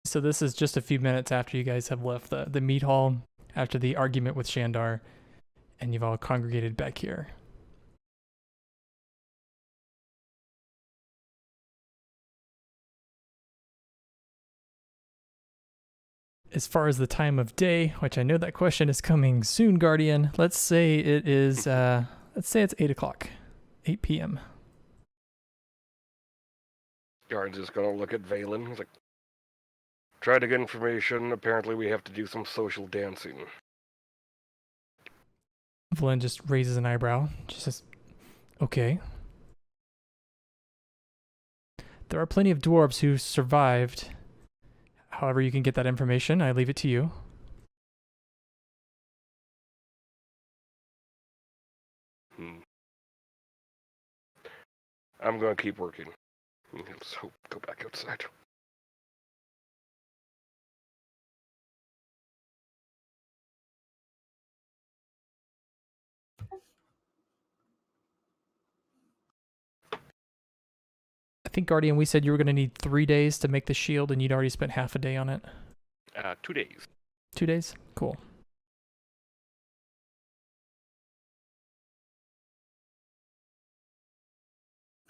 So this is just a few minutes after you guys have left the meat hall after the argument with Shandar, and you've all congregated back here. As far as the time of day, which I know that question is coming soon, Guardian, let's say it is, let's say it's 8 o'clock, 8 p.m. Guard's just gonna look at Valen. He's like, try to get information. Apparently we have to do some social dancing. Valen just raises an eyebrow. She says, okay. There are plenty of dwarves who survived. However you can get that information, I leave it to you. I'm gonna keep working. Let's hope go back outside. I think, Guardian, we said you were going to need 3 days to make the shield, and you'd already spent half a day on it. 2 days. 2 days? Cool.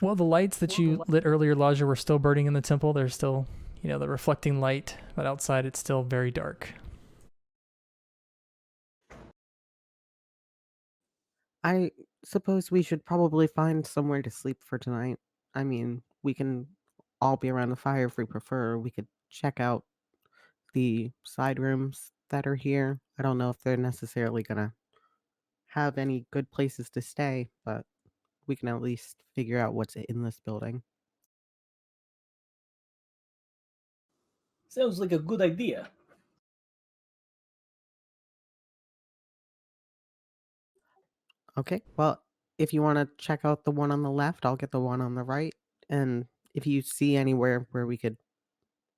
Well, the lights that you lit earlier, Laja, were still burning in the temple. There's still, the reflecting light, but outside it's still very dark. I suppose we should probably find somewhere to sleep for tonight. I mean, we can all be around the fire if we prefer. We could check out the side rooms that are here. I don't know if they're necessarily going to have any good places to stay, but we can at least figure out what's in this building. Sounds like a good idea. Okay, well, if you want to check out the one on the left, I'll get the one on the right. And if you see anywhere where we could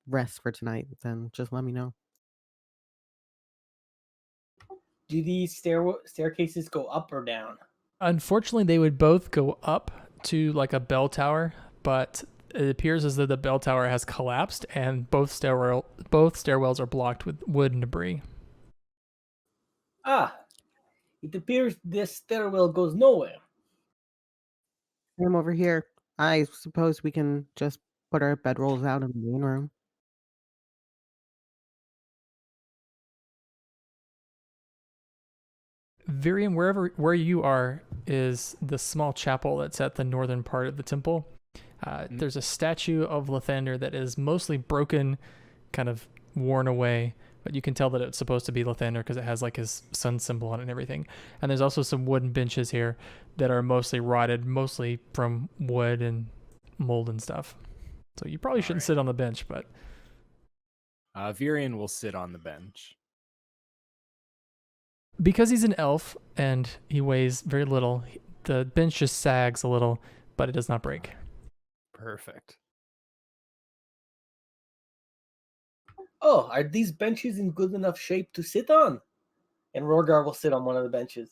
rest for tonight, then just let me know. Do these staircases go up or down? Unfortunately, they would both go up to like a bell tower, but it appears as though the bell tower has collapsed and both stairwells are blocked with wood and debris. Ah, it appears this stairwell goes nowhere. I'm over here. I suppose we can just put our bedrolls out in the main room. Virium, where you are is the small chapel that's at the northern part of the temple. There's a statue of Lathander that is mostly broken, kind of worn away, but you can tell that it's supposed to be Lathander because it has like his sun symbol on it and everything. And there's also some wooden benches here that are mostly rotted, mostly from wood and mold and stuff. So you probably shouldn't sit on the bench, but Virion will sit on the bench. because he's an elf and he weighs very little, the bench just sags a little, but it does not break. Perfect. Oh, are these benches in good enough shape to sit on? And Rorgar will sit on one of the benches.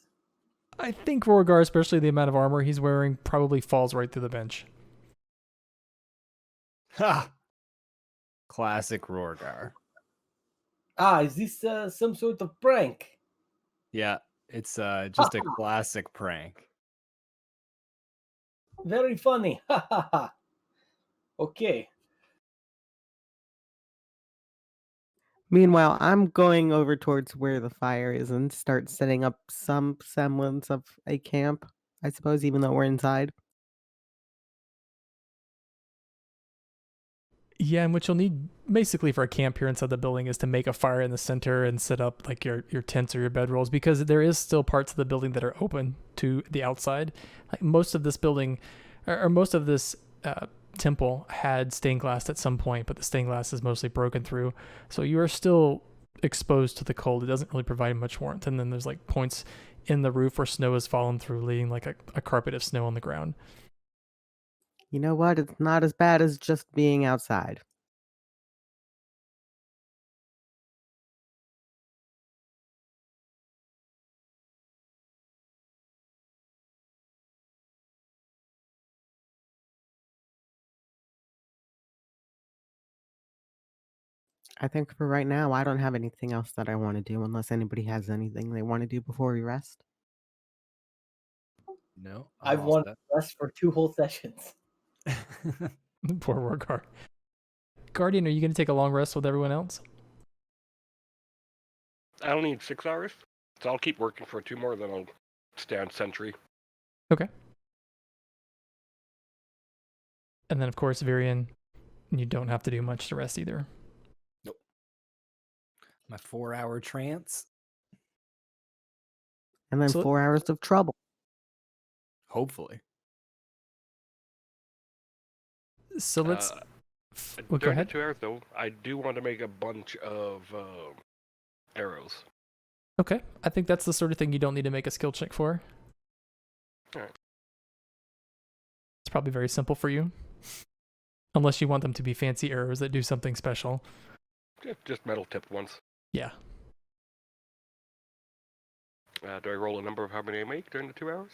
I think Rorgar, especially the amount of armor he's wearing, probably falls right through the bench. Ha! Classic Rorgar. Ah, is this some sort of prank? Yeah, it's just a classic prank. Very funny. Ha ha ha. Okay. Meanwhile, I'm going over towards where the fire is and start setting up some semblance of a camp, I suppose, even though we're inside. Yeah, and what you'll need basically for a camp here inside the building is to make a fire in the center and set up like your tents or your bedrolls, because there is still parts of the building that are open to the outside. Like most of this building, or most of this temple had stained glass at some point, but the stained glass is mostly broken through. So you are still exposed to the cold. It doesn't really provide much warmth. And then there's like points in the roof where snow has fallen through, leaving like a carpet of snow on the ground. You know what? It's not as bad as just being outside. I think for right now, I don't have anything else that I want to do unless anybody has anything they want to do before we rest. No, I'm I've all wanted set. to rest for 2 whole sessions. Poor Wargar. Guardian, are you going to take a long rest with everyone else? I don't need 6 hours, so I'll keep working for 2 more, then I'll stand sentry. Okay. And then, of course, Virion, you don't have to do much to rest either. My 4-hour trance. And then So- 4 hours of trouble. Hopefully. So let's... Well, go During the ahead. 2 hours, though, I do want to make a bunch of arrows. Okay. I think that's the sort of thing you don't need to make a skill check for. Alright. It's probably very simple for you. Unless you want them to be fancy arrows that do something special. Just metal tipped ones. Yeah. Do I roll a number of how many I make during the 2 hours?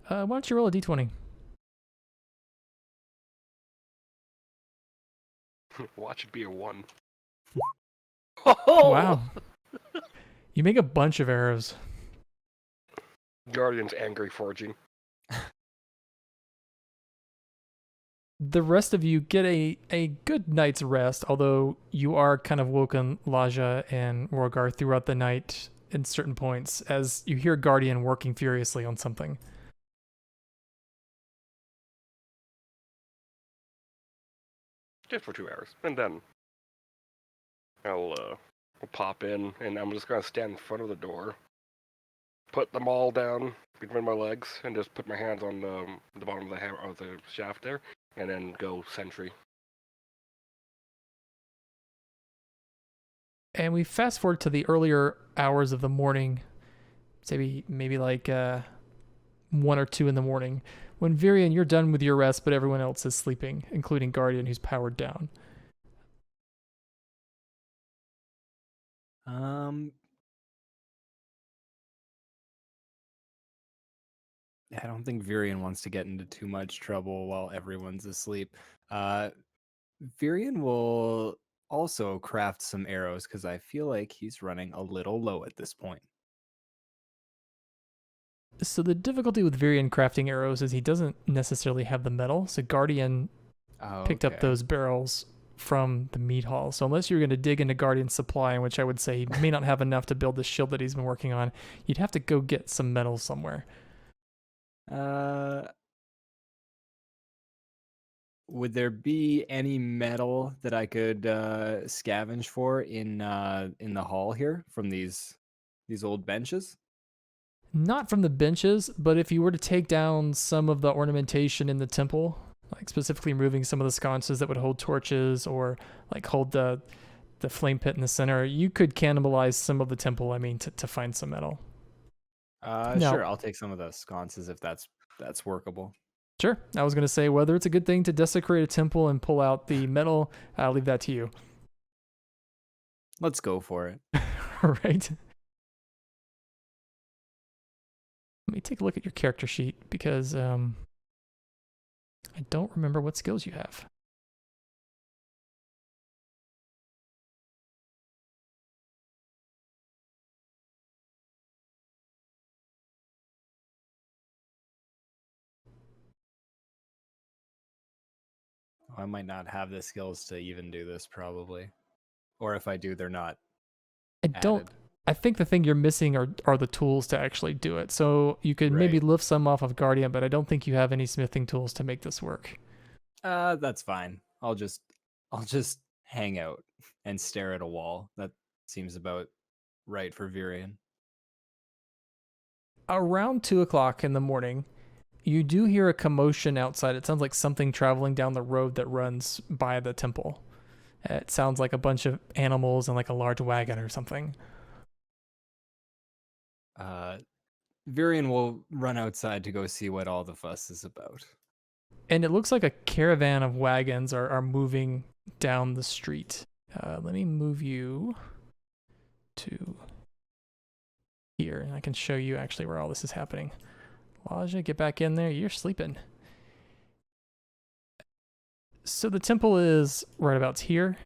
Why don't you roll a d20? Watch it be a 1. Oh! Wow. You make a bunch of arrows. Guardian's angry forging. The rest of you get a good night's rest, although you are kind of woken, Laja and Rorgar, throughout the night in certain points as you hear Guardian working furiously on something. Just for 2 hours. And then I'll pop in, and I'm just going to stand in front of the door, put them all down between my legs, and just put my hands on the bottom of the hammer, of the shaft there, and then go sentry. And we fast forward to the earlier hours of the morning, maybe like 1 or 2 in the morning, when Virion, you're done with your rest, but everyone else is sleeping, including Guardian, who's powered down. I don't think Virion wants to get into too much trouble while everyone's asleep. Virion will also craft some arrows because I feel like he's running a little low at this point. So the difficulty with Virion crafting arrows is he doesn't necessarily have the metal. So Guardian picked up those barrels from the mead hall. So unless you're going to dig into Guardian's supply, in which I would say he may not have enough to build the shield that he's been working on, you'd have to go get some metal somewhere. Would there be any metal that I could scavenge for in the hall here from these old benches? Not from the benches, but if you were to take down some of the ornamentation in the temple, like specifically removing some of the sconces that would hold torches or like hold the flame pit in the center, you could cannibalize some of the temple, to find some metal. No. Sure, I'll take some of the sconces if that's workable. Sure. I was going to say whether it's a good thing to desecrate a temple and pull out the metal, I'll leave that to you. Let's go for it. All right. Let me take a look at your character sheet because I don't remember what skills you have. I might not have the skills to even do this probably. Or if I do, they're not added. I think the thing you're missing are the tools to actually do it. So you could maybe lift some off of Guardian, but I don't think you have any smithing tools to make this work. That's fine. I'll just hang out and stare at a wall. That seems about right for Virion. Around 2:00 in the morning, you do hear a commotion outside. It sounds like something traveling down the road that runs by the temple. It sounds like a bunch of animals and like a large wagon or something. Virion will run outside to go see what all the fuss is about. And it looks like a caravan of wagons are moving down the street. Let me move you to here, and I can show you actually where all this is happening. Laja, get back in there. You're sleeping. So the temple is right about here.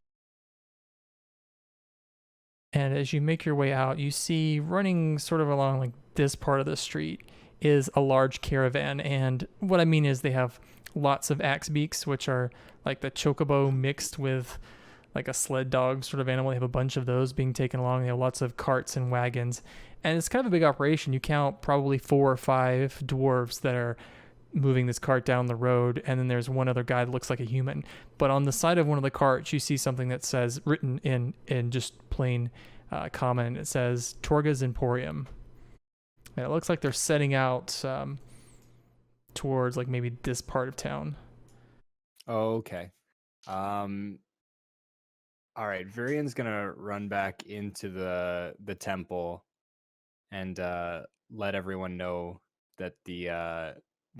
And as you make your way out, you see running sort of along like this part of the street is a large caravan. And what I mean is they have lots of axe beaks, which are like the chocobo mixed with like a sled dog sort of animal. They have a bunch of those being taken along. They have lots of carts and wagons. And it's kind of a big operation. You count probably 4 or 5 dwarves that are moving this cart down the road, and then there's one other guy that looks like a human. But on the side of one of the carts, you see something that says, written in just plain common, it says Torga's Emporium. And it looks like they're setting out towards like maybe this part of town. Okay. All right. Virian's gonna run back into the temple and let everyone know that the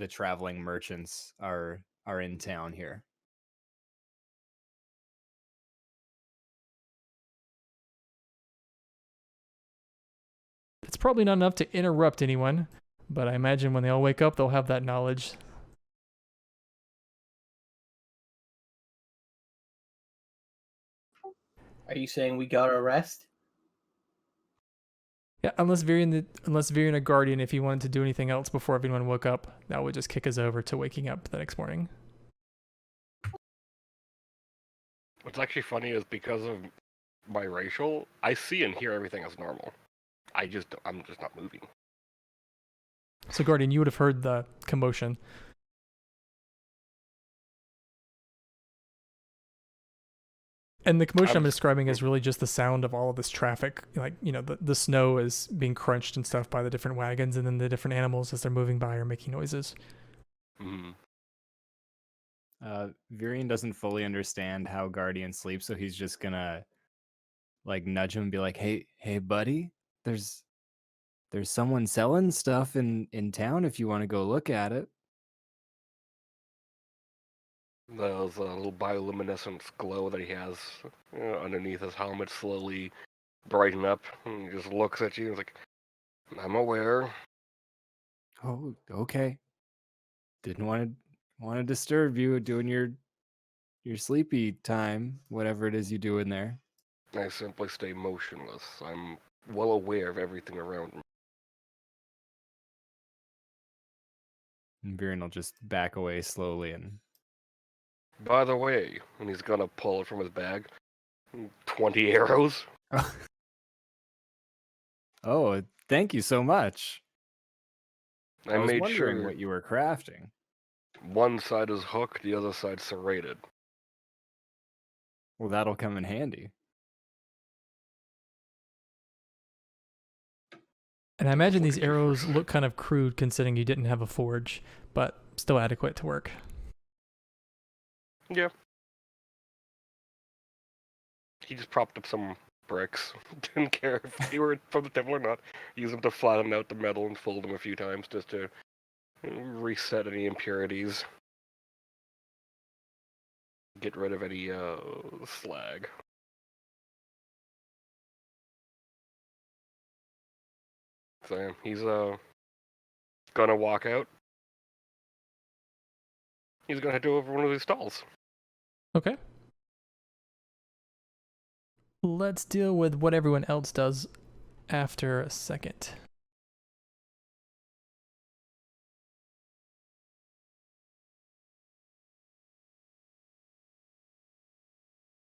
traveling merchants are in town here. It's probably not enough to interrupt anyone, but I imagine when they all wake up, they'll have that knowledge. Are you saying we got to rest? Yeah, unless Virian a guardian, if he wanted to do anything else before everyone woke up, that would just kick us over to waking up the next morning. What's actually funny is because of my racial, I see and hear everything as normal. I'm just not moving. So, Guardian, you would have heard the commotion. And the commotion I'm describing is really just the sound of all of this traffic. Like, you know, the snow is being crunched and stuff by the different wagons, and then the different animals as they're moving by are making noises. Mm. Virian doesn't fully understand how Guardian sleeps, so he's just gonna like nudge him and be like, hey buddy, there's someone selling stuff in town if you want to go look at it. Those little bioluminescent glow that he has underneath his helmet slowly brighten up, and he just looks at you and is like, I'm aware. Oh, okay. Didn't want to disturb you doing your sleepy time, whatever it is you do in there. I simply stay motionless. I'm well aware of everything around me. And Viren will just back away slowly and By the way, and he's gonna pull it from his bag, 20 arrows. Oh, thank you so much. I was made wondering sure what you were crafting. one side is hooked, the other side serrated. Well, that'll come in handy. And I imagine these arrows look kind of crude considering you didn't have a forge, but still adequate to work. Yeah. He just propped up some bricks. Didn't care if they were from the temple or not. Use them to flatten out the metal and fold them a few times just to reset any impurities. Get rid of any slag. So yeah, he's gonna walk out. He's gonna head over one of these stalls. Okay. Let's deal with what everyone else does after a second.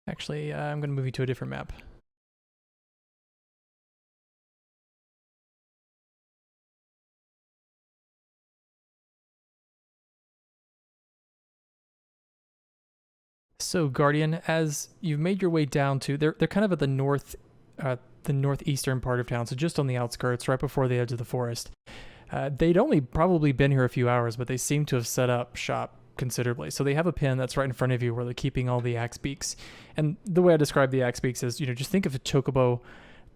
Actually, I'm going to move you to a different map. So, Guardian, as you've made your way down to, they're kind of at the northeastern part of town, so just on the outskirts, right before the edge of the forest. They'd only probably been here a few hours, but they seem to have set up shop considerably. So they have a pen that's right in front of you where they're keeping all the axe beaks. And the way I describe the axe beaks is, just think of a chocobo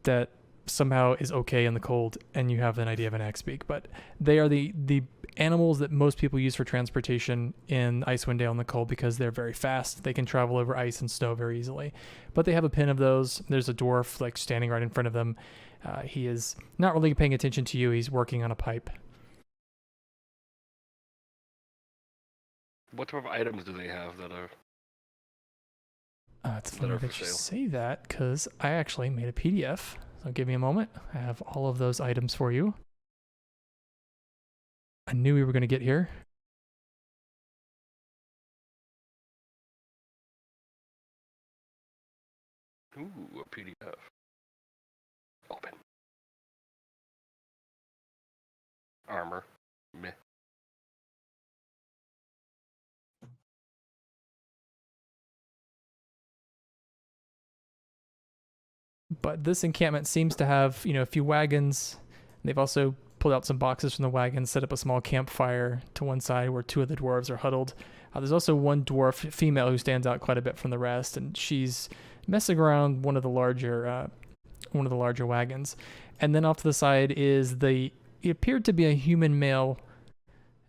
that somehow is okay in the cold, and you have an idea of an axe beak. But they are the animals that most people use for transportation in Icewind Dale in the cold because they're very fast. They can travel over ice and snow very easily. But they have a pen of those. There's a dwarf like standing right in front of them. He is not really paying attention to you. He's working on a pipe. What type of items do they have that are... It's that funny are for that you sale. say that because I actually made a PDF. So give me a moment. I have all of those items for you. I knew we were going to get here. Ooh, a PDF. Open. Armor. Meh. But this encampment seems to have, a few wagons. They've also pulled out some boxes from the wagons, set up a small campfire to one side where two of the dwarves are huddled. There's also one dwarf female who stands out quite a bit from the rest, and she's messing around one of the larger wagons. And then off to the side is he appeared to be a human male.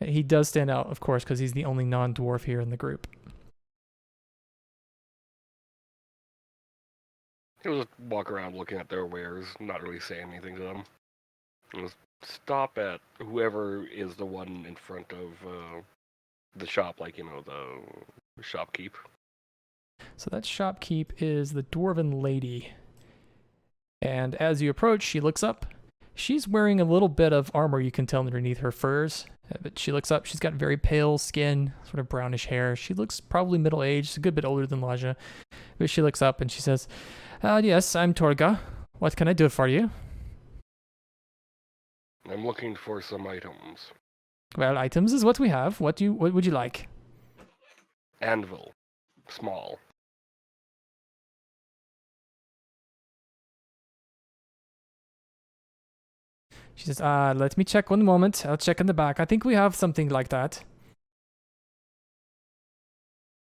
He does stand out, of course, because he's the only non-dwarf here in the group. He'll just walk around looking at their wares, not really saying anything to them. He'll just stop at whoever is the one in front of the shop, like, the shopkeep. So that shopkeep is the dwarven lady. And as you approach, she looks up. She's wearing a little bit of armor, you can tell underneath her furs. But she looks up. She's got very pale skin, sort of brownish hair. She looks probably middle-aged, a good bit older than Laja. But she looks up and she says, yes, I'm Torga. What can I do for you? I'm looking for some items. Well, items is what we have. What would you like? Anvil. Small. She says, let me check one moment. I'll check in the back. I think we have something like that.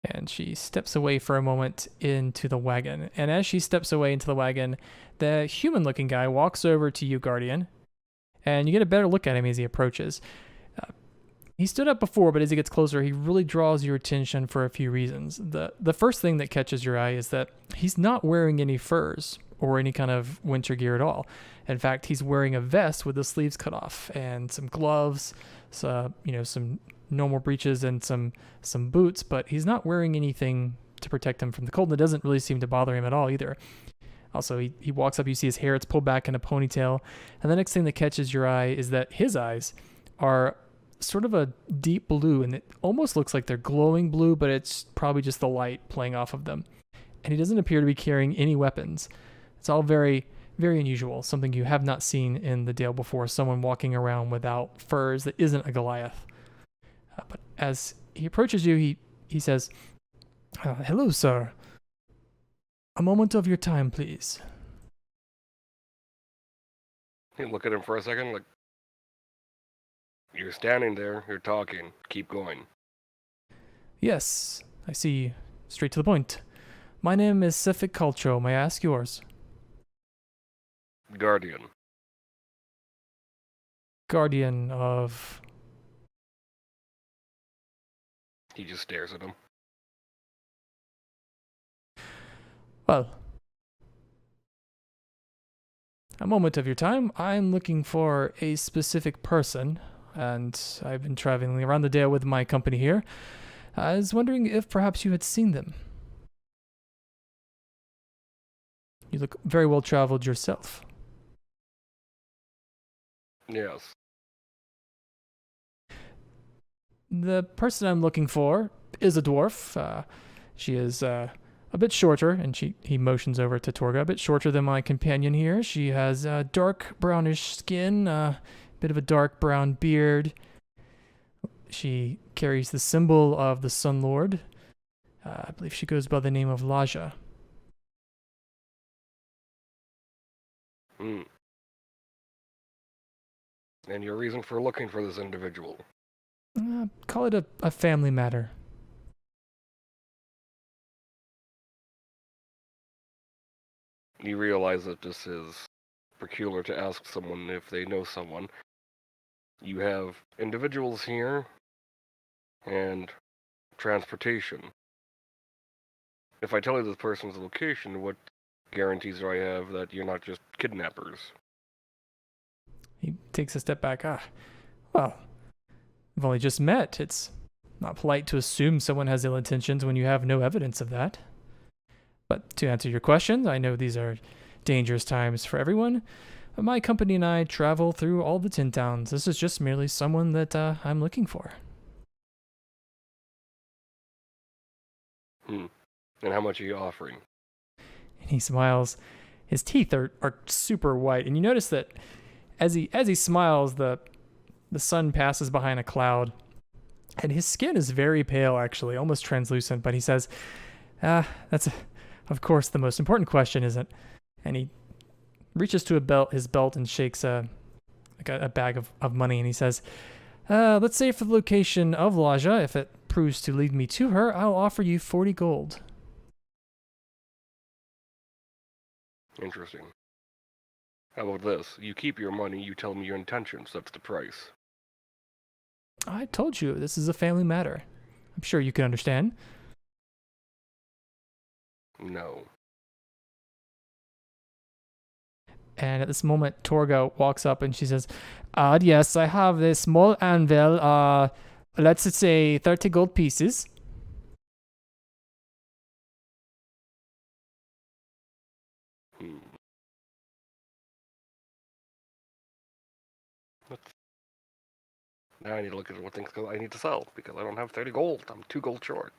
And she steps away for a moment into the wagon. And as she steps away into the wagon, the human-looking guy walks over to you, Guardian. And you get a better look at him as he approaches. He stood up before, but as he gets closer, he really draws your attention for a few reasons. The first thing that catches your eye is that he's not wearing any furs or any kind of winter gear at all. In fact, he's wearing a vest with the sleeves cut off and some gloves, so, some normal breeches and some boots, but he's not wearing anything to protect him from the cold, and it doesn't really seem to bother him at all either. Also, he walks up, you see his hair, it's pulled back in a ponytail, and the next thing that catches your eye is that his eyes are sort of a deep blue, and it almost looks like they're glowing blue, but it's probably just the light playing off of them. And he doesn't appear to be carrying any weapons. It's all very, very unusual, something you have not seen in the Dale before, someone walking around without furs that isn't a Goliath. But as he approaches you, he says, hello, sir. A moment of your time, please. You look at him for a second, like, you're standing there, you're talking, keep going. Yes, I see. Straight to the point. My name is Sefik Culcho. May I ask yours? Guardian. Guardian of... He just stares at him. Well, a moment of your time. I'm looking for a specific person, and I've been traveling around the Dale with my company here. I was wondering if perhaps you had seen them. You look very well traveled yourself. Yes. The person I'm looking for is a dwarf. She is a bit shorter, and he motions over to Torga, a bit shorter than my companion here. She has dark brownish skin, a bit of a dark brown beard. She carries the symbol of the Sun Lord. I believe she goes by the name of Laja. Hmm. And your reason for looking for this individual? Call it a family matter. You realize that this is peculiar to ask someone if they know someone. You have individuals here and transportation. If I tell you this person's location, what guarantees do I have that you're not just kidnappers? He takes a step back. Well, we've only just met. It's not polite to assume someone has ill intentions when you have no evidence of that. But to answer your question, I know these are dangerous times for everyone. My company and I travel through all the tin towns. This is just merely someone that I'm looking for. And how much are you offering? And he smiles. His teeth are super white, and you notice that as he smiles, the sun passes behind a cloud, and his skin is very pale, actually, almost translucent. But he says, that's of course the most important question, isn't it? And he reaches to his belt and shakes a bag of money, and he says, let's say for the location of Laja, if it proves to lead me to her, I'll offer you 40 gold. Interesting. How about this? You keep your money, you tell me your intentions. That's the price. I told you, this is a family matter. I'm sure you can understand. No. And at this moment, Torga walks up and she says, yes, I have this small anvil, let's say 30 gold pieces. Now I need to look at what things I need to sell, because I don't have 30 gold. I'm 2 gold short.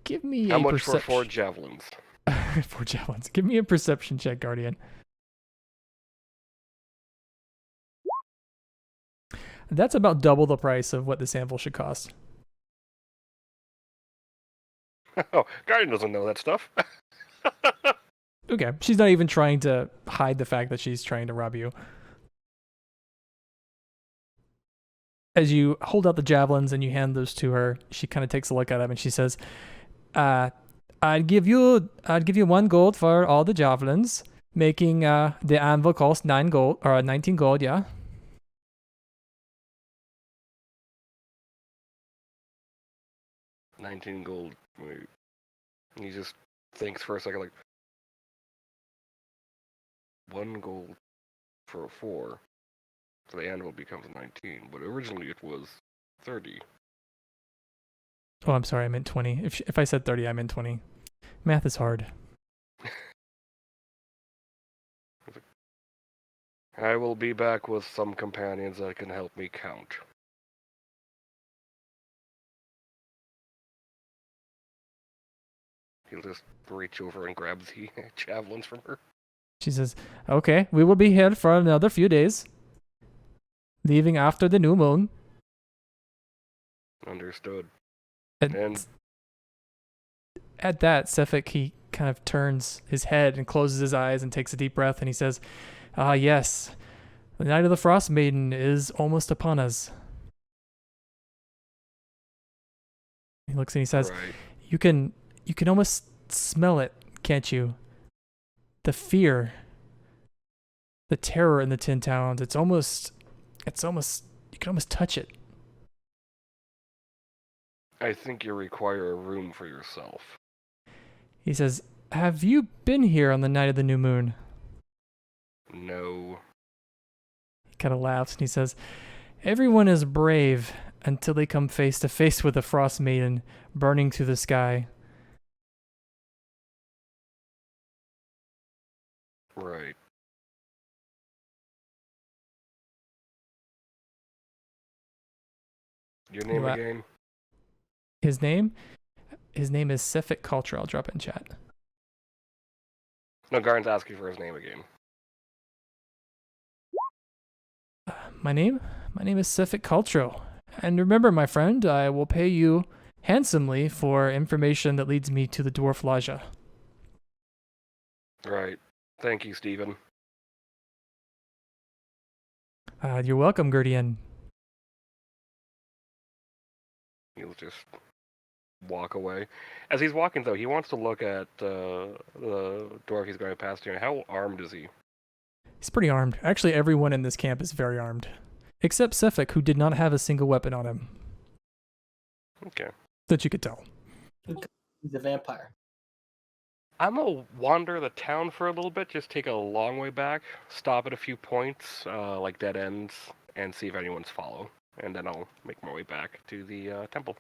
Give me How a much for perception. 4 javelins? 4 javelins. Give me a perception check, Guardian. That's about double the price of what this anvil should cost. Oh, Guardian doesn't know that stuff. Okay, she's not even trying to hide the fact that she's trying to rob you. As you hold out the javelins and you hand those to her, she kind of takes a look at them and she says, I'd give you 1 gold for all the javelins, making the anvil cost 9 gold, or 19 gold, yeah. $19 gold. Wait. He just thinks for a second, like, 1 gold for a 4. So the anvil becomes 19, but originally it was 30. Oh, I'm sorry, I meant 20. If I said 30, I meant 20. Math is hard. I will be back with some companions that can help me count. He'll just reach over and grab the javelins from her. She says, okay, we will be here for another few days, leaving after the new moon. Understood. And And at that, Sefik, he kind of turns his head and closes his eyes and takes a deep breath, and he says, yes, the night of the Frostmaiden is almost upon us. He looks and he says, right. you can almost smell it, can't you? The fear, the terror in the Tin Towns. It's almost, you can almost touch it. I think you require a room for yourself. He says, have you been here on the night of the new moon? No. He kind of laughs and he says, everyone is brave until they come face to face with the Frostmaiden burning through the sky. Right. Your name again? His name is Sefik Culture. I'll drop it in chat. No, Garn's asking for his name again. My name is Sefik Culture. And remember, my friend, I will pay you handsomely for information that leads me to the dwarf Laja. Right. Thank you, Stephen. You're welcome, Gurdian. He'll just walk away. As he's walking, though, he wants to look at the dwarf he's going past here. How armed is he? He's pretty armed. Actually, everyone in this camp is very armed. Except Sefik, who did not have a single weapon on him. Okay. That you could tell. He's a vampire. I'm gonna wander the town for a little bit, just take a long way back, stop at a few points, like dead ends, and see if anyone's follow. And then I'll make my way back to the temple.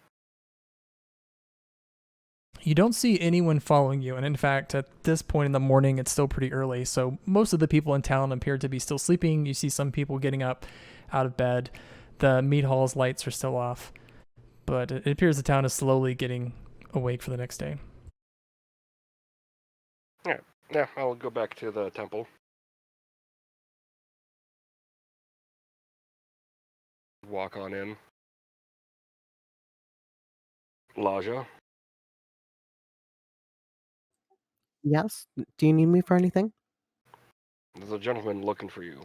You don't see anyone following you, and in fact, at this point in the morning, it's still pretty early, so most of the people in town appear to be still sleeping. You see some people getting up out of bed. The meat hall's lights are still off, but it appears the town is slowly getting awake for the next day. Yeah, I'll go back to the temple. Walk on in. Laja, Yes. Do you need me for anything? there's a gentleman looking for you.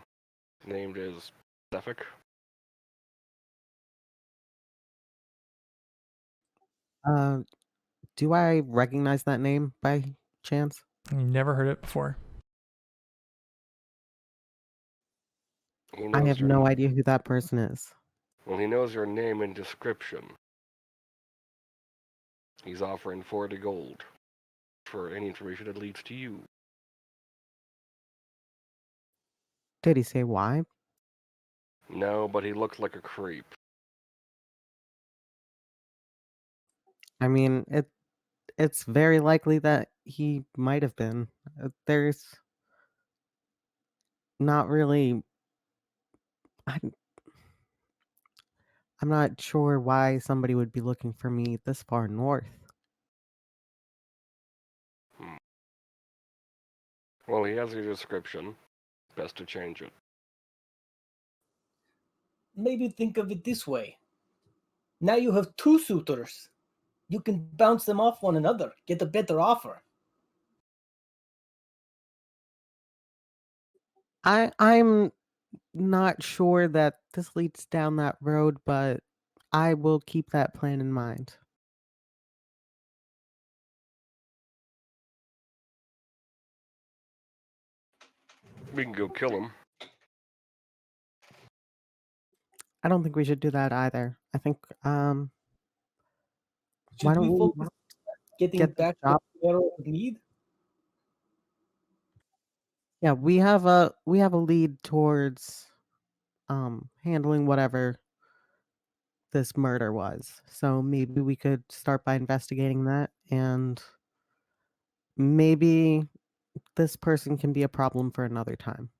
His name is Zephic. Uh, do I recognize that name by chance? You never heard it before. He I knows have your no idea who that person is. Well, he knows your name and description. He's offering 40 gold for any information that leads to you. Did he say why? No, but he looks like a creep. I mean, it's very likely that he might have been. There's not really. I'm, I'm not sure why somebody would be looking for me this far north. Well, he has your description. Best to change it. Maybe think of it this way. Now you have two suitors. You can bounce them off one another, get a better offer. I'm not sure that this leads down that road, but I will keep that plan in mind. We can go kill him. I don't think we should do that either. I think why Should don't we we focus on getting get the back to job? the Arrow of Mead? Yeah, we have a lead towards handling whatever this murder was. So maybe we could start by investigating that, and maybe this person can be a problem for another time.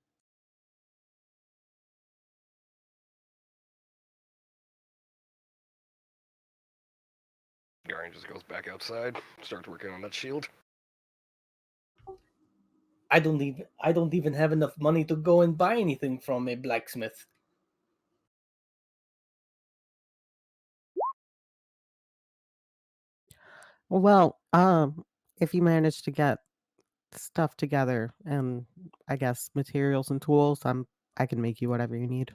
Garen just goes back outside, starts working on that shield. I don't even have enough money to go and buy anything from a blacksmith. Well, if you manage to get stuff together and I guess materials and tools, I can make you whatever you need.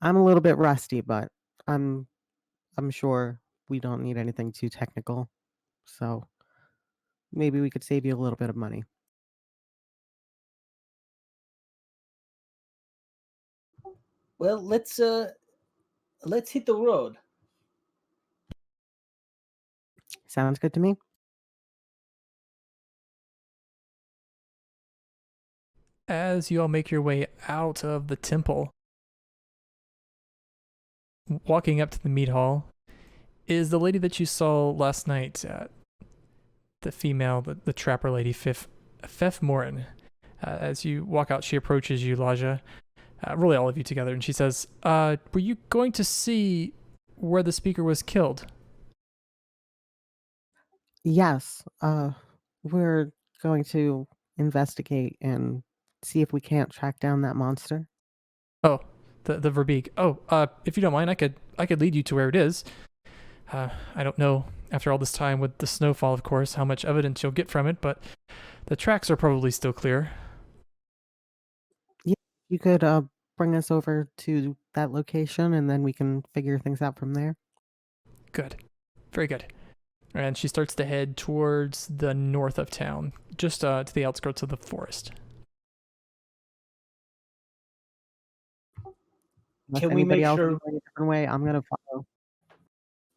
I'm a little bit rusty, but I'm I'm sure we don't need anything too technical. So maybe we could save you a little bit of money. Well, let's hit the road. Sounds good to me. As you all make your way out of the temple, walking up to the meat hall is the lady that you saw last night, the female, the trapper lady, Fef Morin. As you walk out, she approaches you, Laja, really all of you together, and she says, were you going to see where the speaker was killed? Yes, we're going to investigate and see if we can't track down that monster. Oh, the Verbeeg. Oh, if you don't mind, I could lead you to where it is. I don't know, after all this time with the snowfall, of course, how much evidence you'll get from it, but the tracks are probably still clear. Yeah, you could bring us over to that location and then we can figure things out from there. Good. Very good. And she starts to head towards the north of town, just to the outskirts of the forest. Unless Can we anybody make else sure is going a different way, I'm gonna follow.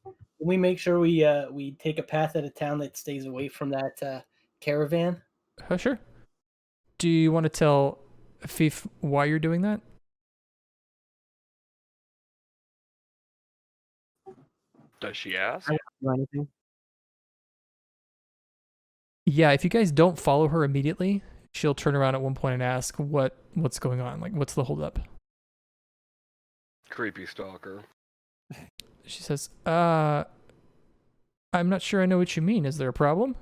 Can we make sure we take a path out of town that stays away from that caravan? Sure. Do you want to tell Fif why you're doing that? Does she ask? I won't do anything. Yeah, if you guys don't follow her immediately, she'll turn around at one point and ask what's going on, like what's the holdup. Creepy stalker. She says, I'm not sure I know what you mean. Is there a problem?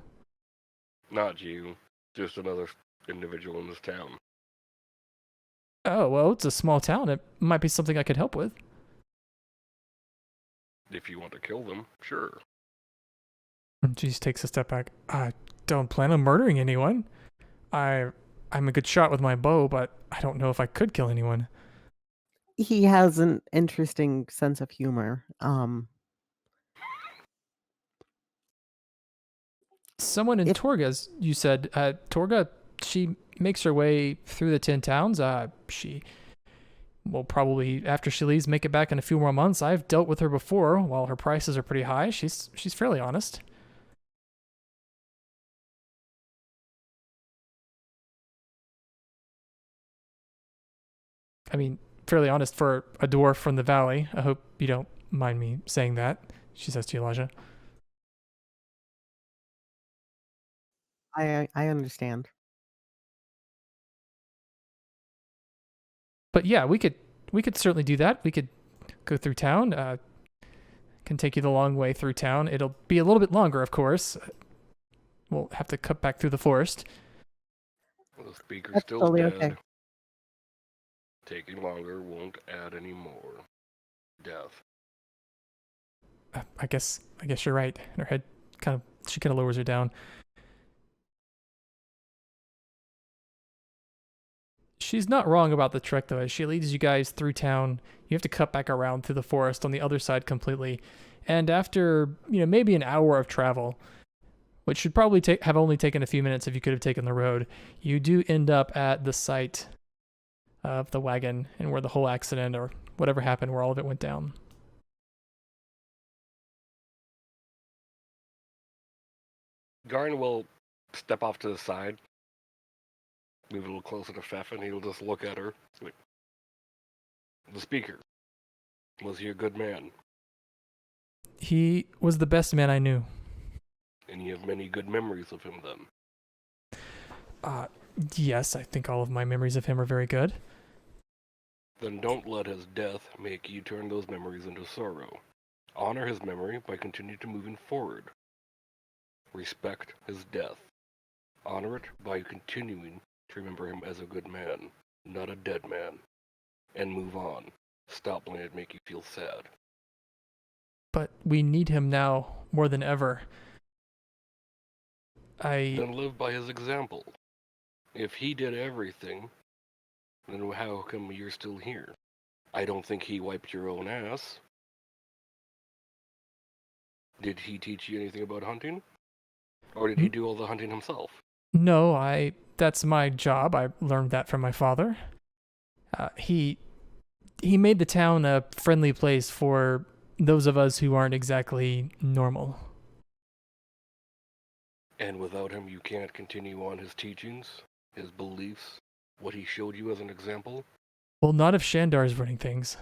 Not you. Just another individual in this town. Oh, well, it's a small town. It might be something I could help with. If you want to kill them, sure. She just takes a step back. I don't plan on murdering anyone. I'm a good shot with my bow, but I don't know if I could kill anyone. He has an interesting sense of humor. Someone in If- Torga's, you said, Torga, she makes her way through the 10 towns. She will probably, after she leaves, make it back in a few more months. I've dealt with her before. While her prices are pretty high, she's fairly honest. I mean, fairly honest for a dwarf from the valley. I hope you don't mind me saying that, she says to Elijah. I understand. But yeah, we could certainly do that. We could go through town. Can take you the long way through town. It'll be a little bit longer, of course. We'll have to cut back through the forest. The speaker's That's still totally dead. okay. Taking longer won't add any more death. I guess you're right. And her head she kind of lowers her down. She's not wrong about the trek, though. As she leads you guys through town, you have to cut back around through the forest on the other side completely. And after, maybe an hour of travel, which should probably have only taken a few minutes if you could have taken the road, you do end up at the site of the wagon and where the whole accident or whatever happened, where all of it went down. Garn will step off to the side, move a little closer to Pfeff, and he'll just look at her. Like, the speaker, was he a good man? He was the best man I knew. And you have many good memories of him then? Yes, I think all of my memories of him are very good. Then don't let his death make you turn those memories into sorrow. Honor his memory by continuing to moving forward. Respect his death. Honor it by continuing to remember him as a good man, not a dead man. And move on. Stop letting it make you feel sad. But we need him now more than ever. Then live by his example. If he did everything, then how come you're still here? I don't think he wiped your own ass. Did he teach you anything about hunting? Or did he do all the hunting himself? No, that's my job. I learned that from my father. He made the town a friendly place for those of us who aren't exactly normal. And without him, you can't continue on his teachings, his beliefs, what he showed you as an example? Well, not if Shandar's running things.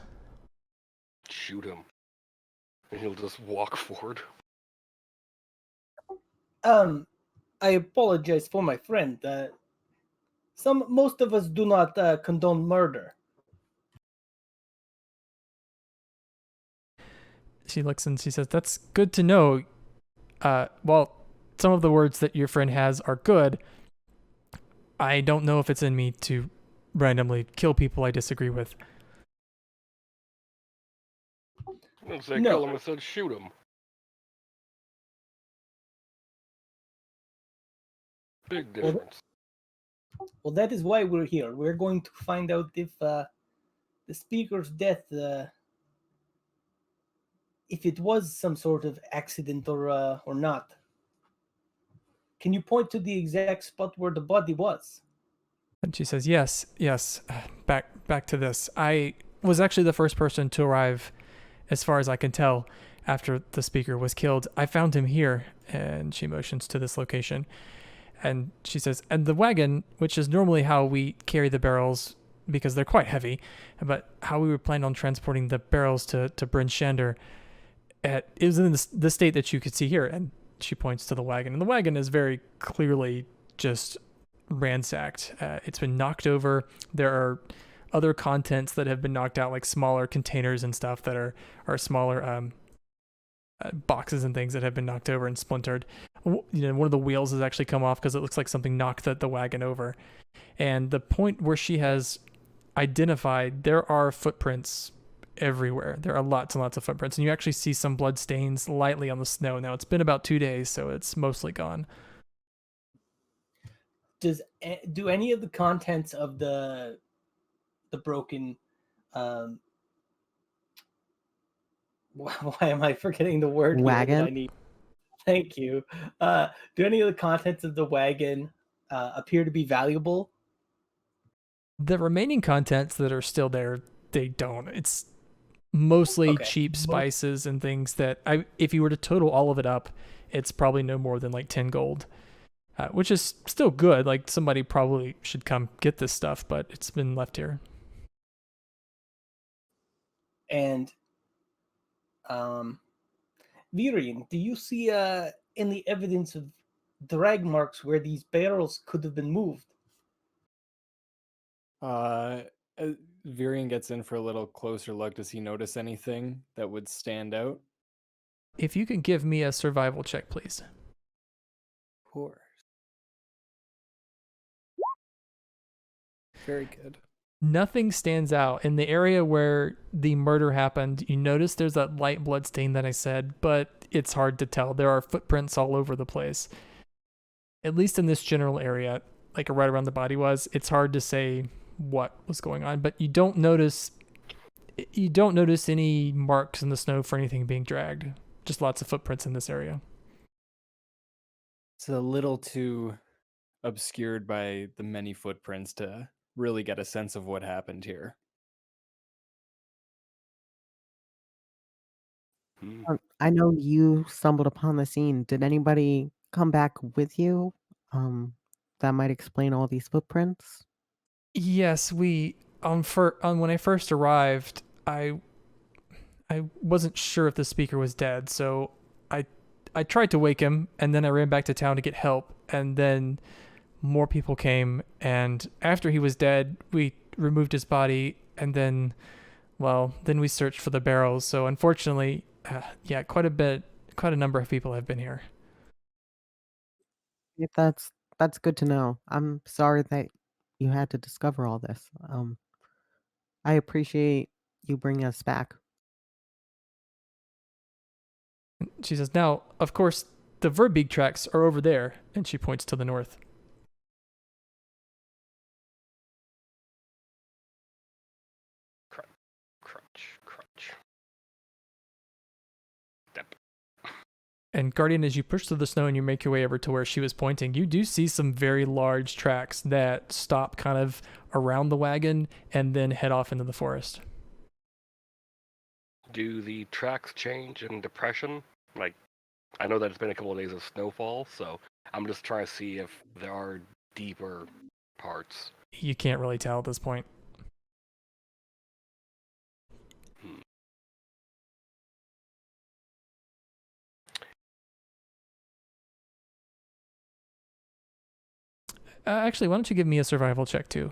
Shoot him. And he'll just walk forward. I apologize for my friend. Most of us do not condone murder. She looks and she says, "That's good to know. Well, some of the words that your friend has are good. I don't know if it's in me to randomly kill people I disagree with." I didn't say No. kill him, I said shoot him. Big difference. Well, that is why we're here. We're going to find out if the speaker's death, if it was some sort of accident or not. Can you point to the exact spot where the body was? And she says, yes. Back to this. I was actually the first person to arrive, as far as I can tell, after the speaker was killed. I found him here, and she motions to this location. And she says, and the wagon, which is normally how we carry the barrels, because they're quite heavy, but how we were planning on transporting the barrels to Bryn Shander, it was in the state that you could see here. And she points to the wagon, and the wagon is very clearly just ransacked. It's been knocked over. There are other contents that have been knocked out, like smaller containers and stuff that are smaller boxes and things that have been knocked over and splintered. One of the wheels has actually come off because it looks like something knocked the wagon over. And the point where she has identified, there are footprints everywhere. There are lots and lots of footprints, and you actually see some blood stains lightly on the snow. Now, it's been about 2 days, so it's mostly gone. Do any of the contents of the broken why am I forgetting the word here that Wagon? I need? Thank you. Do any of the contents of the wagon appear to be valuable? The remaining contents that are still there, they don't. It's mostly Okay. cheap spices and things that if you were to total all of it up, it's probably no more than like 10 gold, which is still good. Like, somebody probably should come get this stuff, but it's been left here. And Virian, do you see any evidence of drag marks where these barrels could have been moved? Virian gets in for a little closer look. Does he notice anything that would stand out? If you can give me a survival check, please. Of course. Very good. Nothing stands out. In the area where the murder happened, you notice there's that light blood stain that I said, but it's hard to tell. There are footprints all over the place. At least in this general area, like right around the body was, it's hard to say what was going on, but you don't notice any marks in the snow for anything being dragged. Just lots of footprints in this area. It's a little too obscured by the many footprints to really get a sense of what happened here. I know you stumbled upon the scene. Did anybody come back with you? That might explain all these footprints. Yes, we when I first arrived, I wasn't sure if the speaker was dead, so I tried to wake him, and then I ran back to town to get help, and then more people came, and after he was dead, we removed his body, and then we searched for the barrels. So unfortunately, quite a number of people have been here. If that's good to know. I'm sorry that you had to discover all this. I appreciate you bringing us back. She says, now, of course, the Verbeek tracks are over there, and she points to the north. Crunch. Step. And Guardian, as you push through the snow and you make your way over to where she was pointing, you do see some very large tracks that stop kind of around the wagon and then head off into the forest. Do the tracks change in depression? Like, I know that it's been a couple of days of snowfall, so I'm just trying to see if there are deeper parts. You can't really tell at this point. Actually, why don't you give me a survival check too?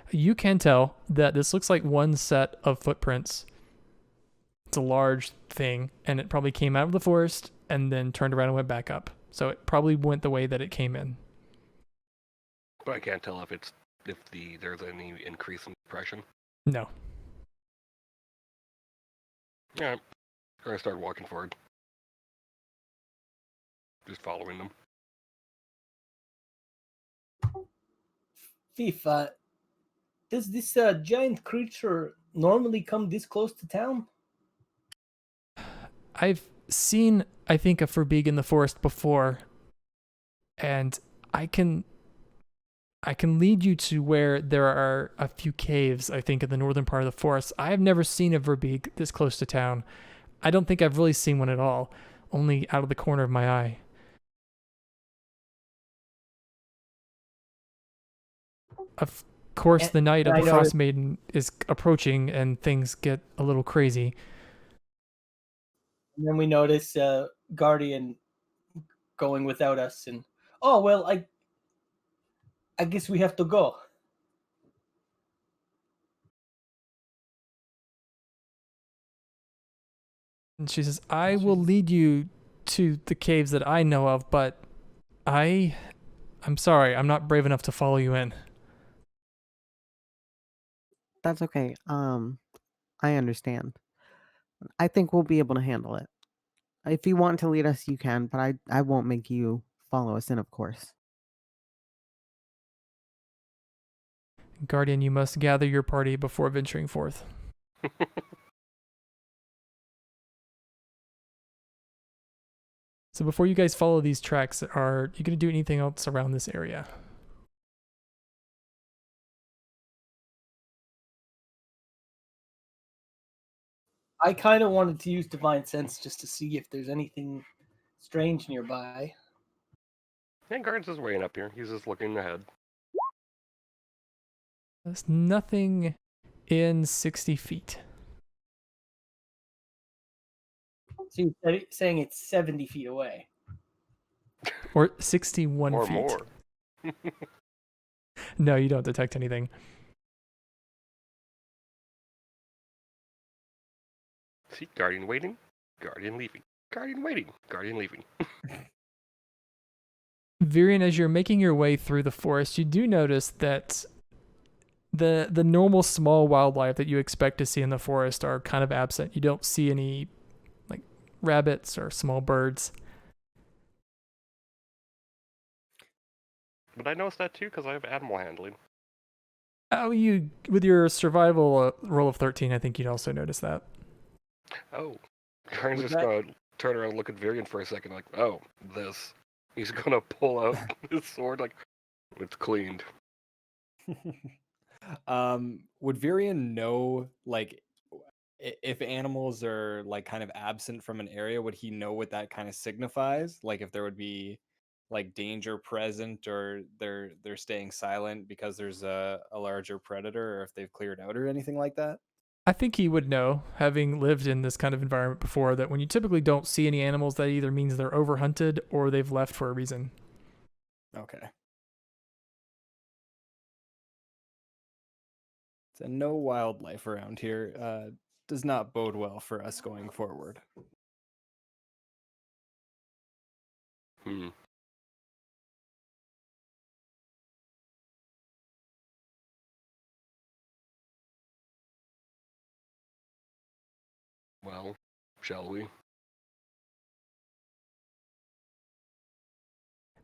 You can tell that this looks like one set of footprints. It's a large thing, and it probably came out of the forest and then turned around and went back up. So it probably went the way that it came in. But I can't tell if there's any increase in depression. No. Yeah, I'm gonna start walking forward. Just following them. Thief, does this giant creature normally come this close to town? I've seen, I think, a Verbeek in the forest before, and I can lead you to where there are a few caves, I think, in the northern part of the forest. I have never seen a Verbeek this close to town. I don't think I've really seen one at all, only out of the corner of my eye. Of course, And- the night of and the I noticed- Frostmaiden is approaching, and things get a little crazy. And then we notice Guardian going without us, and oh well, I guess we have to go. And she says, "I will lead you to the caves that I know of, but I'm sorry, I'm not brave enough to follow you in." That's okay. I understand. I think we'll be able to handle it. If you want to lead us, you can, but I won't make you follow us in, of course. Guardian, you must gather your party before venturing forth. So before you guys follow these tracks, are you going to do anything else around this area? I kind of wanted to use divine sense just to see if there's anything strange nearby. And Guardian's just waiting up here. He's just looking ahead. There's nothing in 60 feet. So you're saying it's 70 feet away. Or 61 Or feet. more. No, you don't detect anything. See, Guardian waiting, Guardian leaving. Guardian waiting, Guardian leaving. Virian, as you're making your way through the forest, you do notice that the normal small wildlife that you expect to see in the forest are kind of absent. You don't see any like rabbits or small birds. But I noticed that too because I have animal handling. Oh, you with your survival roll of 13, I think you'd also notice that. Oh. Guardian's Was just gonna turn around and look at Virion for a second, like, oh, this. He's gonna pull out his sword, like, it's cleaned. Would Virion know, like, if animals are like kind of absent from an area, would he know what that kind of signifies? Like, if there would be like danger present, or they're staying silent because there's a larger predator, or if they've cleared out or anything like that? I think he would know, having lived in this kind of environment before, that when you typically don't see any animals, that either means they're overhunted or they've left for a reason. Okay. So no wildlife around here does not bode well for us going forward. Hmm. Well, shall we?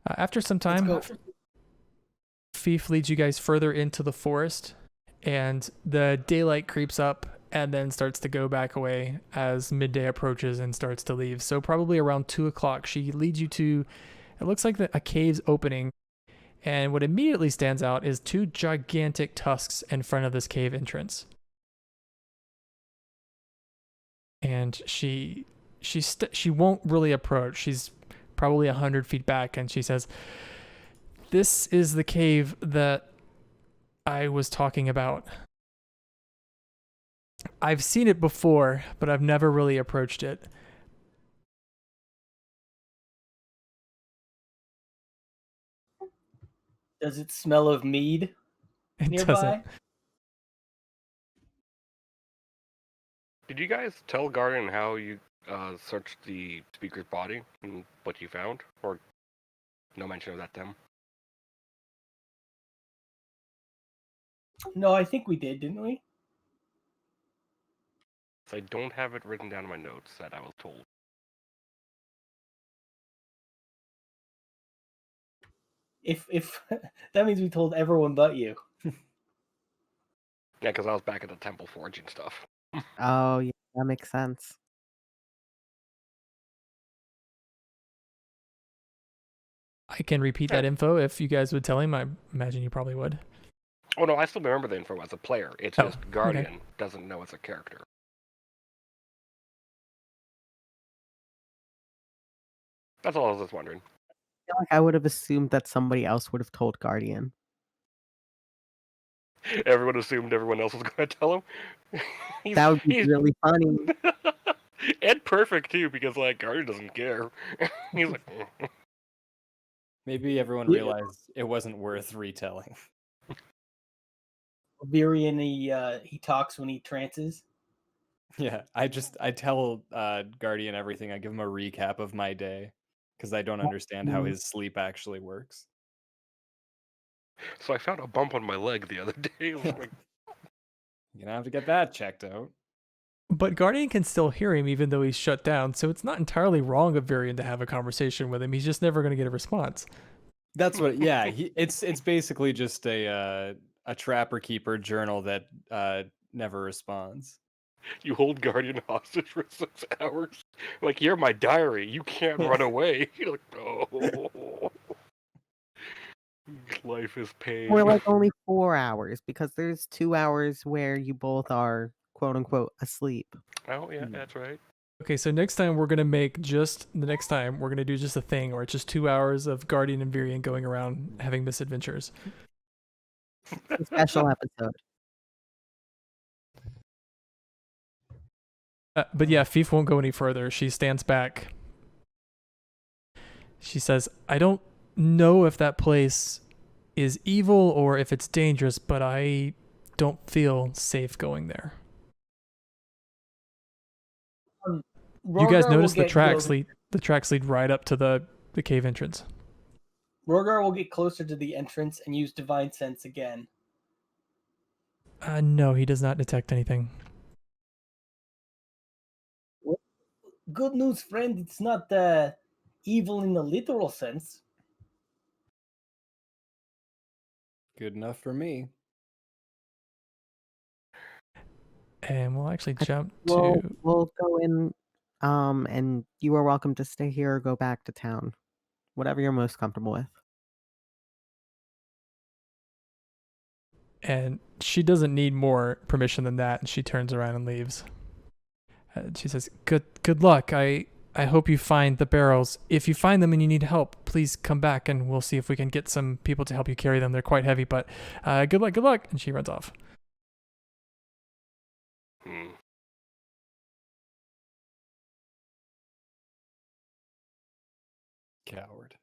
After some Let's time, go. Fief leads you guys further into the forest, and the daylight creeps up and then starts to go back away as midday approaches and starts to leave. So probably around 2 o'clock, she leads you to, it looks like a cave's opening, and what immediately stands out is two gigantic tusks in front of this cave entrance. And she won't really approach. She's probably 100 feet back, and she says, "This is the cave that I was talking about. I've seen it before, but I've never really approached it." Does it smell of mead It nearby? doesn't. Did you guys tell Guardian how you searched the speaker's body and what you found? Or no mention of that to him? No, I think we did, didn't we? So I don't have it written down in my notes that I was told. If that means we told everyone but you. Yeah, because I was back at the temple forging stuff. Oh, yeah, that makes sense. I can repeat that info if you guys would tell him. I imagine you probably would. Oh no, I still remember the info as a player. It's Oh, just okay. Guardian doesn't know as a character. That's all I was just wondering. I feel like I would have assumed that somebody else would have told Guardian. Everyone assumed everyone else was going to tell him. he's, That would be he's really funny. and perfect too, because like Guardian doesn't care. He's like, Maybe everyone Yeah. realized it wasn't worth retelling. Virion, he talks when he trances. Yeah, I tell Guardian everything. I give him a recap of my day because I don't understand how his sleep actually works. so I found a bump on my leg the other day. I was like, You're gonna have to get that checked out. But Guardian can still hear him even though he's shut down, so it's not entirely wrong of Varian to have a conversation with him. He's just never going to get a response. That's what. Yeah, it's basically just a trapper keeper journal that never responds. you hold Guardian hostage for 6 hours. Like, you're my diary. You can't run away. You're like, no. Life is pain. Or like only 4 hours because there's 2 hours where you both are quote unquote asleep. Oh, yeah, that's right. Okay, so next time we're going to make just the next time we're going to do just a thing where it's just 2 hours of Guardian and Varian going around having misadventures. A special episode. But yeah, Fief won't go any further. She stands back. She says, I don't know if that place is evil or if it's dangerous, but I don't feel safe going there. You guys Rogar will notice the get tracks closer- lead right up to the cave entrance. Rogar will get closer to the entrance and use Divine Sense again. No, he does not detect anything. Good news, friend. It's not evil in the literal sense. Good enough for me. And we'll actually jump We'll to we'll go in, and you are welcome to stay here or go back to town. Whatever you're most comfortable with. and she doesn't need more permission than that, and she turns around and leaves. She says, "Good luck. I hope you find the barrels. If you find them and you need help, please come back, and we'll see if we can get some people to help you carry them. They're quite heavy, but good luck, good luck." And she runs off. Hmm. Coward.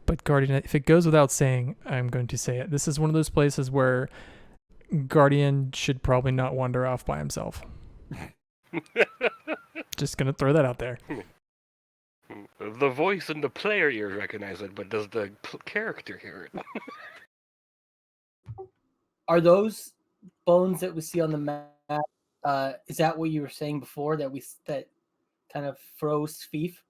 But Guardian, if it goes without saying, I'm going to say it. This is one of those places where Guardian should probably not wander off by himself. Just gonna throw that out there. The voice in the player ears recognize it, but does the character hear it? Are those bones that we see on the map? Is that what you were saying before that kind of froze Fief?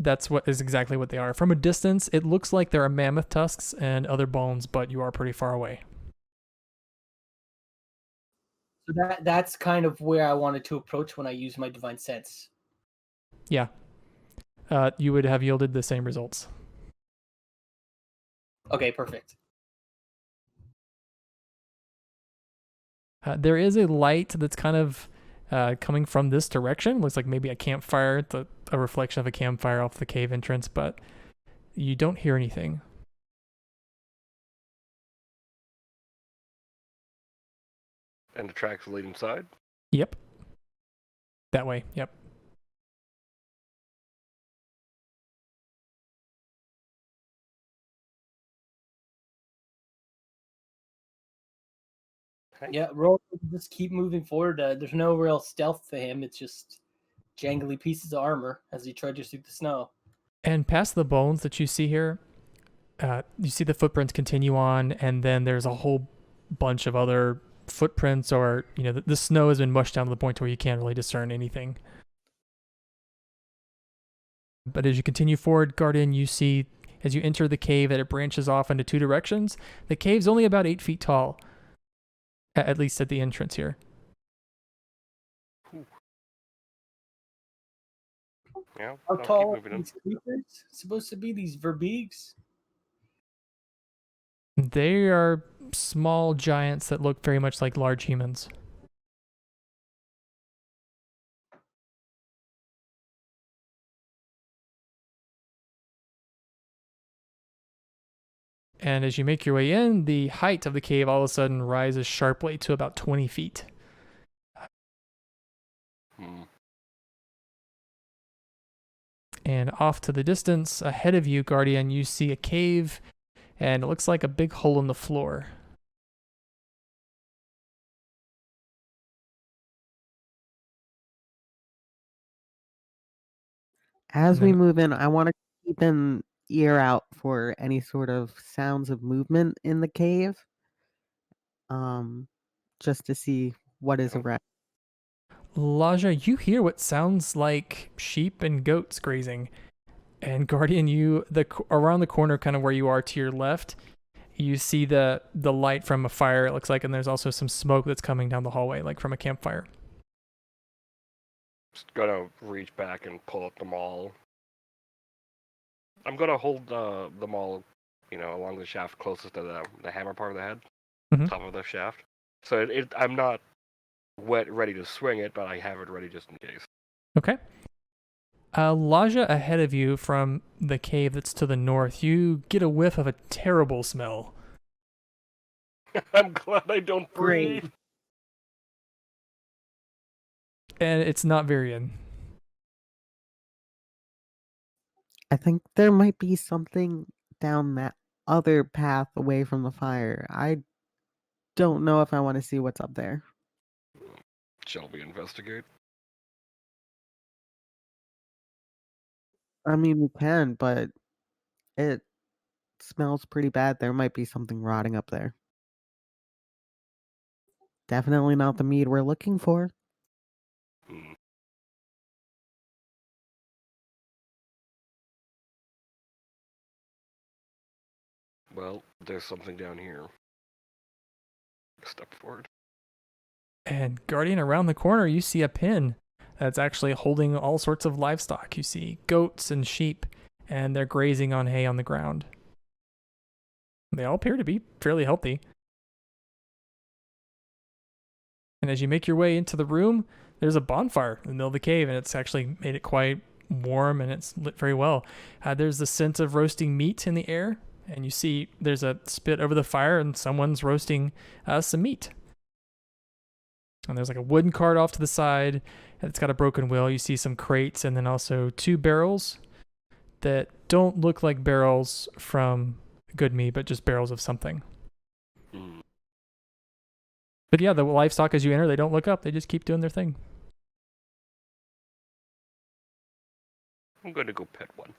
That's what is exactly what they are. From a distance, it looks like there are mammoth tusks and other bones, but you are pretty far away. So that's kind of where I wanted to approach when I use my Divine Sense. Yeah. You would have yielded the same results. Okay, perfect. There is a light that's kind of coming from this direction. Looks like maybe a campfire, a reflection of a campfire off the cave entrance, but you don't hear anything. And the tracks lead inside? Yep. That way, yep. Yeah, roll. Just keep moving forward. There's no real stealth to him. It's just jangly pieces of armor as he trudges through the snow. And past the bones that you see here, you see the footprints continue on, and then there's a whole bunch of other footprints, or the snow has been mushed down to the point where you can't really discern anything. But as you continue forward, Guardian, you see as you enter the cave that it branches off into two directions. The cave's only about 8 feet tall, at least at the entrance here. Yeah. How I'll keep tall are moving in. these creatures supposed to be? These verbeegs? They are small giants that look very much like large humans. And as you make your way in, the height of the cave all of a sudden rises sharply to about 20 feet. Hmm. And off to the distance, ahead of you, Guardian, you see a cave, and it looks like a big hole in the floor. As And we then- move in, I want to keep an ear out for any sort of sounds of movement in the cave. Just to see what is around. Laja, you hear what sounds like sheep and goats grazing. And Guardian, around the corner, kind of where you are to your left, you see the light from a fire. It looks like, and there's also some smoke that's coming down the hallway, like from a campfire. Just gonna reach back and pull up the maul. I'm gonna hold the maul, along the shaft closest to the hammer part of the head, Mhm. top of the shaft. So I'm not ready to swing it, but I have it ready just in case. Okay. Laja, ahead of you from the cave that's to the north, you get a whiff of a terrible smell. I'm glad I don't Great. breathe. And it's not Virion. I think there might be something down that other path away from the fire. I don't know if I want to see what's up there. Shall we investigate? I mean, we can, but it smells pretty bad. There might be something rotting up there. Definitely not the mead we're looking for. Hmm. Well, there's something down here. Step forward. And Guardian, around the corner, you see a pin that's actually holding all sorts of livestock. You see goats and sheep, and they're grazing on hay on the ground. They all appear to be fairly healthy. And as you make your way into the room, there's a bonfire in the middle of the cave, and it's actually made it quite warm and it's lit very well. There's the scent of roasting meat in the air, and you see there's a spit over the fire, and someone's roasting some meat. And there's like a wooden cart off to the side, and it's got a broken wheel. You see some crates, and then also 2 barrels that don't look like barrels from Good Mead, but just barrels of something. Hmm. But yeah, the livestock, as you enter, they don't look up. They just keep doing their thing. I'm gonna go pet one.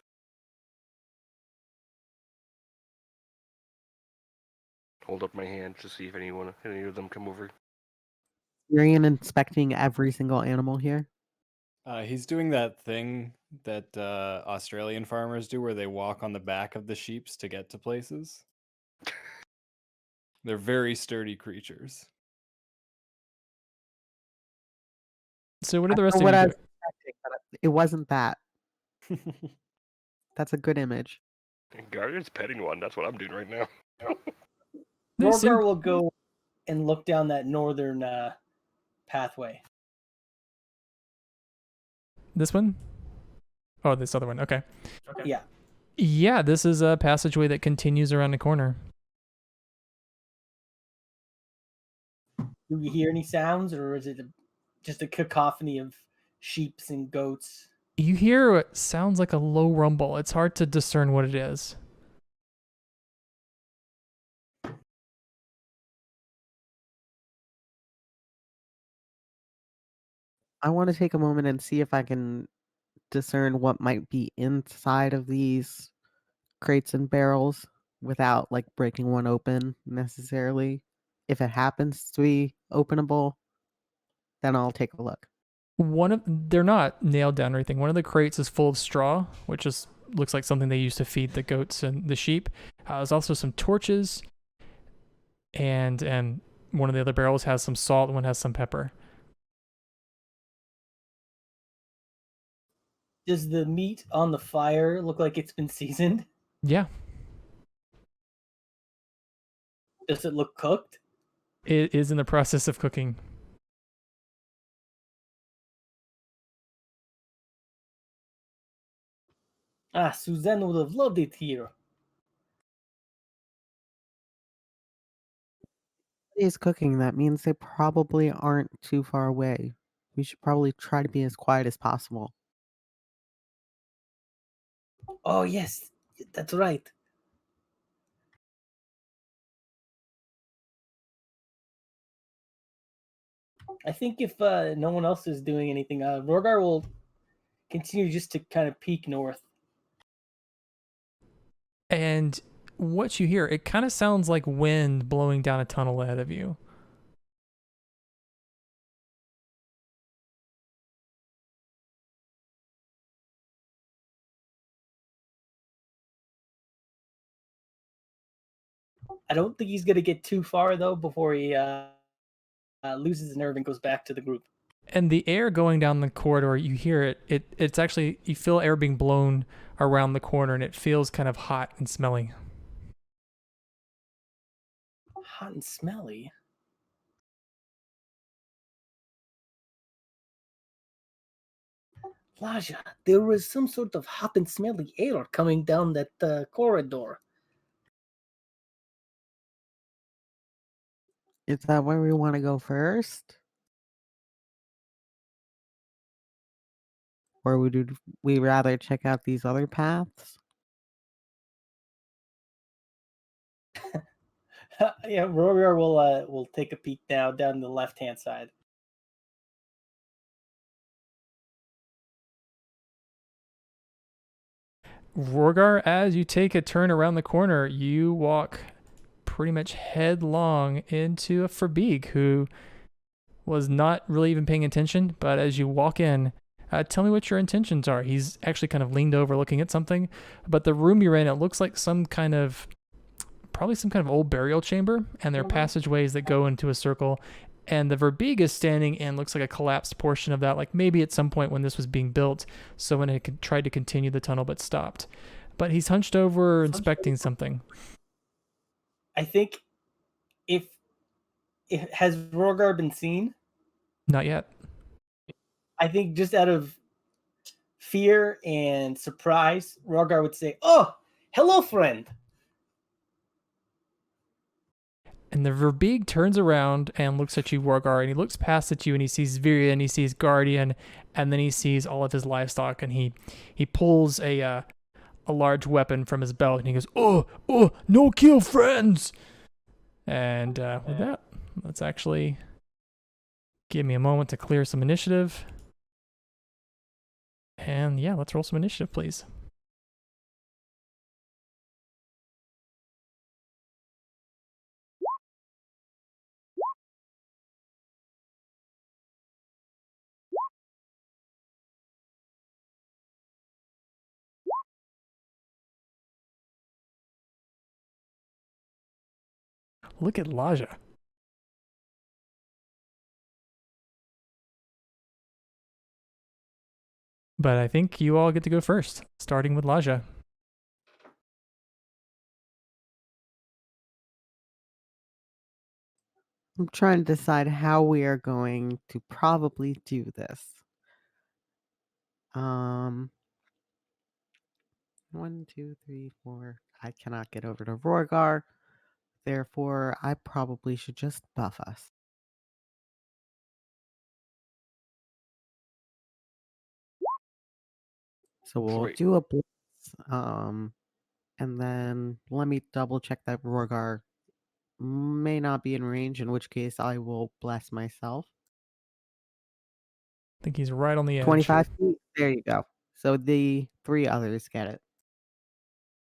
Hold up my hand to see if any of them come over. Tyrion inspecting every single animal here. He's doing that thing that Australian farmers do where they walk on the back of the sheeps to get to places. They're very sturdy creatures. So what are the I rest know of what you I doing? was expecting, but it wasn't that. That's a good image. And Guardian's petting one. That's what I'm doing right now. They seem- Norgar will go and look down that northern pathway. This one? Oh, this other one. Okay. Yeah. Yeah, this is a passageway that continues around the corner. Do you hear any sounds, or is it just a cacophony of sheeps and goats? You hear what sounds like a low rumble. It's hard to discern what it is. I want to take a moment and see if I can discern what might be inside of these crates and barrels without like breaking one open necessarily. If it happens to be openable, then I'll take a look. They're not nailed down or anything. One of the crates is full of straw, which is looks like something they used to feed the goats and the sheep. There's also some torches, and one of the other barrels has some salt, and one has some pepper. Does the meat on the fire look like it's been seasoned? Yeah, Does it look cooked? it is in the process of cooking. Ah, Suzanne would have loved it here. is cooking, that means they probably aren't too far away. We should probably try to be as quiet as possible. Oh yes, that's right. I think if no one else is doing anything, Rogar will continue just to kind of peek north. And what you hear, it kind of sounds like wind blowing down a tunnel ahead of you. I don't think he's gonna get too far though before he loses his nerve and goes back to the group. And the air going down the corridor, you hear it. It's actually, you feel air being blown around the corner, and it feels kind of hot and smelly. Hot and smelly. Laja, there was some sort of hot and smelly air coming down that corridor. Is that where we want to go first? Or would we rather check out these other paths? Yeah, Rogar will take a peek now down the left hand side. Rorgar, as you take a turn around the corner, you walk pretty much headlong into a Verbeeg who was not really even paying attention. But as you walk in, tell me what your intentions are. He's actually kind of leaned over looking at something. But the room you're in, it looks like probably some kind of old burial chamber. And there are passageways that go into a circle. And the Verbeeg is standing in looks like a collapsed portion of that, like maybe at some point when this was being built, someone had tried to continue the tunnel but stopped. But he's hunched over inspecting something. I think if has Rogar been seen? Not yet. I think just out of fear and surprise, Rogar would say, "Oh, hello, friend." And the Verbeeg turns around and looks at you, Wargar, and he looks past at you and he sees Virian, he sees Guardian, and then he sees all of his livestock, and he pulls a large weapon from his belt and he goes, "Oh, no kill friends!" And with that, let's actually give me a moment to clear some initiative. And yeah, let's roll some initiative, please. Look at Laja. But I think you all get to go first, starting with Laja. I'm trying to decide how we are going to probably do this. 1, 2, 3, 4. I cannot get over to Rorgar. Therefore, I probably should just buff us. So we'll Sweet. do a blitz. And then let me double check that Rorgar may not be in range, in which case I will bless myself. I think he's right on the edge. 25 feet. There you go. So the 3 others get it.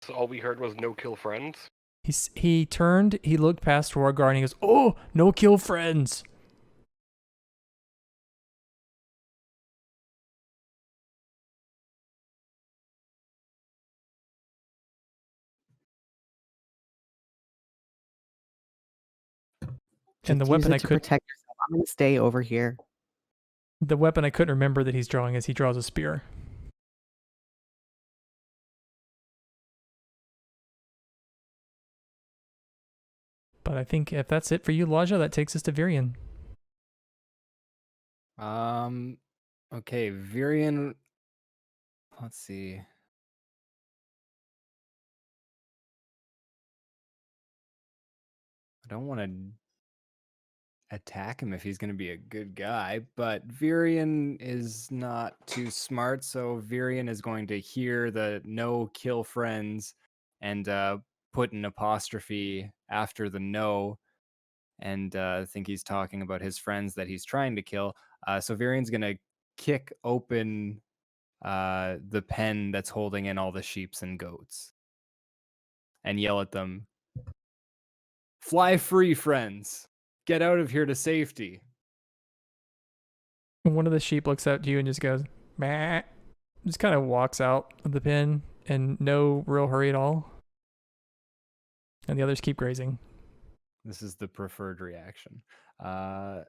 So all we heard was no kill friends. He turned, he looked past Rorgar, and he goes, "Oh, no kill friends." Just And the use weapon it I to could protect yourself. I'm gonna stay over here. the weapon I couldn't remember that he's drawing is he draws a spear. But I think if that's it for you, Laja, that takes us to Virian. Okay, Virian. Let's see. I don't want to attack him if he's going to be a good guy, but Virion is not too smart, so Virion is going to hear the no kill friends and put an apostrophe after the no, and think he's talking about his friends that he's trying to kill. So Virion's going to kick open the pen that's holding in all the sheeps and goats and yell at them, "Fly free, friends! Get out of here to safety!" One of the sheep looks at you and just goes, "Meh." Just kind of walks out of the pen in no real hurry at all. And the others keep grazing. This is the preferred reaction. And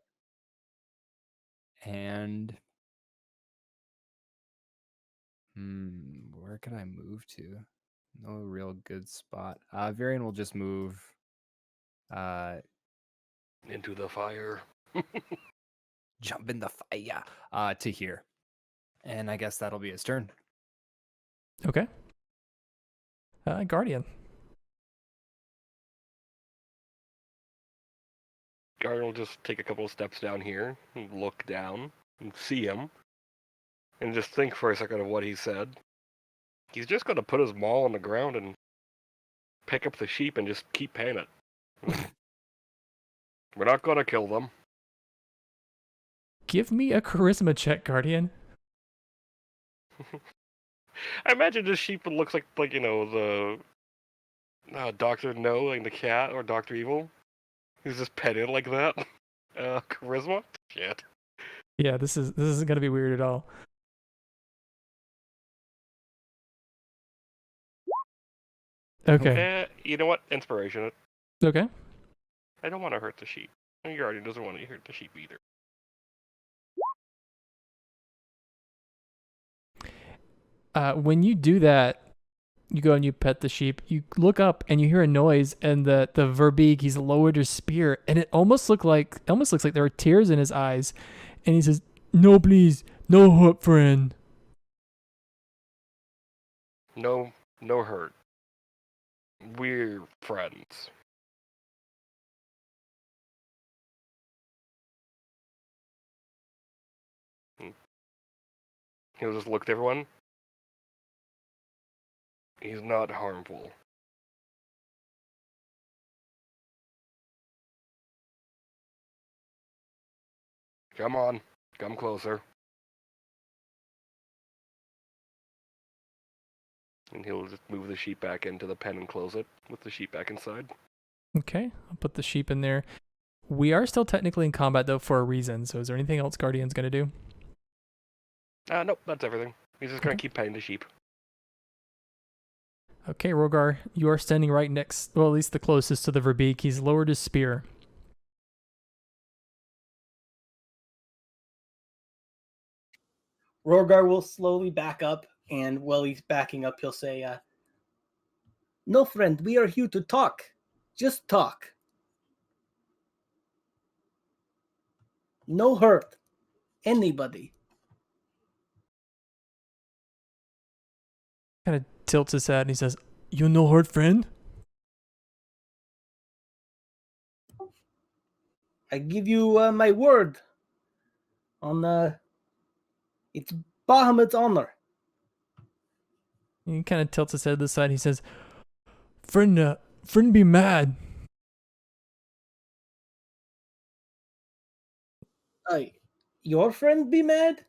where could I move to? No real good spot. Varian will just move Into the fire. jump in the fire to here. And I guess that'll be his turn. Okay. Guardian. Guardian will just take a couple of steps down here and look down and see him and just think for a second of what he said. He's just going to put his maul on the ground and pick up the sheep and just keep paying it. We're not going to kill them. Give me a charisma check, Guardian. I imagine this sheep looks like the Dr. No, like the cat, or Dr. Evil. He's just petted like that. Charisma? Shit. Yeah, this isn't gonna be weird at all. Okay. You know what? Inspiration. Okay. I don't want to hurt the sheep. And Guardian doesn't want to hurt the sheep either. When you do that, you go and you pet the sheep. You look up and you hear a noise, and the Verbeeg, he's lowered his spear, and it almost looks like there are tears in his eyes, and he says, "No, please, no hurt, friend." No hurt. We're friends. He'll just look at everyone. He's not harmful. Come on, come closer. And he'll just move the sheep back into the pen and close it with the sheep back inside. Okay, I'll put the sheep in there. We are still technically in combat though for a reason. So is there anything else Guardian's gonna do? Nope, that's everything. He's just gonna keep petting the sheep. Okay, Rogar, you are standing right next, well, at least the closest to the Verbeeg. He's lowered his spear. Rogar will slowly back up, and while he's backing up, he'll say, "No, friend, we are here to talk. Just talk. No hurt. Anybody." Kind of tilts his head and he says, "You no hurt, friend?" I give you my word on it's Bahamut's honor. He kind of tilts his head to the side. He says, friend be mad." Your friend be mad?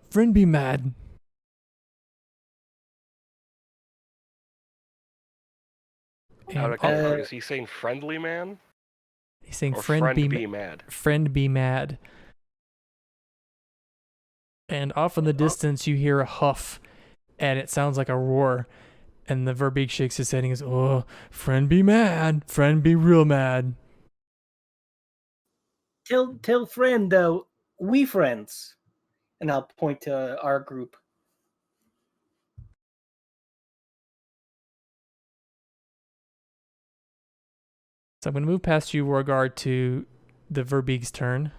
Friend be mad. Is he saying friendly man? He's saying Or friend be mad. Friend be mad. And off in the distance, you hear a huff, and it sounds like a roar. And the Verbeeg shakes his head and goes, "Oh, friend be mad. Friend be real mad." Tell friend, we friends. And I'll point to our group. So I'm going to move past you, Rogar, to the Verbeeg's turn.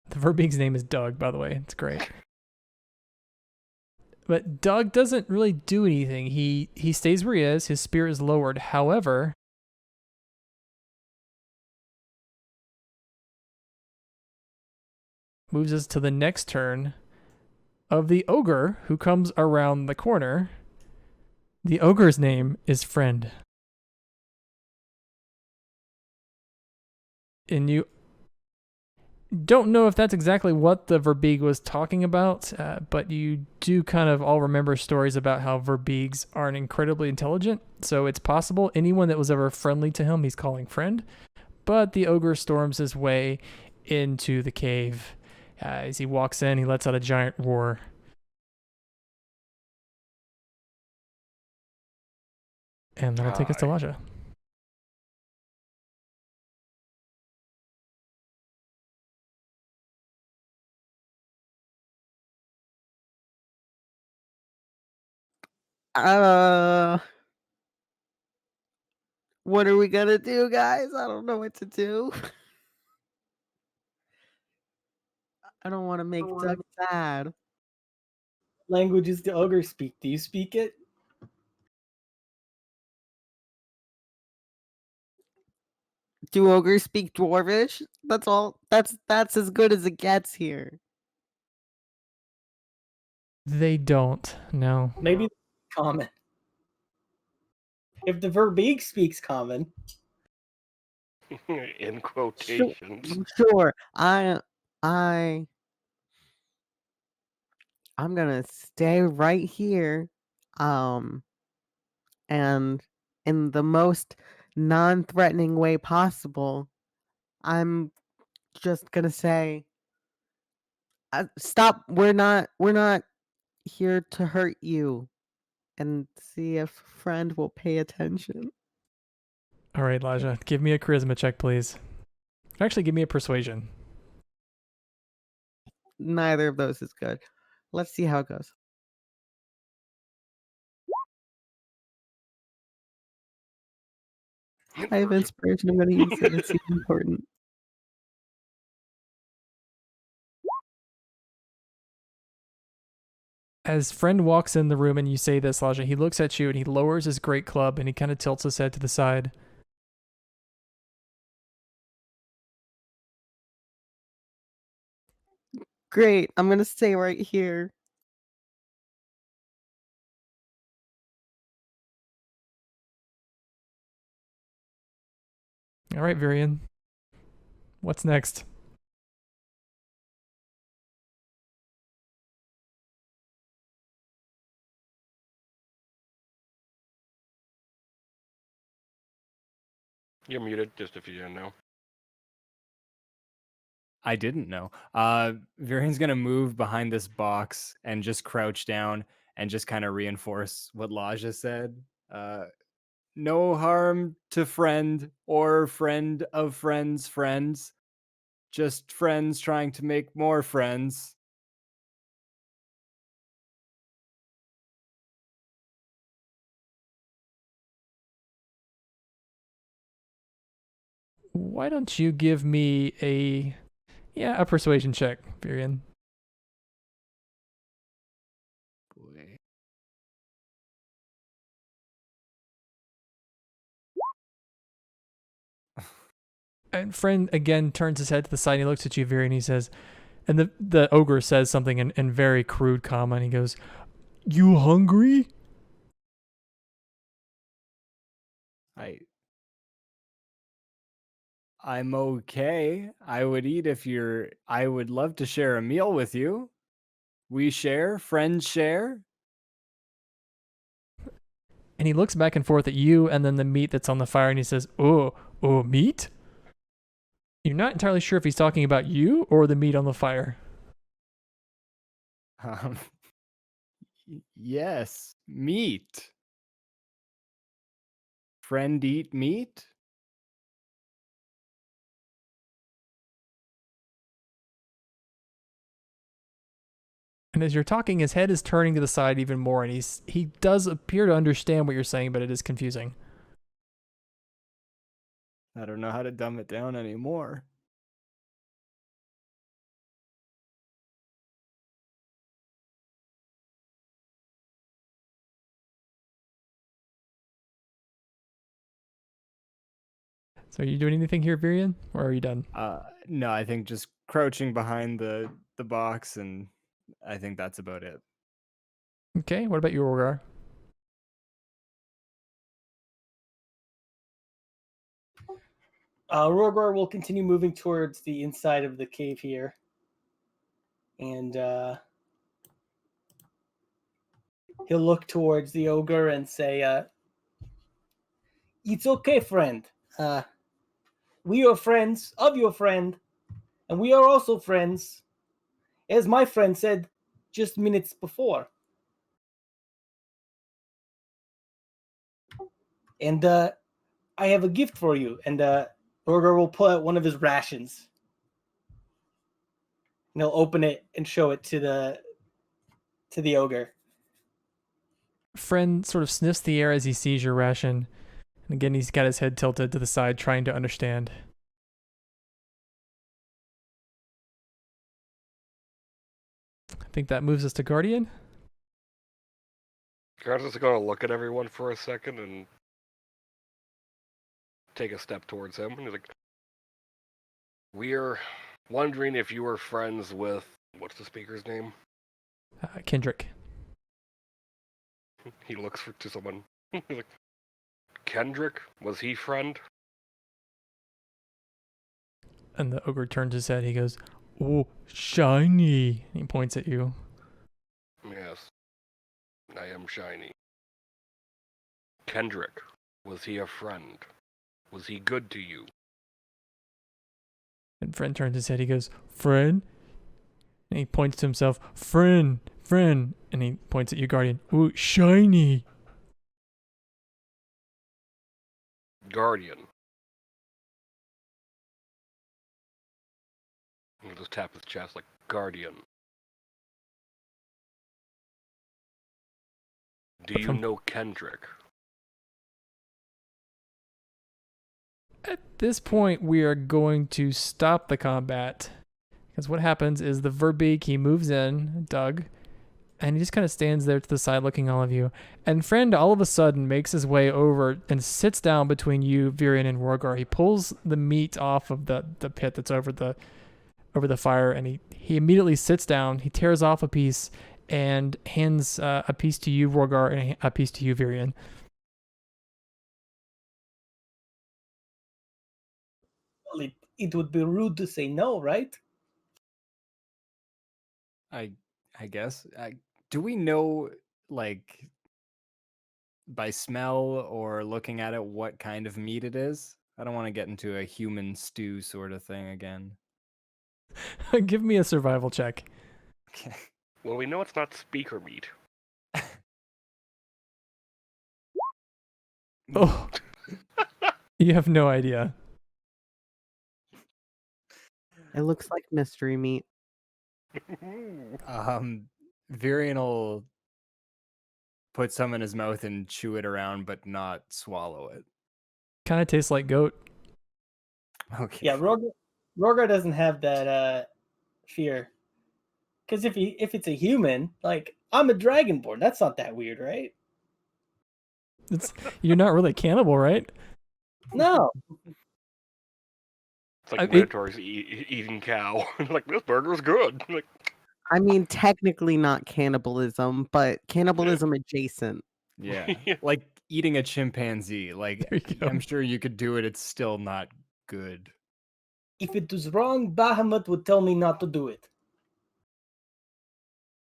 The Verbeeg's name is Doug, by the way. It's great. But Doug doesn't really do anything. He stays where he is. His spear is lowered. However, moves us to the next turn of the ogre who comes around the corner. The ogre's name is Friend. And you don't know if that's exactly what the Verbeeg was talking about, but you do kind of all remember stories about how Verbeegs are incredibly intelligent. So it's possible anyone that was ever friendly to him, he's calling friend. But the ogre storms his way into the cave. As he walks in, he lets out a giant roar. And that'll take us to Hi. Laja. Uh, what are we gonna do, guys? I don't know what to do. I don't want to make Doug sad. Languages the ogre speak. Do you speak it? Do ogres speak Dwarvish? That's all. That's as good as it gets here. They don't, no. Maybe common. If the Verbeeg speaks common, In Sure, quotations. sure. I I'm gonna stay right here, um, and in the most non-threatening way possible, I'm just gonna say, "Stop! We're not here to hurt you," and see if friend will pay attention. All right, Laja, give me a charisma check, please. Actually, give me a persuasion. Neither of those is good. Let's see how it goes. I have inspiration. I'm gonna use it. It seems important. As Friend walks in the room and you say this, Laja, he looks at you and he lowers his great club and he kind of tilts his head to the side. Great. I'm gonna stay right here. All right, Virion. What's next? You're muted, just if you didn't know. I didn't know. Varian's gonna move behind this box and just crouch down and just kind of reinforce what Laja said. Uh, no harm to friend or friend of friends. Just friends trying to make more friends. Why don't you give me a persuasion check, Virion? Boy. And Friend again turns his head to the side and he looks at you, Virion, and he says, and the ogre says something in very crude comma, and he goes, "You hungry?" I'm okay. I would eat if you're. I would love to share a meal with you. We share, friends share. And he looks back and forth at you and then the meat that's on the fire, and he says, "Oh, meat?" You're not entirely sure if he's talking about you or the meat on the fire. Um, yes, meat. Friend eat meat? And as you're talking, his head is turning to the side even more, and he does appear to understand what you're saying, but it is confusing. I don't know how to dumb it down anymore. So are you doing anything here, Virion, or are you done? No, I think just crouching behind the box, and I think that's about it. Okay. What about you, Rogar? Rorgor will continue moving towards the inside of the cave here. And he'll look towards the ogre and say, it's okay, friend. We are friends of your friend, and we are also friends, as my friend said just minutes before. And I have a gift for you. And Rorgor will pull out one of his rations. And he'll open it and show it to the ogre. Friend sort of sniffs the air as he sees your ration. And again, he's got his head tilted to the side, trying to understand. I think that moves us to Guardian. Guardian's just gonna look at everyone for a second and take a step towards him. And he's like, "We're wondering if you were friends with what's the speaker's name?" Kendrick. He looks to someone. He's like, "Kendrick? Was he friend?" And the ogre turns his head. He goes, "Oh, shiny." And he points at you. Yes, I am shiny. Kendrick, was he a friend? Was he good to you? And friend turns his head. He goes, "Friend?" And he points to himself. "Friend, friend." And he points at you, Guardian. "Oh, shiny." Guardian. He'll just tap his chest like, "Guardian. Do you know Kendrick?" At this point, we are going to stop the combat. Because what happens is the Verbeek, he moves in, Doug, and he just kind of stands there to the side looking at all of you. And friend all of a sudden makes his way over and sits down between you, Virion, and Rorgar. He pulls the meat off of the pit that's over the fire, and he immediately sits down. He tears off a piece and hands a piece to you, Rorgar, and a piece to you, Virion. Well, it would be rude to say no, right? I guess. Do we know, like, by smell or looking at it, what kind of meat it is? I don't want to get into a human stew sort of thing again. Give me a survival check. Okay. Well, we know it's not speaker meat. Oh, you have no idea. It looks like mystery meat. Virion will put some in his mouth and chew it around, but not swallow it. Kind of tastes like goat. Okay. Yeah, Rorgar doesn't have that fear. Because if it's a human, like, I'm a dragonborn. That's not that weird, right? You're not really cannibal, right? No. It's like I mean- Minotaur's eating cow. Like, this burger's good. Like, I mean, technically not cannibalism, but cannibalism adjacent. Yeah. Like eating a chimpanzee. Like, There you go. I'm sure you could do it. It's still not good. If it was wrong, Bahamut would tell me not to do it.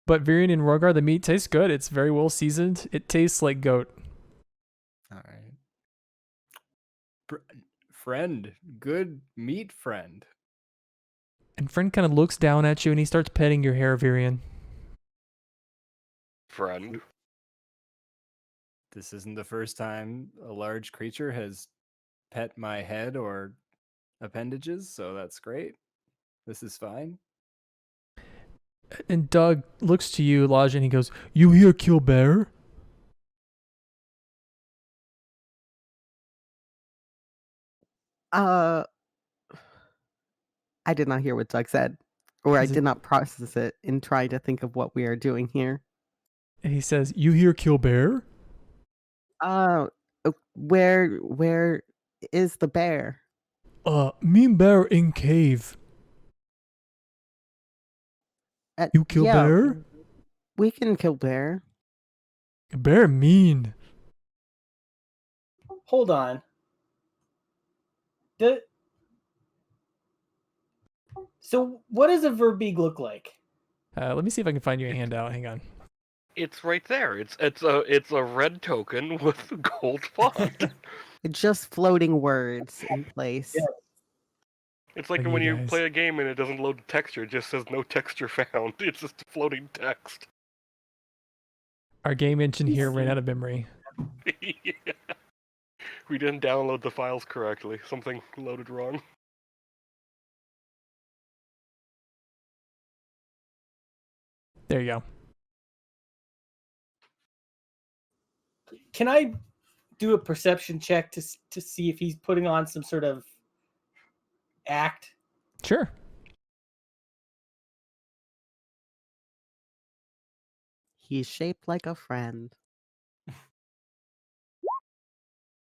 But Virion and Rorgar, the meat tastes good. It's very well seasoned. It tastes like goat. All right. Friend. Good meat friend. And friend kind of looks down at you and he starts petting your hair, Virion. friend. This isn't the first time a large creature has pet my head or appendages, so that's great. This is fine. And Doug looks to you, Lodge, and he goes, "You here, kill bear?" I did not hear what Doug said, or I Is it- did not process it and try to think of what we are doing here. And he says, "You here, kill bear?" Where is the bear? Mean bear in cave. You kill yeah, bear? we can kill bear. Bear mean. Hold on. So what does a verbeeg look like? Let me see if I can find you a handout. Hang on. It's right there. It's a red token with gold font. Just floating words in place. Yeah. It's like And when you you guys. play a game and it doesn't load the texture, it just says no texture found. It's just floating text. Our game engine here ran out of memory. Yeah. We didn't download the files correctly. Something loaded wrong. There you go. Can I do a perception check to see if he's putting on some sort of act? Sure. He's shaped like a friend.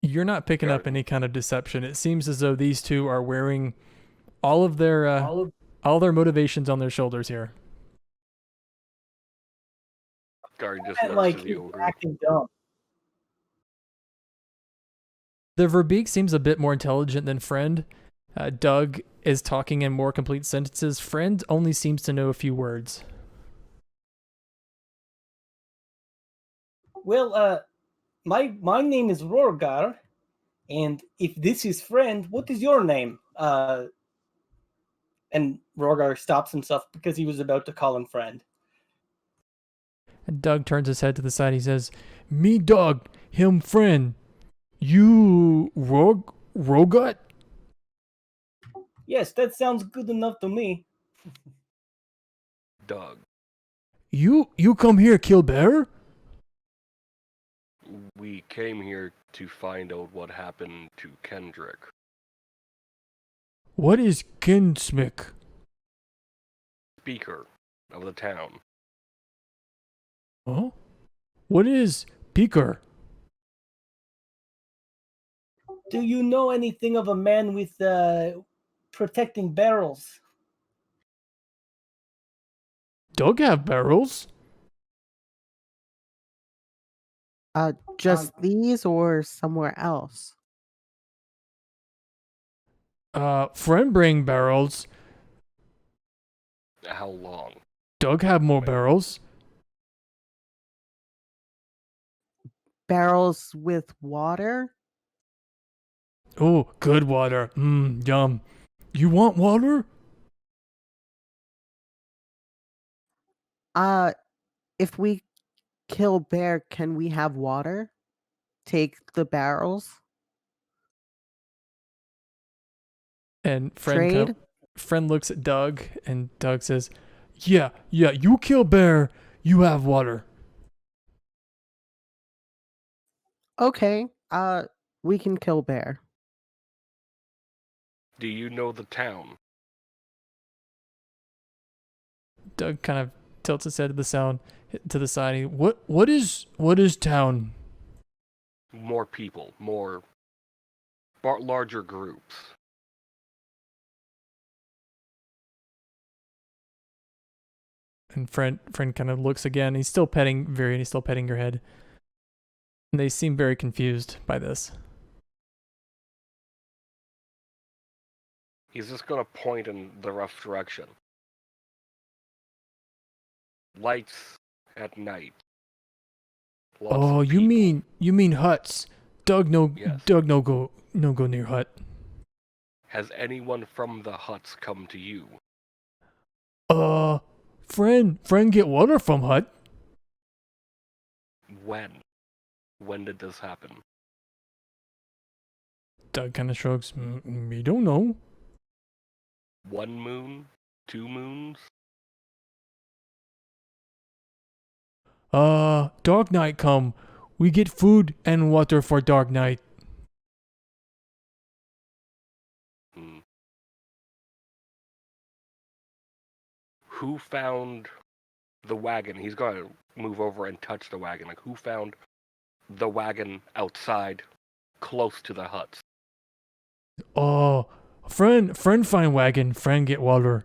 You're not picking up any kind of deception. It seems as though these two are wearing all of their all their motivations on their shoulders here. Guard just And notices like the ogre. acting dumb. The verbeek seems a bit more intelligent than Friend. Doug is talking in more complete sentences. Friend only seems to know a few words. Well, my name is Rorgar, and if this is Friend, what is your name? And Rorgar stops himself because he was about to call him Friend. And Doug turns his head to the side. He says, "Me Doug, him Friend. You Rogut? Yes, that sounds good enough to me. Doug, You come here kill bear? we came here to find out what happened to Kendrick. What is Kinsmick? Speaker of the town. Huh? What is Peaker? Do you know anything of a man with protecting barrels? Doug have barrels? Just these or somewhere else? Friend bring barrels. How long? Doug have more barrels. Barrels with water? Oh, good water. Yum. You want water? If we kill bear, can we have water? Take the barrels? And Trade? Friend looks at Doug, and Doug says, Yeah, you kill bear, you have water. Okay. We can kill bear. Do you know the town? Doug kind of tilts his head to the side. What is town? More people, more larger groups. And friend kind of looks again. He's still petting Virion. He's still petting your head. And they seem very confused by this. He's just gonna point in the rough direction. Lights at night. Lots Oh, of you people. mean huts? Doug Yes. no go near hut. Has anyone from the huts come to you? Friend get water from hut. When? When did this happen? Doug kind of shrugs. We don't know. 1 moon? 2 moons? Dark night come. We get food and water for dark night. Hmm. Who found the wagon? He's gonna move over and touch the wagon. Like, who found the wagon outside, close to the huts? Friend find wagon. Friend get water.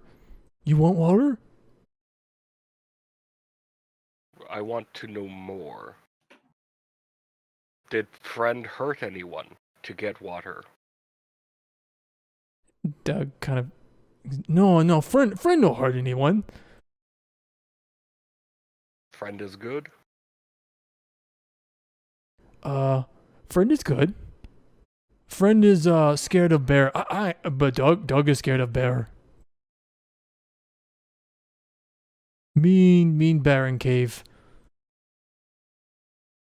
You want water? I want to know more. Did friend hurt anyone to get water? Doug kind of, no, friend don't hurt anyone. Friend is good? Friend is good. Friend is scared of bear. But Doug is scared of bear. Mean bear in cave.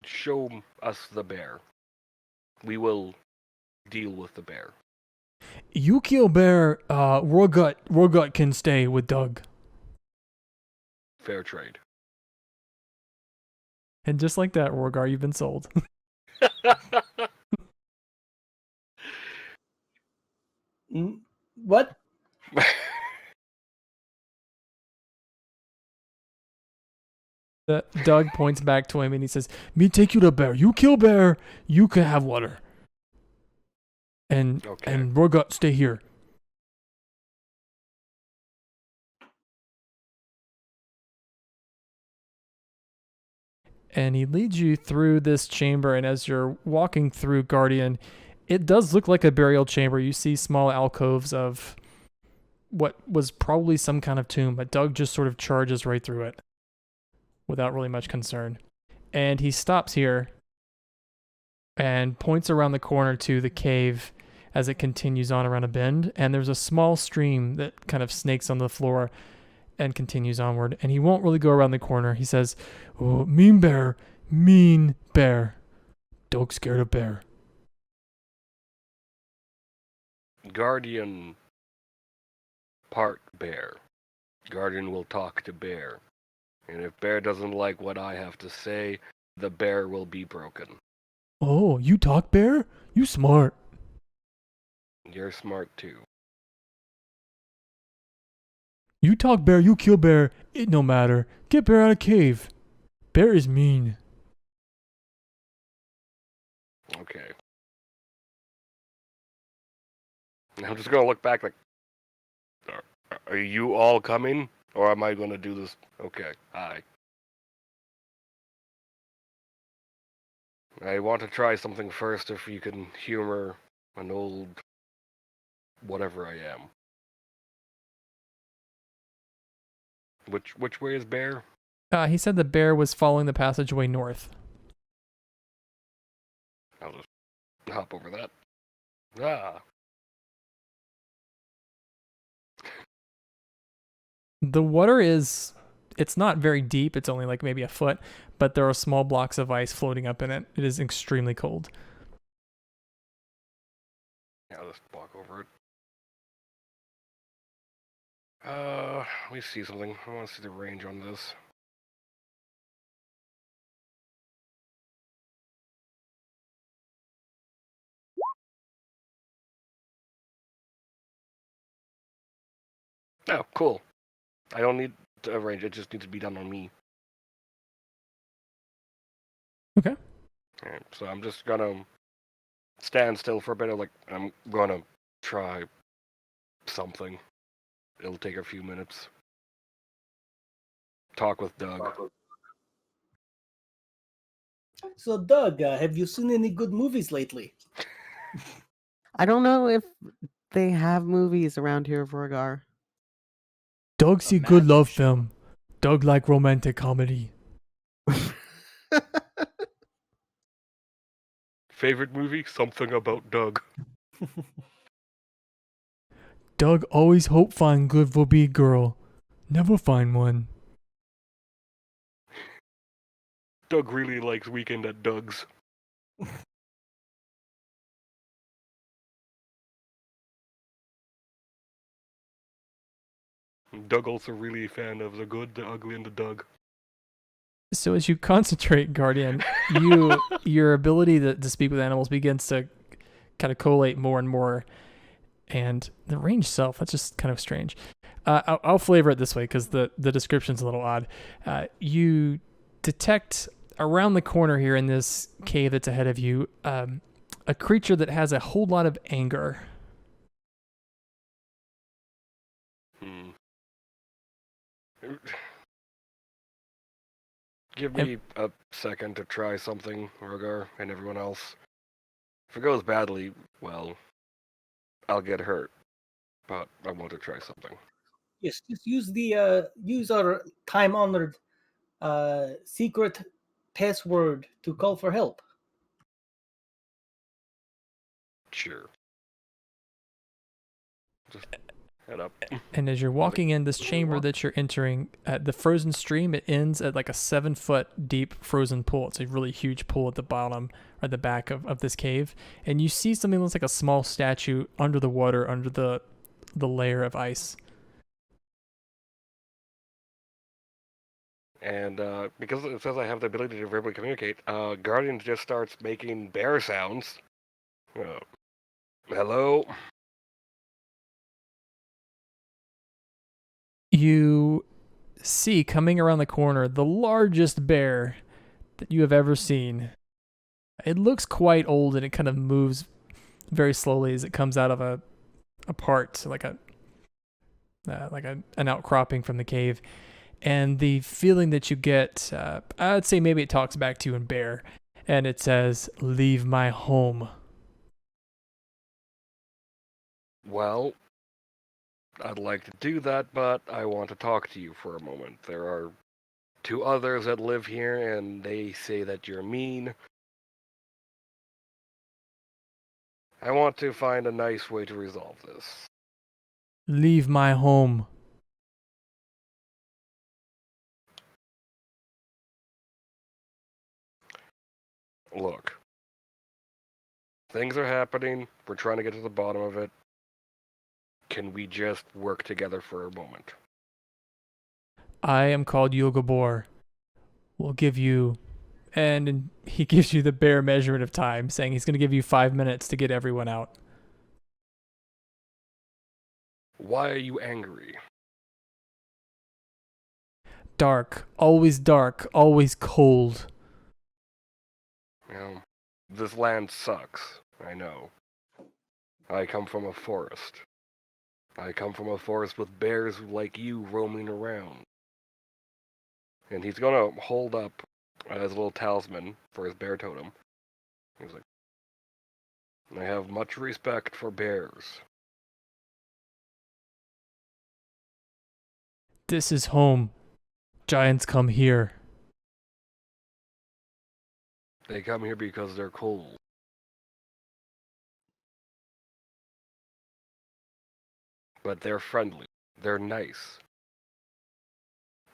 Show us the bear. We will deal with the bear. You kill bear, Rogut can stay with Doug. Fair trade. And just like that, Rorgar, you've been sold. What? Doug points back to him and he says, "Me take you to bear. You kill bear, you can have water. And Rogut stay here." And he leads you through this chamber, and as you're walking through, Guardian, it does look like a burial chamber. You see small alcoves of what was probably some kind of tomb, but Doug just sort of charges right through it without really much concern. And he stops here and points around the corner to the cave as it continues on around a bend, and there's a small stream that kind of snakes on the floor and continues onward, and he won't really go around the corner. He says, "Oh, mean bear. Dog scared of bear." Guardian part bear. Guardian will talk to bear. And if bear doesn't like what I have to say, the bear will be broken. Oh, you talk bear? You smart. You're smart too. You talk bear, you kill bear. It no matter. Get bear out of cave. Bear is mean. Okay. And I'm just gonna look back like, are you all coming? Or am I gonna do this? Okay, hi. I want to try something first if you can humor an old whatever I am. Which way is bear? He said the bear was following the passageway north. I'll just hop over that. Ah. The water it's not very deep. It's only like maybe a foot, but there are small blocks of ice floating up in it. It is extremely cold. Yeah, I'll just walk over it. Let me see something. I want to see the range on this. Oh, cool. I don't need a range. It just needs to be done on me. Okay. Alright, so I'm just gonna stand still for a bit. Like, I'm gonna try something. It'll take a few minutes. Talk with Doug. So, Doug, have you seen any good movies lately? I don't know if they have movies around here, Vorgar. Doug see good love film. Doug like romantic comedy. Favorite movie? Something about Doug. Doug always hope find good for be girl. Never find one. Doug really likes Weekend at Doug's. Doug also really a fan of The Good, The Ugly, and The Doug. So as you concentrate, Guardian, your ability to speak with animals begins to kind of collate more and more. And the range itself, that's just kind of strange. I'll flavor it this way because the description's a little odd. You detect around the corner here in this cave that's ahead of you, a creature that has a whole lot of anger. Give me a second to try something, Rogar, and everyone else. If it goes badly, well, I'll get hurt. But I want to try something. Yes, just use our time-honored secret password to call for help. Sure. Just head up. And as you're walking in this chamber that you're entering, at the frozen stream, it ends at like a 7-foot deep frozen pool. It's a really huge pool at the bottom or the back of this cave. And you see something that looks like a small statue under the water, under the layer of ice. And because it says I have the ability to verbally communicate, Guardian just starts making bear sounds. Hello? You see coming around the corner the largest bear that you have ever seen. It looks quite old and it kind of moves very slowly as it comes out of a part, like an outcropping from the cave. And the feeling that you get, I'd say maybe it talks back to you in bear, and it says, "Leave my home." Well, I'd like to do that, but I want to talk to you for a moment. There are 2 others that live here, and they say that you're mean. I want to find a nice way to resolve this. Leave my home. Look, things are happening. We're trying to get to the bottom of it. Can we just work together for a moment? I am called Yogabor. We'll give you, and he gives you the bare measurement of time, saying he's going to give you 5 minutes to get everyone out. Why are you angry? Dark, always cold. This land sucks, I know. I come from a forest. I come from a forest with bears like you roaming around. And he's gonna hold up his little talisman for his bear totem. He's like, I have much respect for bears. This is home. Giants come here. They come here because they're cold. But they're friendly. They're nice.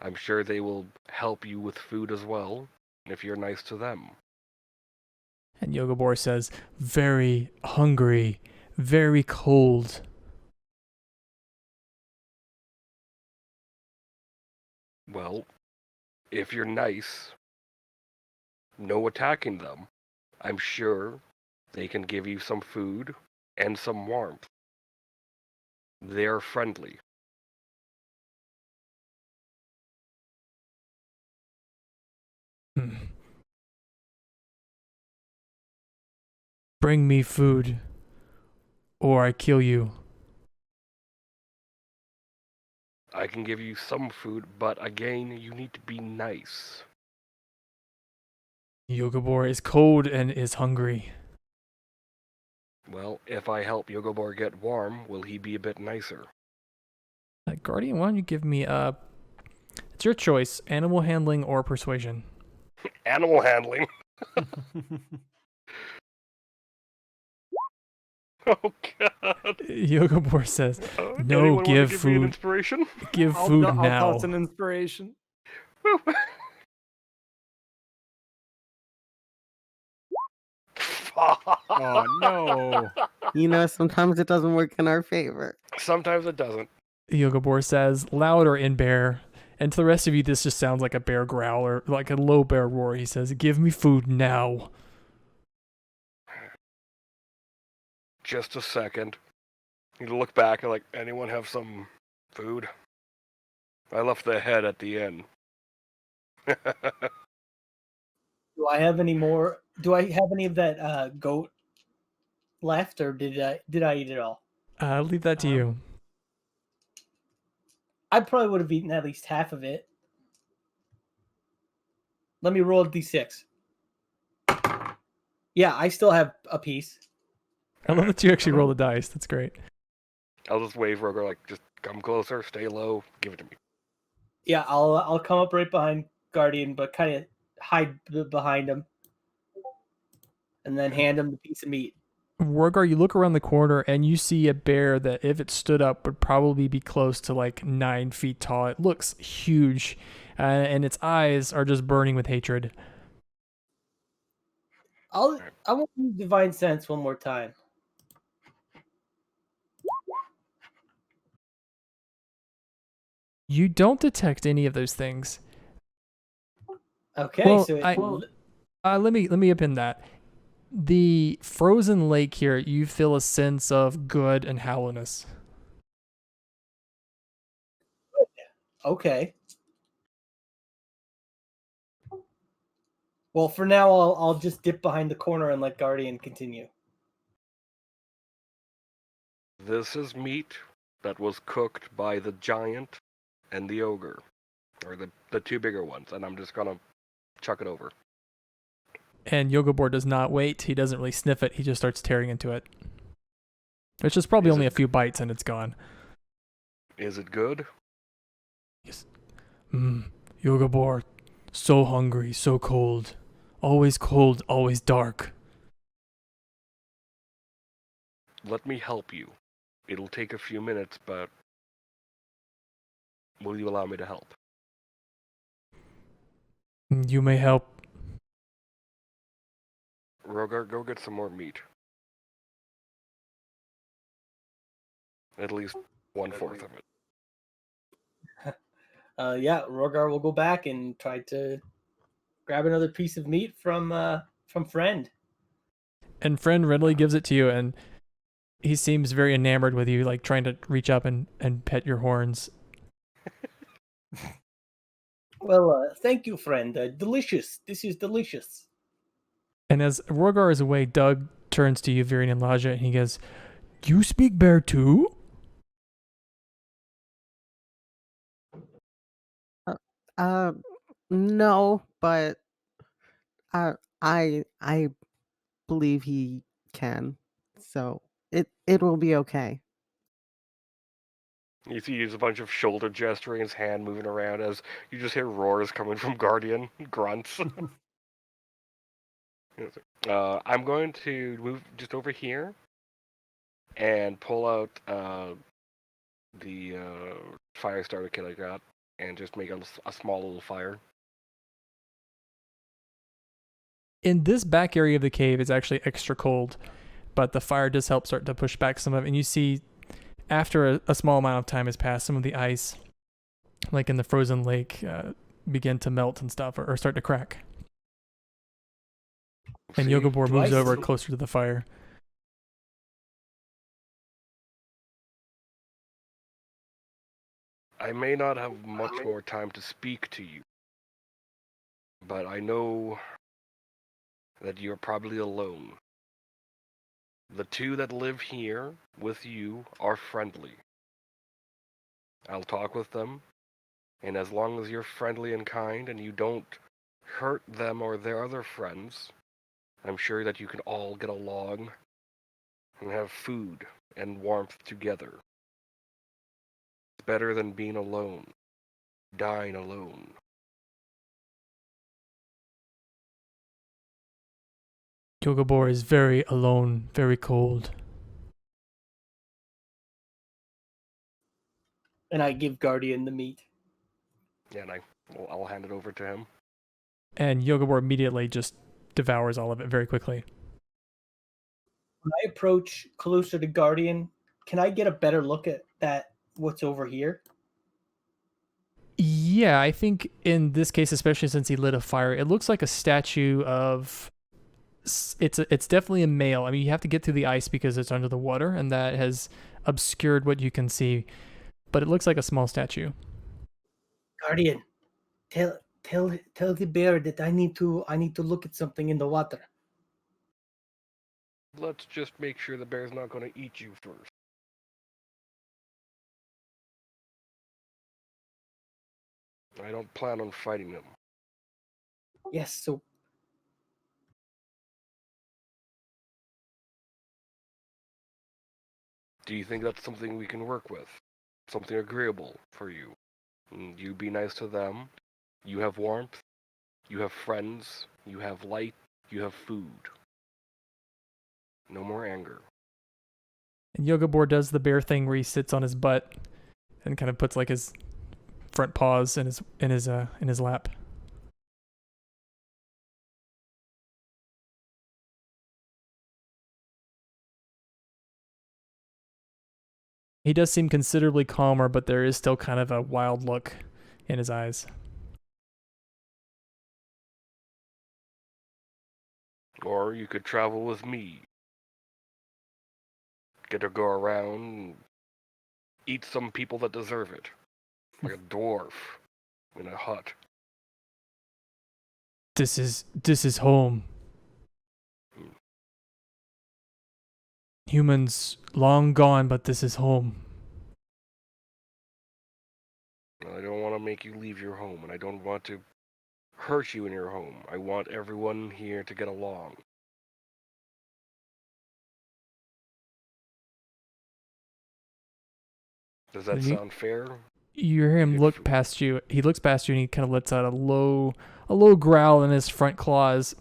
I'm sure they will help you with food as well, if you're nice to them. And Yogabor says, very hungry, very cold. Well, if you're nice, no attacking them, I'm sure they can give you some food and some warmth. They're friendly. Bring me food, or I kill you. I can give you some food, but again, you need to be nice. Yogabor is cold and is hungry. Well, if I help Yogobor get warm, will he be a bit nicer? Guardian, why don't you give me it's your choice, animal handling or persuasion. Animal handling. Oh God. Yogabor says, no, anyone give want to give me an food. inspiration? Give food I'll now. toss an inspiration. Oh no. You know, sometimes it doesn't work in our favor. Sometimes it doesn't. Yogabor says, louder in bear. And to the rest of you, this just sounds like a bear growl or like a low bear roar. He says, give me food now. Just a second. You look back and like, anyone have some food? I left the head at the end. Do I have any more? Do I have any of that goat left, or did I eat it all? Leave that to you. I probably would have eaten at least half of it. Let me roll a d6. Yeah, I still have a piece. I love that you actually roll the dice. That's great. I'll just wave Rogar, like, just come closer, stay low, give it to me. Yeah, I'll come up right behind Guardian, but kind of hide behind him, and then hand him the piece of meat. Wargar, you look around the corner and you see a bear that, if it stood up, would probably be close to like 9 feet tall. It looks huge, and its eyes are just burning with hatred. I want to use divine sense one more time. You don't detect any of those things. Okay, Well, so let me append that. The frozen lake here, you feel a sense of good and hollowness. okay. Well, for now, I'll just dip behind the corner and let Guardian continue. This is meat that was cooked by the giant and the ogre, or the two bigger ones, and I'm just gonna chuck it over. And Yogobor does not wait. He doesn't really sniff it. He just starts tearing into it. Which is probably Is only it- a few bites and it's gone. Is it good? Yogobor, so hungry, so cold. Always cold, always dark. Let me help you. It'll take a few minutes, but will you allow me to help? You may help. Rogar, go get some more meat. At least 1/4 of it. Yeah, Rogar will go back and try to grab another piece of meat from Friend. And friend readily gives it to you, and he seems very enamored with you, like trying to reach up and pet your horns. Well, thank you, Friend. Delicious. This is delicious. And as Rogar is away, Doug turns to you, Virian and Laja, and he goes, "You speak bear too?" Uh, no, but I believe he can, so it will be okay. You see, there's a bunch of shoulder gesturing, his hand moving around as you just hear roars coming from Guardian, grunts. I'm going to move just over here and pull out the fire starter kit I got and just make a small little fire. In this back area of the cave, it's actually extra cold, but the fire does help start to push back some of it. And you see, after a small amount of time has passed, some of the ice, like in the frozen lake, begin to melt and stuff, or start to crack. And See, Yogobor moves twice. over closer to the fire. I may not have much more time to speak to you, but I know that you're probably alone. The two that live here with you are friendly. I'll talk with them, and as long as you're friendly and kind and you don't hurt them or their other friends, I'm sure that you can all get along and have food and warmth together. It's better than being alone, dying alone. Yogobor is very alone, very cold. And I give Guardian the meat. Yeah, and I'll hand it over to him. And Yogobor immediately just devours all of it very quickly. When I approach closer to Guardian, can I get a better look at what's over here? Yeah, I think in this case, especially since he lit a fire, it looks like a statue of. It's definitely a male. I mean, you have to get through the ice because it's under the water, and that has obscured what you can see. But it looks like a small statue. Guardian, tell the bear that I need to look at something in the water. Let's just make sure the bear's not going to eat you first. I don't plan on fighting them. Yes, so Do you think that's something we can work with? Something agreeable for you? And you be nice to them. You have warmth. You have friends. You have light. You have food. No more anger. And Yoga Boar does the bear thing where he sits on his butt and kind of puts like his front paws in his lap. He does seem considerably calmer, but there is still kind of a wild look in his eyes. Or you could travel with me. Get to go around and eat some people that deserve it. Like a dwarf in a hut. This is home. Humans long gone, but this is home. I don't want to make you leave your home, and I don't want to hurt you in your home. I want everyone here to get along. Does that And you- sound fair? You hear him look past you. He looks past you and he kind of lets out a low growl, and his front claws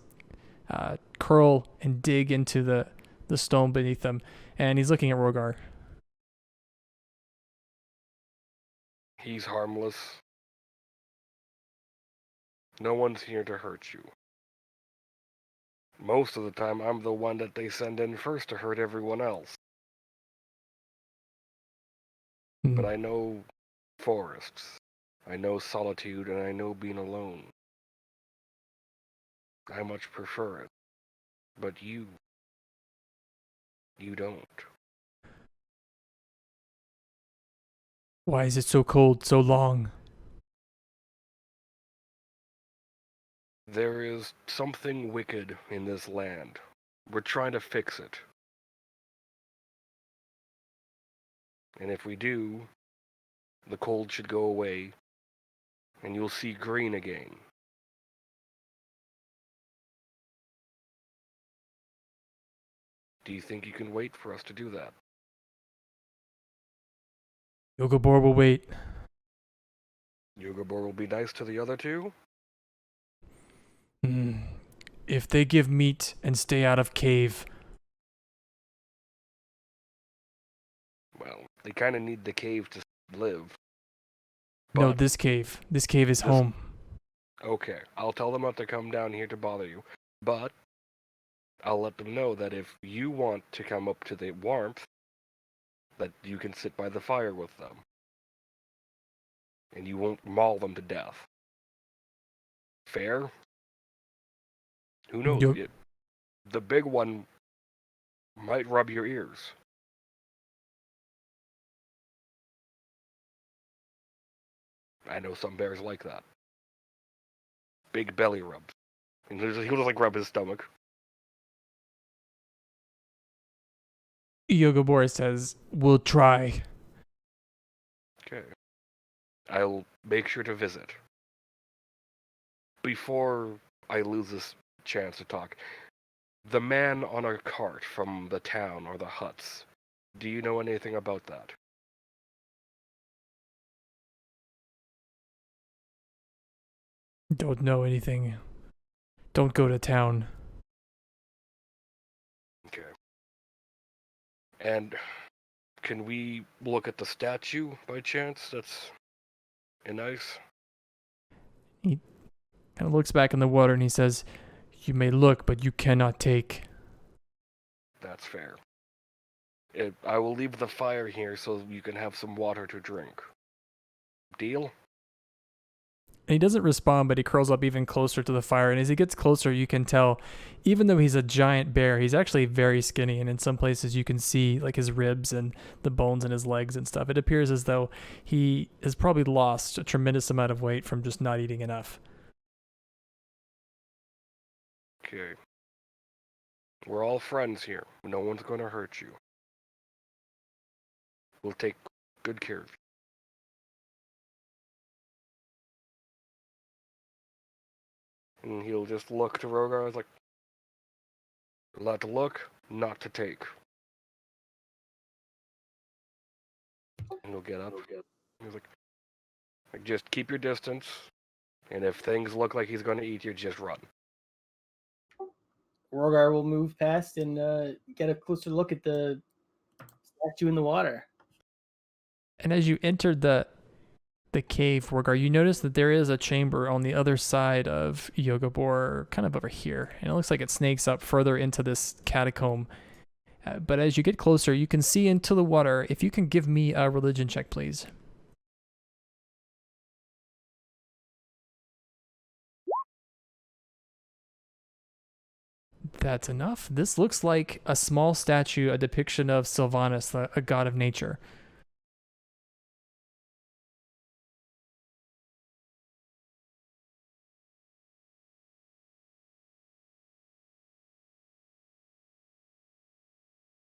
curl and dig into the stone beneath them. And he's looking at Rogar. He's harmless. No one's here to hurt you. Most of the time, I'm the one that they send in first to hurt everyone else. But I know forests. I know solitude, and I know being alone. I much prefer it. But you don't. Why is it so cold so long? There is something wicked in this land. We're trying to fix it. And if we do, the cold should go away, and you'll see green again. Do you think you can wait for us to do that? Yoga Boar will wait. Yogabor will be nice to the other two? If they give meat and stay out of cave. Well, they kind of need the cave to live. No, But- this cave. This cave is home. Okay, I'll tell them not to come down here to bother you. But I'll let them know that if you want to come up to the warmth, that you can sit by the fire with them. And you won't maul them to death. Fair? Who knows? Yep. The big one might rub your ears. I know some bears like that. Big belly rubs. And he'll just like rub his stomach. Yoga Boar says, "We'll try." Okay. I'll make sure to visit. Before I lose this chance to talk, the man on a cart from the town or the huts, do you know anything about that? Don't know anything. Don't go to town. Okay. And can we look at the statue by chance? That's nice. Kind of looks back in the water and he says, "You may look, but you cannot take." That's fair. I will leave the fire here so you can have some water to drink. Deal? And he doesn't respond, but he curls up even closer to the fire. And as he gets closer, you can tell, even though he's a giant bear, he's actually very skinny. And in some places, you can see like his ribs and the bones in his legs and stuff. It appears as though he has probably lost a tremendous amount of weight from just not eating enough. Okay. We're all friends here. No one's going to hurt you. We'll take good care of you. And he'll just look to Rogar. It's like, allowed to look, not to take. And he'll get up. He's like, just keep your distance. And if things look like he's going to eat you, just run. Rogar will move past and get a closer look at the statue in the water. And as you entered the cave, Rogar, you notice that there is a chamber on the other side of Yogobor, kind of over here. And it looks like it snakes up further into this catacomb. But as you get closer, you can see into the water. If you can give me a religion check, please. That's enough. This looks like a small statue, a depiction of Sylvanas, a god of nature.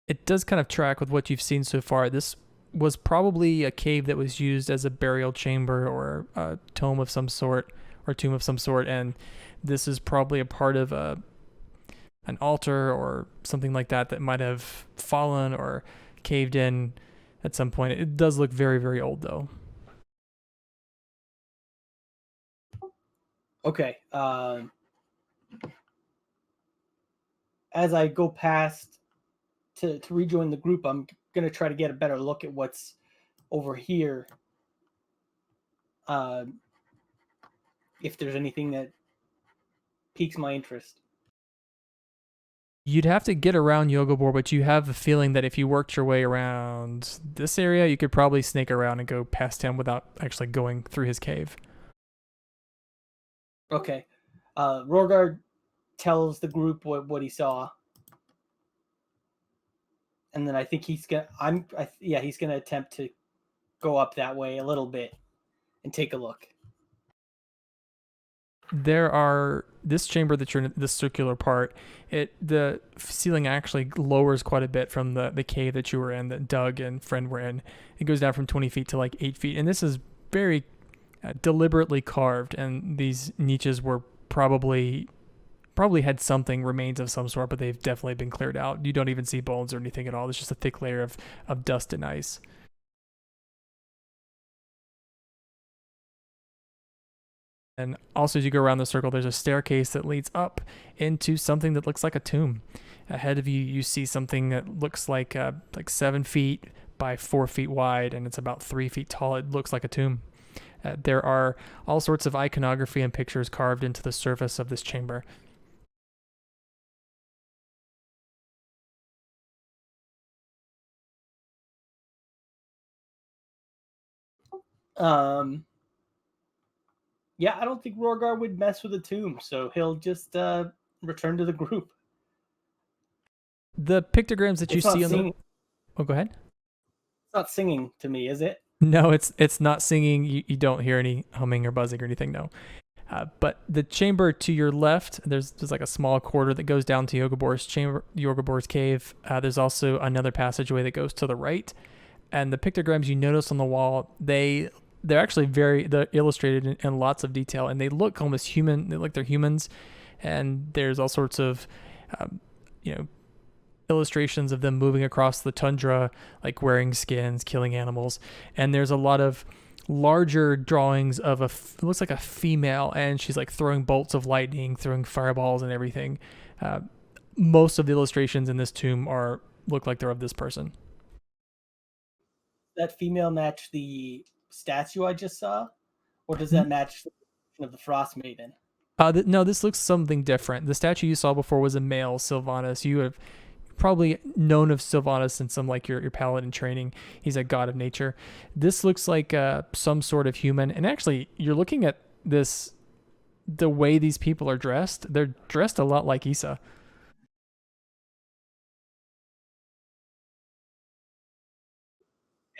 It does kind of track with what you've seen so far. This was probably a cave that was used as a burial chamber or a tomb of some sort, and this is probably a part of an altar or something like that might have fallen or caved in at some point. It does look very, very old, though. Okay. As I go past to rejoin the group, I'm going to try to get a better look at what's over here. If there's anything that piques my interest. You'd have to get around Yogobor, but you have the feeling that if you worked your way around this area, you could probably snake around and go past him without actually going through his cave. Okay. Rorgard tells the group what he saw. And then I think he's gonna attempt to go up that way a little bit and take a look. There are this chamber that you're in, this circular part. The ceiling actually lowers quite a bit from the cave that you were in, that Doug and friend were in. It goes down from 20 feet to like 8 feet, and this is very deliberately carved. And these niches were probably had something remains of some sort, but they've definitely been cleared out. You don't even see bones or anything at all. There's just a thick layer of dust and ice. And also, as you go around the circle, there's a staircase that leads up into something that looks like a tomb. Ahead of you, you see something that looks like 7 feet by 4 feet wide, and it's about 3 feet tall. It looks like a tomb. There are all sorts of iconography and pictures carved into the surface of this chamber. Yeah, I don't think Rorgar would mess with a tomb, so he'll just return to the group. The pictograms that you see on the... Oh, go ahead. It's not singing to me, is it? No, it's not singing. You don't hear any humming or buzzing or anything, no. But the chamber to your left, there's like a small corridor that goes down to Yogobor's cave. There's also another passageway that goes to the right. And the pictograms you notice on the wall, they're actually they're illustrated in lots of detail, and they look almost human. They look like they're humans. And there's all sorts of, illustrations of them moving across the tundra, like wearing skins, killing animals. And there's a lot of larger drawings of it looks like a female, and she's like throwing bolts of lightning, throwing fireballs and everything. Most of the illustrations in this tomb look like they're of this person. That female match the statue I just saw, or does that match the of the Frostmaiden? No, this looks something different. The statue you saw before was a male Sylvanas. You have probably known of Sylvanas in some like your paladin training. He's a god of nature. This looks like some sort of human. And actually, you're looking at this, the way these people are dressed. They're dressed a lot like Issa.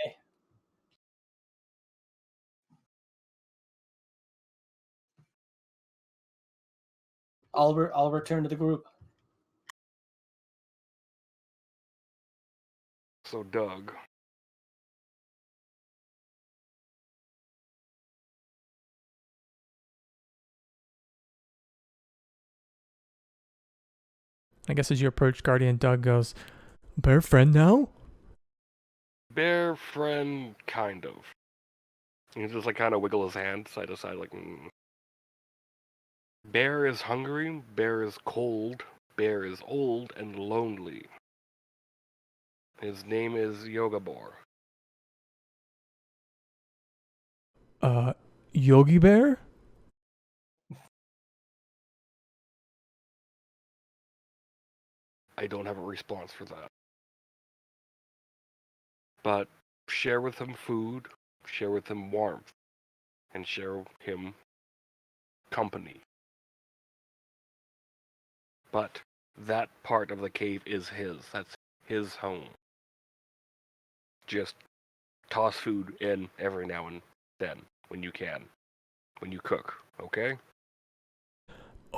Okay. I'll return to the group. So Doug, I guess as you approach Guardian, Doug goes, "Bear friend now?" Bear friend, kind of. He just like kind of wiggle his hand side to side, like. Bear is hungry. Bear is cold. Bear is old and lonely. His name is Yoga Boar. Yogi Bear? I don't have a response for that. But share with him food, share with him warmth, and share him company. But that part of the cave is his. That's his home. Just toss food in every now and then, when you can. When you cook, okay?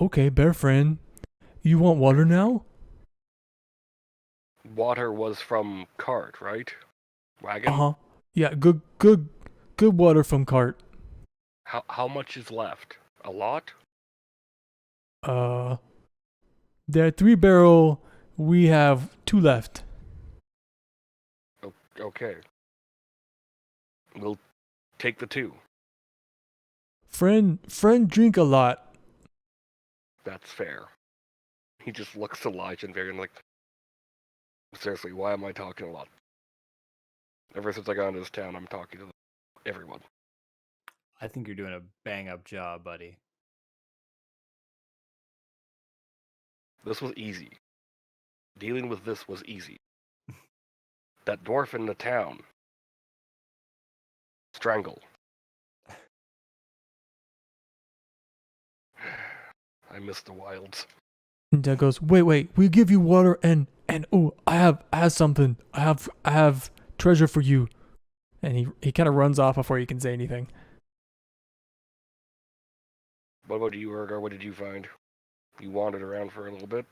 Okay, bear friend. You want water now? Water was from cart, right? Wagon? Uh-huh. Yeah, good water from cart. How much is left? A lot? There are 3 barrel. We have 2 left. Okay. We'll take the 2. Friend drink a lot. That's fair. He just looks to Elijah and Varian like, seriously, why am I talking a lot? Ever since I got into this town, I'm talking to everyone. I think you're doing a bang-up job, buddy. This was easy. Dealing with this was easy. That dwarf in the town. Strangle. I miss the wilds. And Doug goes, wait, we give you water and oh, I have something. I have treasure for you. And he kind of runs off before you can say anything. What about you, Ergar? What did you find? You wandered around for a little bit?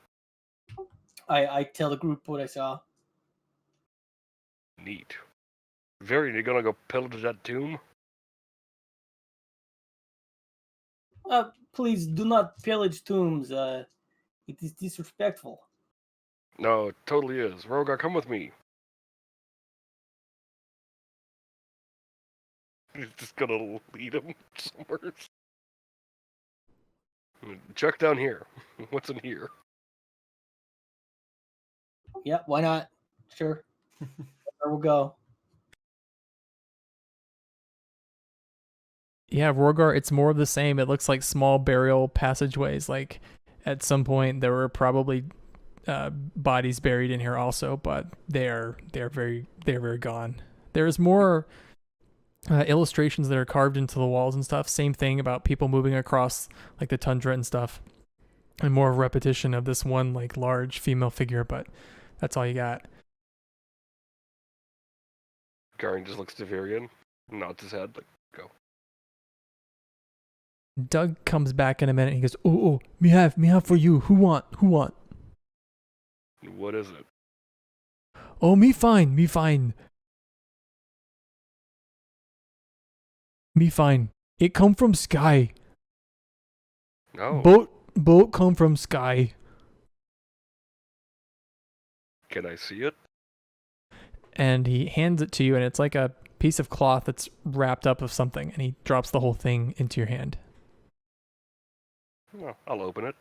I tell the group what I saw. Neat. Varian, you gonna go pillage that tomb? Please do not pillage tombs. It is disrespectful. No, it totally is. Rogar, come with me. He's just gonna lead him somewhere. Check down here. What's in here? Yeah, why not? Sure. There we'll go. Yeah, Rorgar, it's more of the same. It looks like small burial passageways. Like at some point there were probably bodies buried in here also, but they're very gone. There's more illustrations that are carved into the walls and stuff. Same thing about people moving across like the tundra and stuff, and more repetition of this one like large female figure. But that's all you got. Garen just looks to Varian, nods his head, like, go. Doug comes back in a minute and he goes, oh, me have for you. Who want? What is it? Oh, me fine. It come from sky. No. Boat come from sky. Can I see it? And he hands it to you, and it's like a piece of cloth that's wrapped up of something, and he drops the whole thing into your hand. Oh, I'll open it.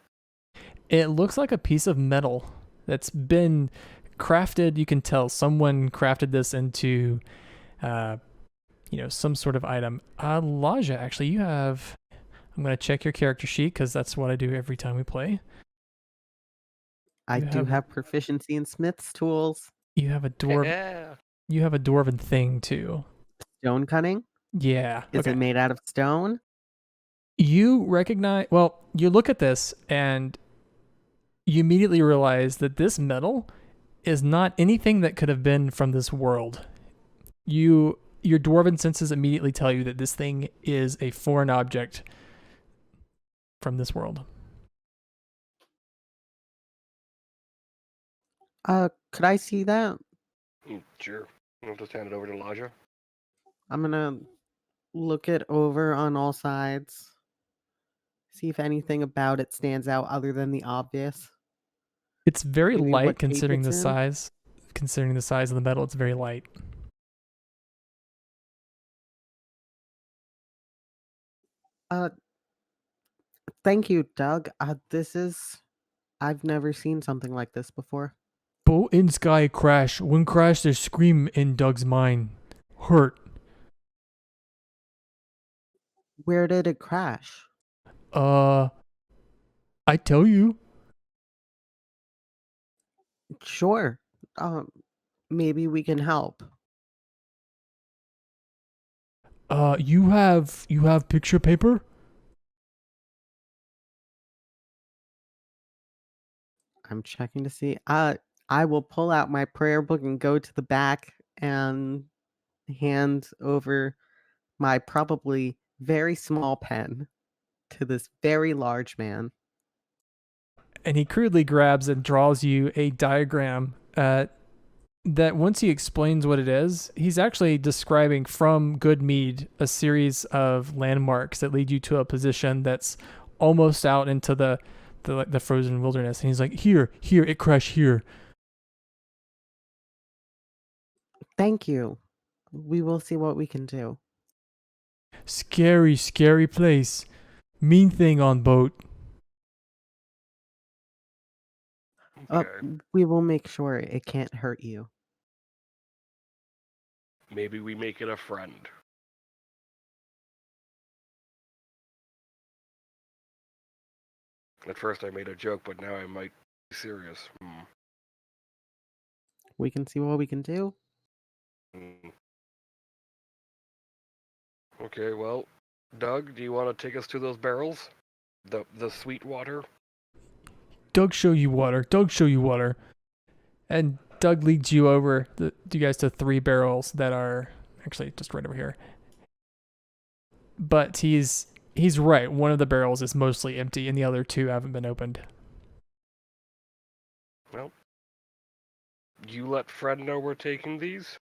It looks like a piece of metal that's been crafted. You can tell someone crafted this into, some sort of item. Laja, actually, you have. I'm gonna check your character sheet because that's what I do every time we play. I You do have- have proficiency in smith's tools. You have a dwarf. Yeah. You have a dwarven thing too. Stone cutting? Yeah. Is okay. it made out of stone? You recognize, well, you look at this and you immediately realize that this metal is not anything that could have been from this world. Your dwarven senses immediately tell you that this thing is a foreign object from this world. Could I see that? Sure. I'll just hand it over to Elijah. I'm gonna look it over on all sides. See if anything about it stands out other than the obvious. It's very Maybe light what shape considering it's the in? size. Considering the size of the metal, it's very light. Uh, thank you, Doug. I've never seen something like this before. Boat in sky crash. When crash, there's scream in Doug's mind. Hurt. Where did it crash? I tell you. Sure. Um, maybe we can help. You have picture paper? I'm checking to see. I will pull out my prayer book and go to the back and hand over my probably very small pen to this very large man. And he crudely grabs and draws you a diagram that once he explains what it is, he's actually describing from Good Mead a series of landmarks that lead you to a position that's almost out into the frozen wilderness. And he's like, here, it crashed here. Thank you. We will see what we can do. Scary place. Mean thing on boat. Okay. We will make sure it can't hurt you. Maybe we make it a friend. At first I made a joke, but now I might be serious. We can see what we can do. Okay, well, Doug, do you want to take us to those barrels? The sweet water? Doug show you water. And Doug leads you over you guys to 3 barrels that are actually just right over here. But he's right. One of the barrels is mostly empty, and the other 2 haven't been opened. Well, you let Fred know we're taking these?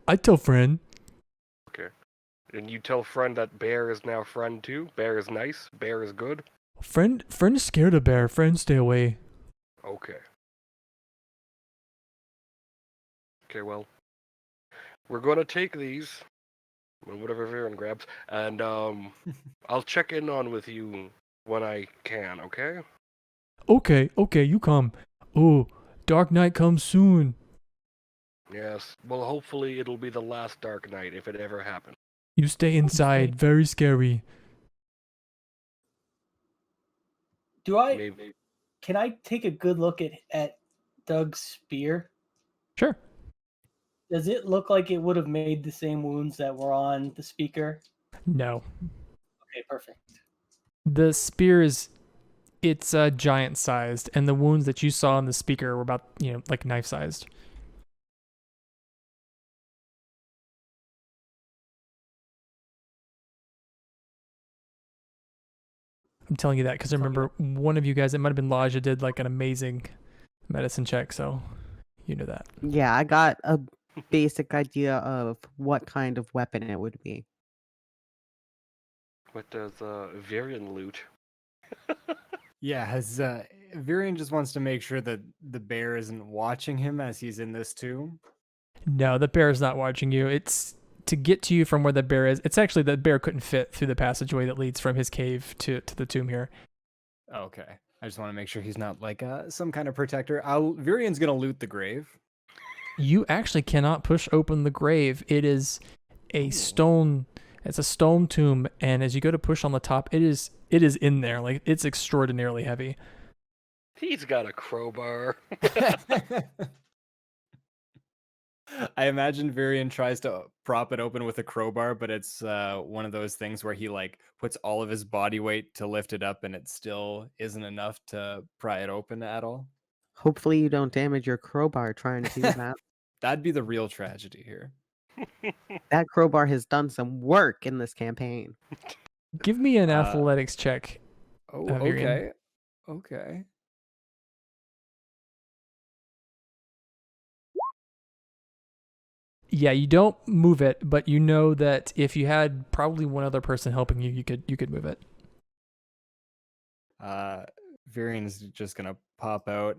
I tell friend. Okay. And you tell Friend that Bear is now friend too? Bear is nice? Bear is good? Friend is scared of bear. Friend, stay away. Okay. Okay, well, we're gonna take these, whatever Viren grabs, and I'll check in on with you when I can, okay? Okay, you come. Oh, dark night comes soon. Yes. Well, hopefully it'll be the last dark night if it ever happens. You stay inside. Very scary. Maybe. Can I take a good look at Doug's spear? Sure. Does it look like it would have made the same wounds that were on the speaker? No. Okay, perfect. The spear it's giant sized, and the wounds that you saw on the speaker were about, like knife sized. I'm telling you that because I remember one of you guys, it might have been Laja, did like an amazing medicine check, so you know that. Yeah, I got a basic idea of what kind of weapon it would be. What does Viren loot? Yeah, has Virion just wants to make sure that the bear isn't watching him as he's in this tomb? No, the bear is not watching you. It's to get to you from where the bear is. It's actually the bear couldn't fit through the passageway that leads from his cave to the tomb here. Okay. I just want to make sure he's not like some kind of protector. Virion's gonna loot the grave. You actually cannot push open the grave. It is a stone. It's a stone tomb, and as you go to push on the top, it is in there. Like, it's extraordinarily heavy. He's got a crowbar. I imagine Virion tries to prop it open with a crowbar, but it's one of those things where he like puts all of his body weight to lift it up, and it still isn't enough to pry it open at all. Hopefully you don't damage your crowbar trying to do that. That'd be the real tragedy here. That crowbar has done some work in this campaign. Give me an athletics check. Oh, Virion. Okay. Yeah, you don't move it, but you know that if you had probably one other person helping you, you could move it. Varian's just gonna pop out,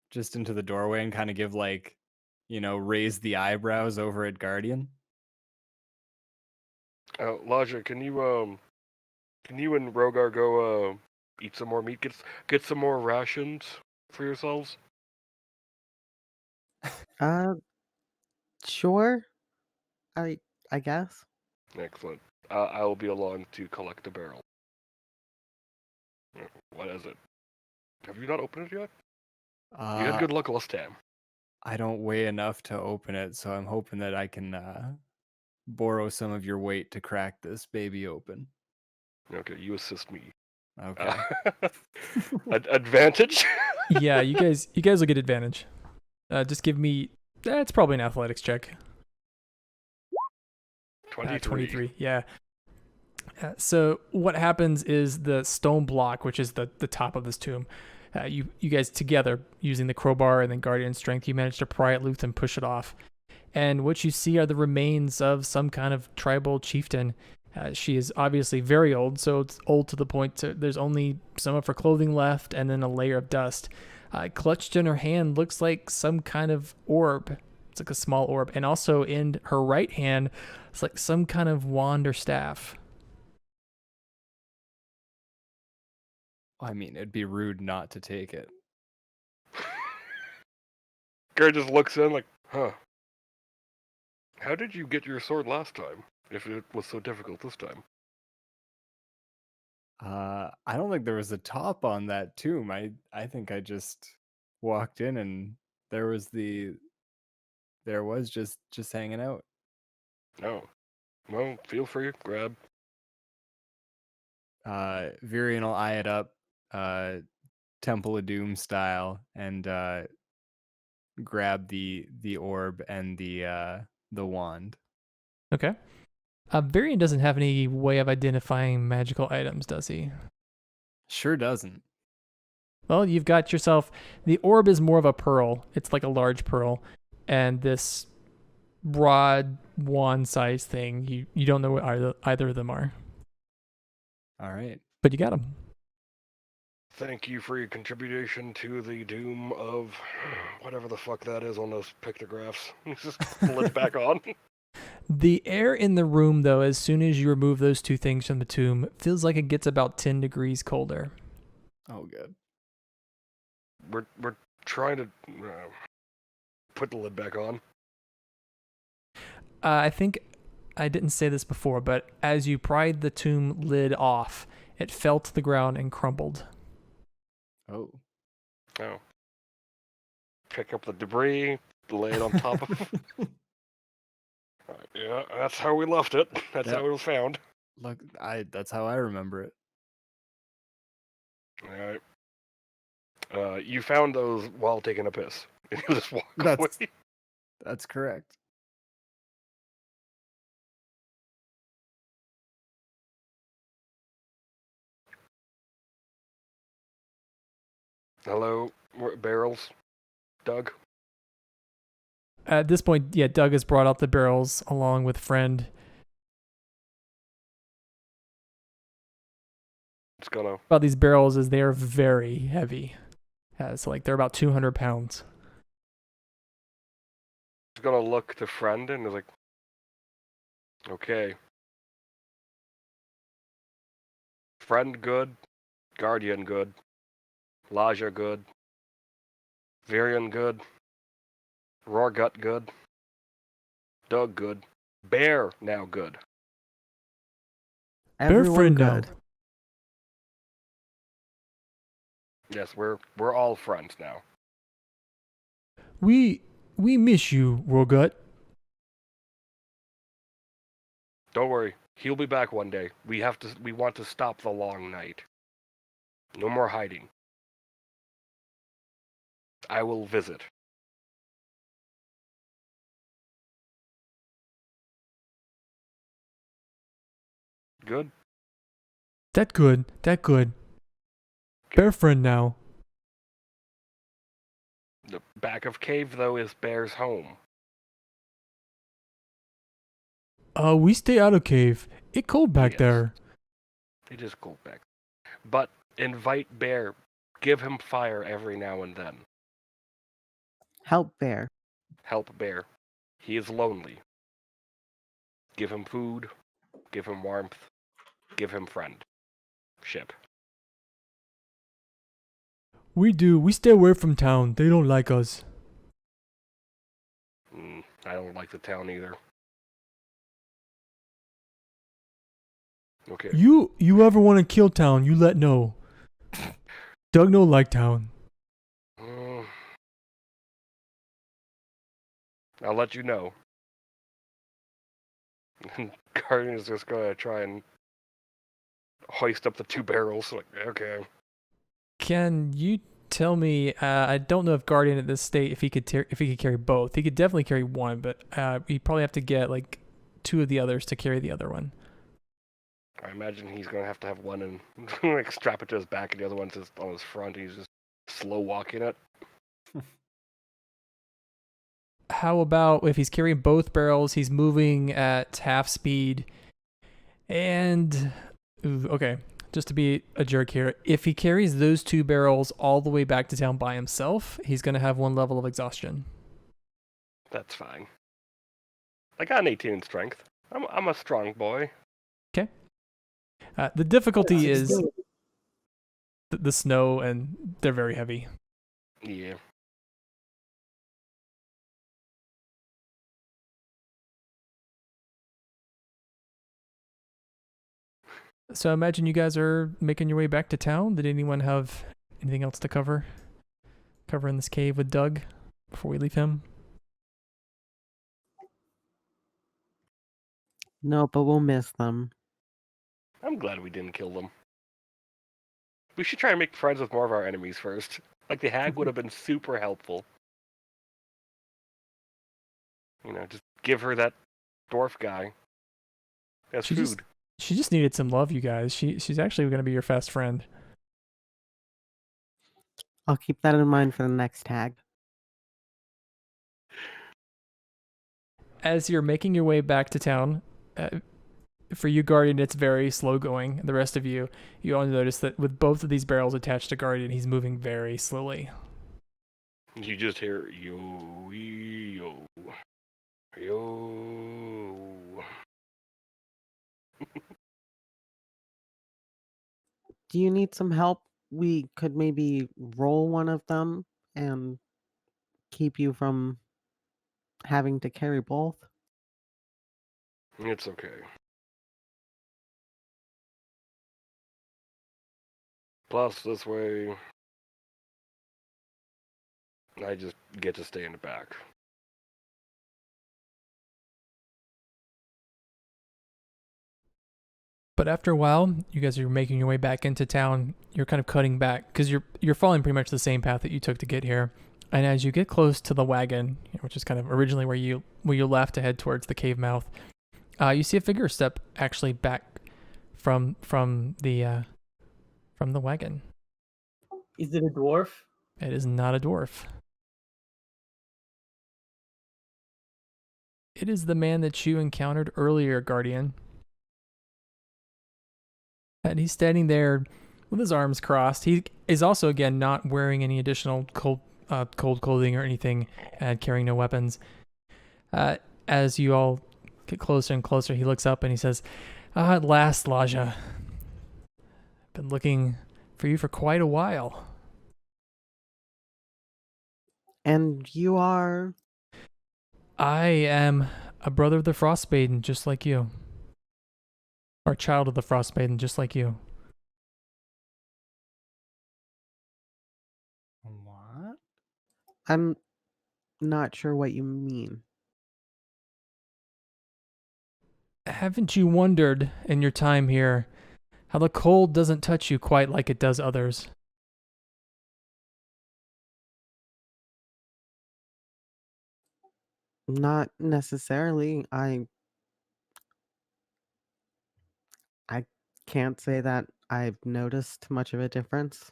just into the doorway and kind of give like, raise the eyebrows over at Guardian. Laja, can you and Rogar go eat some more meat? Get some more rations for yourselves. Uh, sure. I guess. Excellent. I will be along to collect the barrel. What is it? Have you not opened it yet? You had good luck last time. I don't weigh enough to open it, so I'm hoping that I can borrow some of your weight to crack this baby open. Okay, you assist me. Okay. Advantage? Yeah, you guys will get advantage. Just give me. That's probably an athletics check. 23. 23. Yeah. So what happens is the stone block, which is the top of this tomb, you guys together using the crowbar and then guardian strength, you manage to pry it loose and push it off. And what you see are the remains of some kind of tribal chieftain. She is obviously very old, so it's old to the point there's only some of her clothing left and then a layer of dust. Clutched in her hand looks like some kind of orb. It's like a small orb. And also in her right hand, it's like some kind of wand or staff. I mean, it'd be rude not to take it. Gary just looks in like, huh. How did you get your sword last time, if it was so difficult this time? I don't think there was a top on that tomb. I think I just walked in and there was just hanging out. No. Well, feel free, grab. Virion will eye it up, Temple of Doom style, and grab the orb and the wand. Okay. Varian doesn't have any way of identifying magical items, does he? Sure doesn't. Well, you've got yourself. The orb is more of a pearl. It's like a large pearl. And this broad wand-sized thing, you don't know what either of them are. All right. But you got them. Thank you for your contribution to the doom of whatever the fuck that is on those pictographs. Just pull it back on. The air in the room, though, as soon as you remove those two things from the tomb, feels like it gets about 10 degrees colder. Oh, good. We're trying to put the lid back on. I think I didn't say this before, but as you pried the tomb lid off, it fell to the ground and crumbled. Oh. Oh. Pick up the debris, lay it on top of. Yeah, that's how we left it. That's how it was found. Look, that's how I remember it. All right. You found those while taking a piss. You just walk away. That's correct. Hello, barrels. Doug? At this point, yeah, Doug has brought out the barrels along with Friend. It's gonna. About these barrels is they're very heavy. So like they're about 200 pounds. It's gonna look to Friend and is like, okay. Friend good, Guardian good, Laja good, Virion good, Rorgut good, Doug good, Bear now good. Everyone friend now. good. Yes, we're all friends now. We miss you, Rogut. Don't worry, he'll be back one day. We want to stop the long night. No more hiding. I will visit. Good? That good. Bear friend now. The back of cave, though, is Bear's home. We stay out of cave. It cold back Yes. there. It is cold back. But invite Bear. Give him fire every now and then. Help Bear. Help Bear. He is lonely. Give him food. Give him warmth. Give him friendship. We do. We stay away from town. They don't like us. I don't like the town either. Okay. You ever want to kill town, you let know. Doug no like town. I'll let you know. Guardian is just gonna try and hoist up the 2 barrels. Like, okay. Can you tell me? I don't know if Guardian at this state if he could carry both. He could definitely carry one, but he'd probably have to get like 2 of the others to carry the other one. I imagine he's gonna have to have one and like strap it to his back, and the other one's just on his front. And he's just slow walking it. How about if he's carrying both barrels, he's moving at half speed, and okay, just to be a jerk here, if he carries those 2 barrels all the way back to town by himself, he's gonna have 1 level of exhaustion. That's fine. I got an 18 in strength. I'm a strong boy. Okay. The difficulty is Still- the snow, and they're very heavy. Yeah. So I imagine you guys are making your way back to town. Did anyone have anything else to cover in this cave with Doug before we leave him? No, but we'll miss them. I'm glad we didn't kill them. We should try and make friends with more of our enemies first. Like the hag would have been super helpful. You know, just give her that dwarf guy as She food. She just needed some love, you guys. She's actually going to be your fast friend. I'll keep that in mind for the next tag. As you're making your way back to town, for you, Guardian, it's very slow going. The rest of you all notice that with both of these barrels attached to Guardian, he's moving very slowly. You just hear yo, yo, yo. Do you need some help? We could maybe roll one of them and keep you from having to carry both. It's okay. Plus, this way, I just get to stay in the back. But after a while, you guys are making your way back into town. You're kind of cutting back because you're following pretty much the same path that you took to get here. And as you get close to the wagon, which is kind of originally where you left to head towards the cave mouth, you see a figure step actually back from the wagon. Is it a dwarf? It is not a dwarf. It is the man that you encountered earlier, Guardian. And he's standing there with his arms crossed. He is also, again, not wearing any additional cold clothing or anything, and carrying no weapons. As you all get closer and closer, he looks up and he says, at last, Laja. Been looking for you for quite a while. And you are? I am a brother of the Frostmaiden, just like you. Or a child of the Frostmaiden, just like you. What? I'm not sure what you mean. Haven't you wondered in your time here how the cold doesn't touch you quite like it does others? Not necessarily. I can't say that I've noticed much of a difference.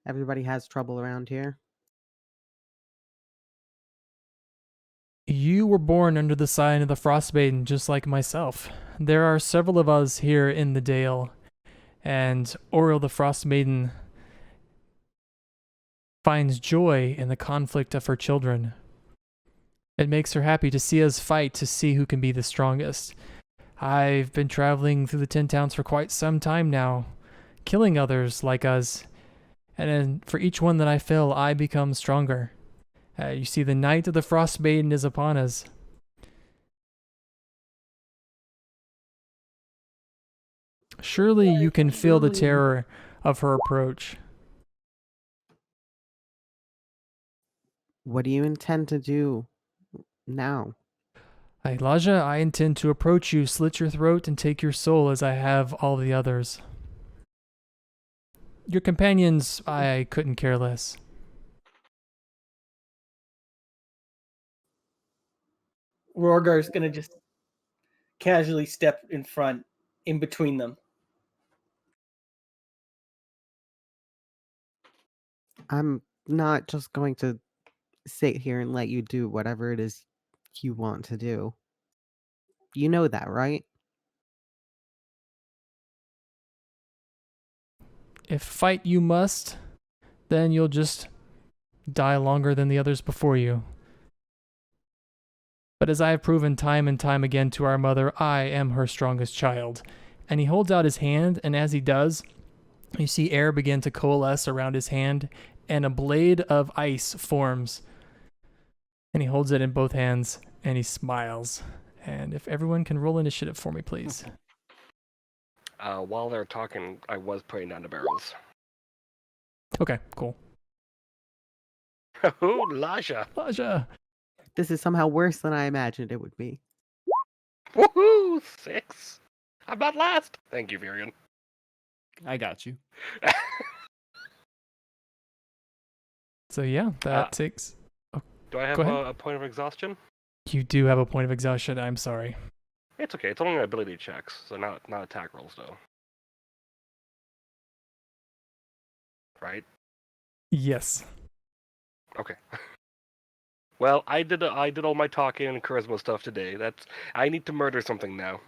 Everybody has trouble around here. You were born under the sign of the Frostmaiden, just like myself. There are several of us here in the Dale, And Oriel the Frostmaiden finds joy in the conflict of her children. It makes her happy to see us fight to see who can be the strongest. I've been traveling through the 10 towns for quite some time now, killing others like us. And then for each one that I fill, I become stronger. You see, the night of the Frostmaiden is upon us. Surely you can feel the terror of her approach. What do you intend to do now? Elijah, I intend to approach you, slit your throat, and take your soul as I have all the others. Your companions, I couldn't care less. Rorgar's gonna just casually step in front, in between them. I'm not just going to sit here and let you do whatever it is you want to do. You know that, right? If fight you must, then you'll just die longer than the others before you. But as I have proven time and time again to our mother, I am her strongest child. And he holds out his hand, and as he does, you see air begin to coalesce around his hand, and a blade of ice forms. And he holds it in both hands, and he smiles. And if everyone can roll initiative for me, please. While they're talking, I was putting down the barrels. Okay, cool. Oh, Lasha! Elijah. This is somehow worse than I imagined it would be. Woohoo! 6! I'm not last! Thank you, Virion. I got you. So yeah, that takes... Do I have Go ahead. a point of exhaustion? You do have a point of exhaustion, I'm sorry. It's okay, it's only ability checks, so not attack rolls, though. Right? Yes. Okay. Well, I did all my talking and charisma stuff today. I need to murder something now.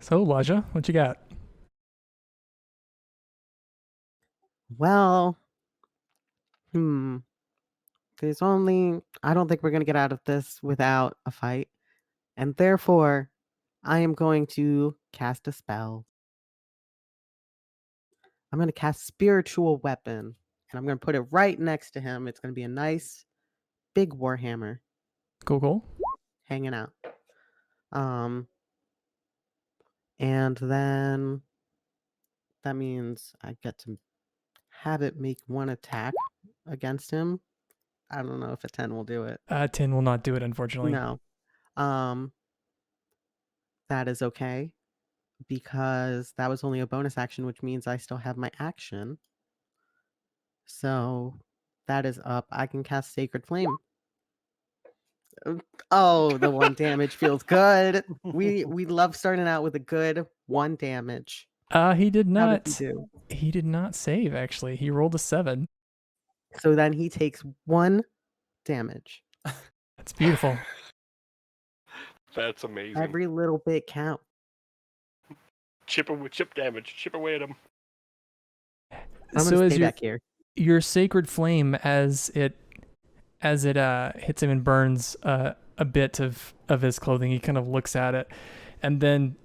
So, Elijah, what you got? Well, there's only... I don't think we're going to get out of this without a fight. And therefore, I am going to cast a spell. I'm going to cast Spiritual Weapon. And I'm going to put it right next to him. It's going to be a nice, big warhammer Cool. hanging out. And then that means I get to have it make one attack against him. I don't know if a 10 will do it. 10 will not do it, unfortunately. No. That is okay because that was only a bonus action, which means I still have my action. So that is up. I can cast Sacred Flame. Oh, the 1 damage feels good. We love starting out with a good 1 damage. He did How not. did he do? He did not save, actually. He rolled a 7. So then he takes 1 damage. That's beautiful. That's amazing. Every little bit counts. Chip damage. Chip away at him. I'm So gonna as stay back here. your sacred flame, as it hits him and burns a bit of his clothing, he kind of looks at it, and then,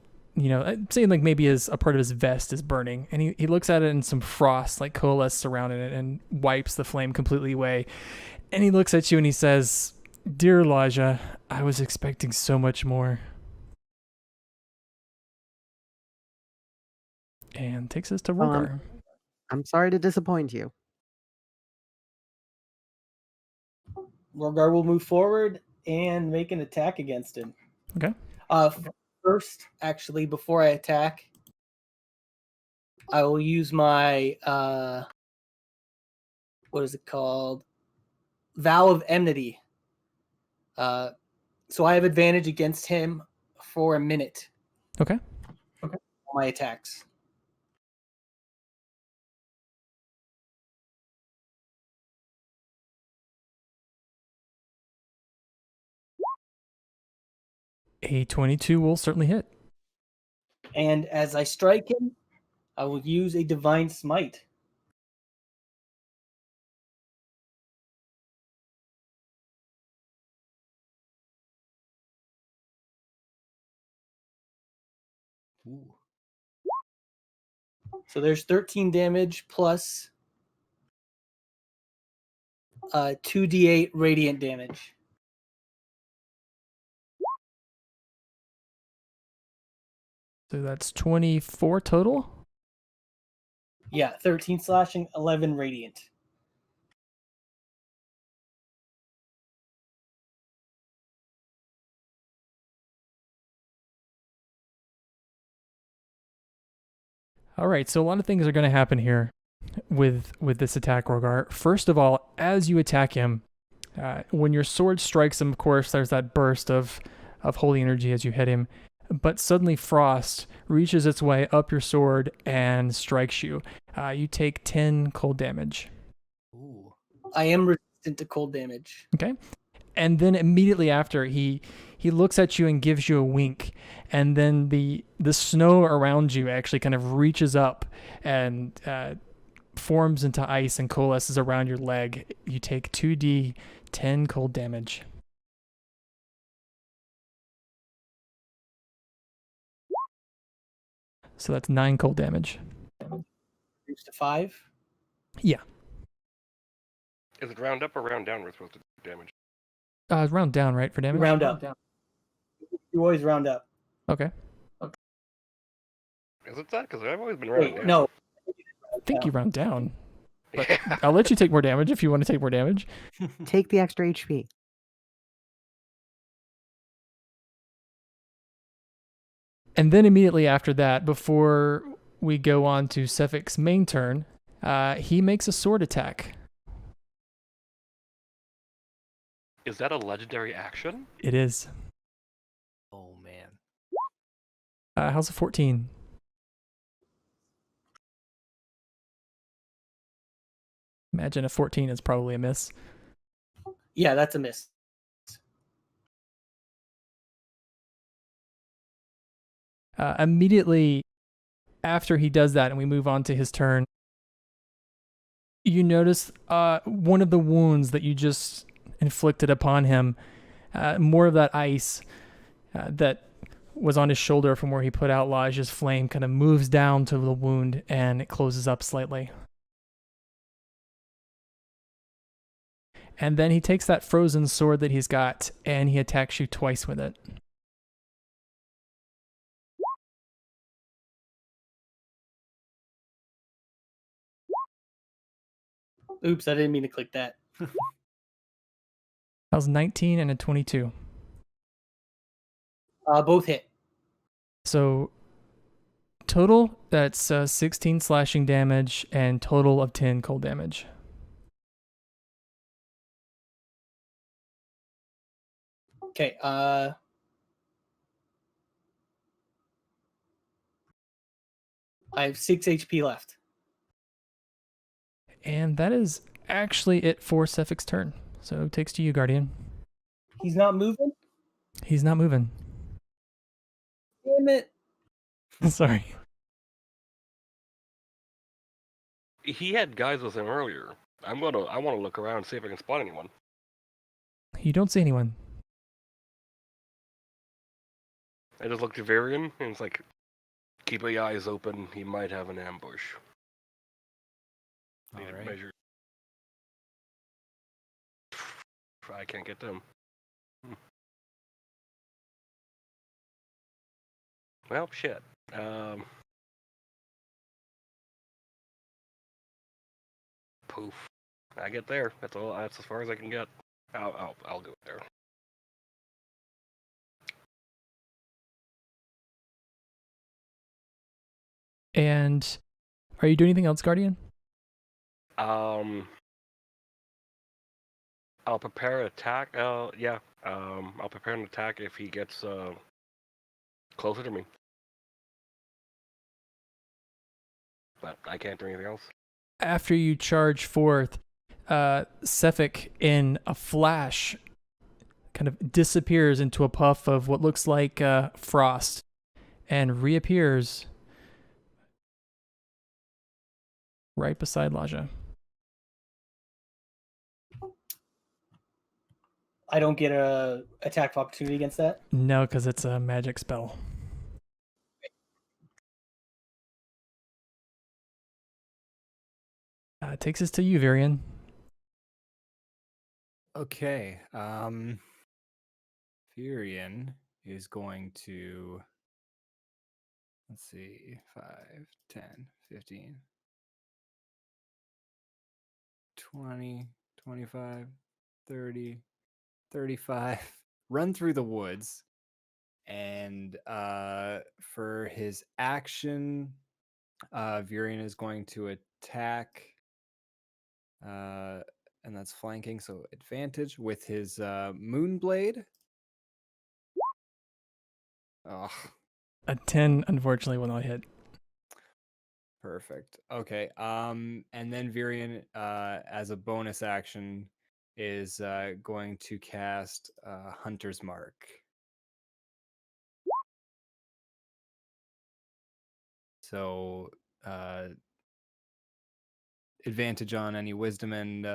saying like maybe a part of his vest is burning, and he looks at it and some frost like coalesces around it and wipes the flame completely away. And he looks at you and he says, "Dear Elijah, I was expecting so much more." And takes us to Rogar. I'm sorry to disappoint you. Rorgar will move forward and make an attack against him. Okay. First, actually, before I attack, I will use my what is it called? Vow of Enmity. So I have advantage against him for a minute. Okay. On my attacks. A 22 will certainly hit. And as I strike him, I will use a divine smite. Ooh. So there's 13 damage plus 2d8 radiant damage. So that's 24 total. Yeah, 13 slashing, 11 radiant. All right, so a lot of things are going to happen here with this attack, Rogar. First of all, as you attack him, when your sword strikes him, of course, there's that burst of holy energy as you hit him. But suddenly frost reaches its way up your sword and strikes you. You take 10 cold damage. Ooh. I am resistant to cold damage. Okay. And then immediately after, he looks at you and gives you a wink, and then the snow around you actually kind of reaches up and forms into ice and coalesces around your leg. You take 2d10 cold damage. So that's 9 cold damage. Reduced to 5. Yeah. Is it round up or round down we're supposed to do damage? Round down, right, for damage? Round up. You always round up. Okay. Is it that? Because I've always been rounding Wait, down. no. I think you round down. But I'll let you take more damage if you want to take more damage. Take the extra HP. And then immediately after that, before we go on to Sefik's main turn, he makes a sword attack. Is that a legendary action? It is. Oh man. How's a 14? Imagine a 14 is probably a miss. Yeah, that's a miss. Immediately after he does that and we move on to his turn, you notice one of the wounds that you just inflicted upon him, more of that ice that was on his shoulder from where he put out Laj's flame kind of moves down to the wound and it closes up slightly. And then he takes that frozen sword that he's got and he attacks you twice with it. Oops, I didn't mean to click that. That was 19 and a 22. Both hit. So total, that's 16 slashing damage and total of 10 cold damage. Okay, I have 6 HP left. And that is actually it for Sefik's turn. So it takes to you, Guardian. He's not moving? He's not moving. Damn it. Sorry. He had guys with him earlier. I want to look around and see if I can spot anyone. You don't see anyone. I just looked at Varian and it's like, keep your eyes open. He might have an ambush. Need to Alright. measure. I can't get to him. Well, shit. Poof. I get there. That's all. That's as far as I can get. I'll go there. And are you doing anything else, Guardian? I'll prepare an attack. Yeah. I'll prepare an attack if he gets closer to me. But I can't do anything else. After you charge forth, Sefik in a flash kind of disappears into a puff of what looks like frost. and reappears right beside Laja. I don't get a attack of opportunity against that. No, because it's a magic spell. Takes us to you, Varian. Okay. Furion is going to, let's see, 5, 10, 15, 20, 25, 30, 35. Run through the woods. And for his action, Virion is going to attack, and that's flanking, so advantage with his Moonblade. Oh, A 10, unfortunately, will not hit. perfect. Okay. And then Virion, as a bonus action, is going to cast Hunter's Mark. So advantage on any wisdom and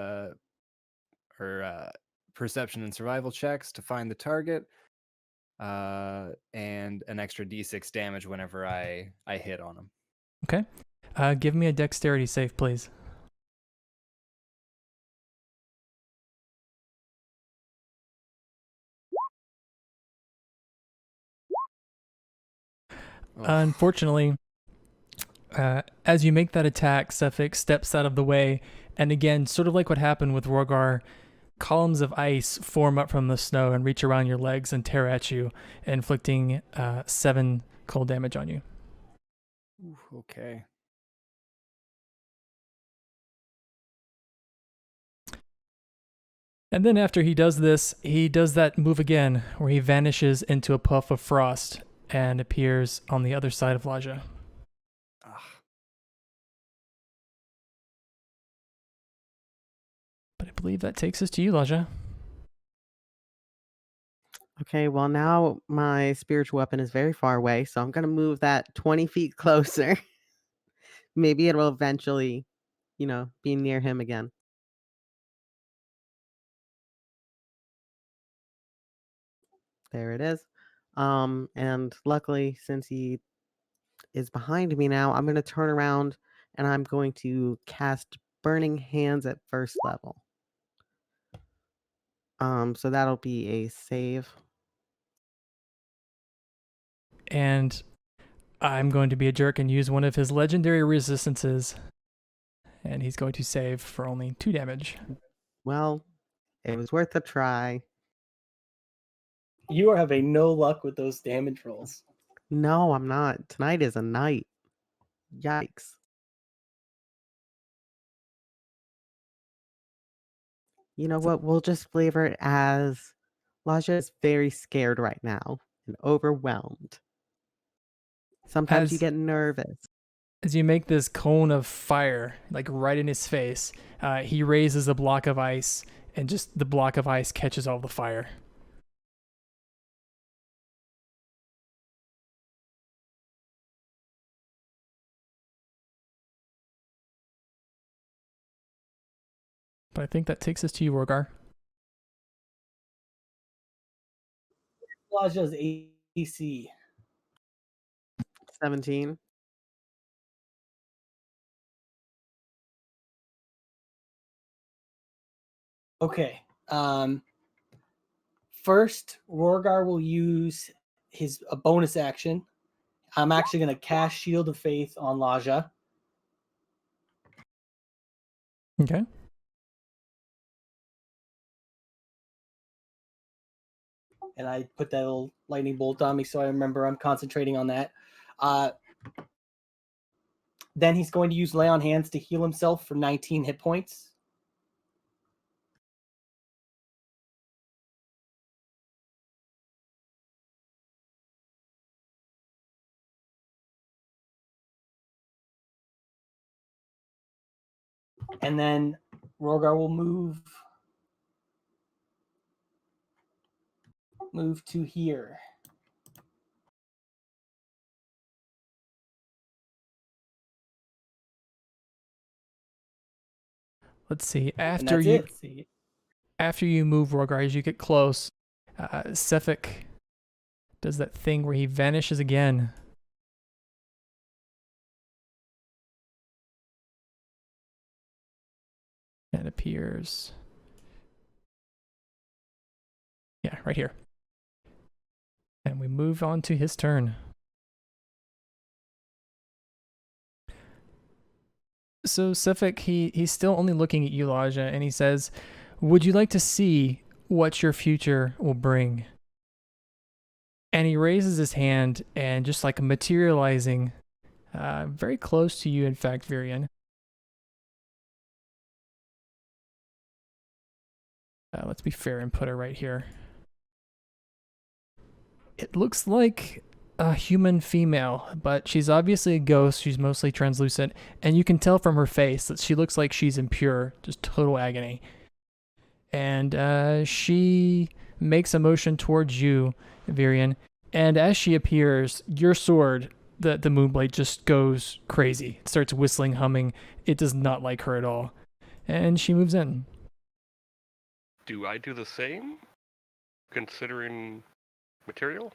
or perception and survival checks to find the target, and an extra d6 damage whenever I hit on him. Okay. Give me a dexterity save, please. Unfortunately, as you make that attack, Cephix steps out of the way, and again, sort of like what happened with Rogar, columns of ice form up from the snow and reach around your legs and tear at you, inflicting 7 cold damage on you. Okay. And then after he does this, he does that move again, where he vanishes into a puff of frost and appears on the other side of Laja. But I believe that takes us to you, Laja. Okay, well, now my spiritual weapon is very far away, so I'm going to move that 20 feet closer. Maybe it will eventually, be near him again. There it is. And luckily, since he is behind me now, I'm going to turn around and I'm going to cast Burning Hands at first level. So that'll be a save. And I'm going to be a jerk and use one of his legendary resistances. And he's going to save for only 2 damage. Well, it was worth a try. You are having no luck with those damage rolls. No, I'm not. Tonight is a night. Yikes. You know what? We'll just flavor it as Laja is very scared right now and overwhelmed. Sometimes you get nervous. As you make this cone of fire, like right in his face, he raises a block of ice, and just the block of ice catches all the fire. But I think that takes us to you, Rogar. Laja's AC. 17. Okay. First, Rorgar will use a bonus action. I'm actually going to cast Shield of Faith on Laja. Okay. And I put that little lightning bolt on me, so I remember I'm concentrating on that. Then he's going to use Lay on Hands to heal himself for 19 hit points. And then Rogar will move to here. Let's see. And that's it. See, After you move, Rogar, as you get close, Sefik does that thing where he vanishes again. And appears. Yeah, right here. And we move on to his turn. So Sefik, he's still only looking at you, Elijah, and he says, "Would you like to see what your future will bring?" And he raises his hand, and just like materializing, very close to you, in fact, Virion. Let's be fair and put her right here. It looks like a human female, but she's obviously a ghost. She's mostly translucent, and you can tell from her face that she looks like she's in pure, just total agony. And she makes a motion towards you, Virion, and as she appears, your sword, the moonblade, just goes crazy. It starts whistling, humming. It does not like her at all. And she moves in. Do I do the same? Considering material?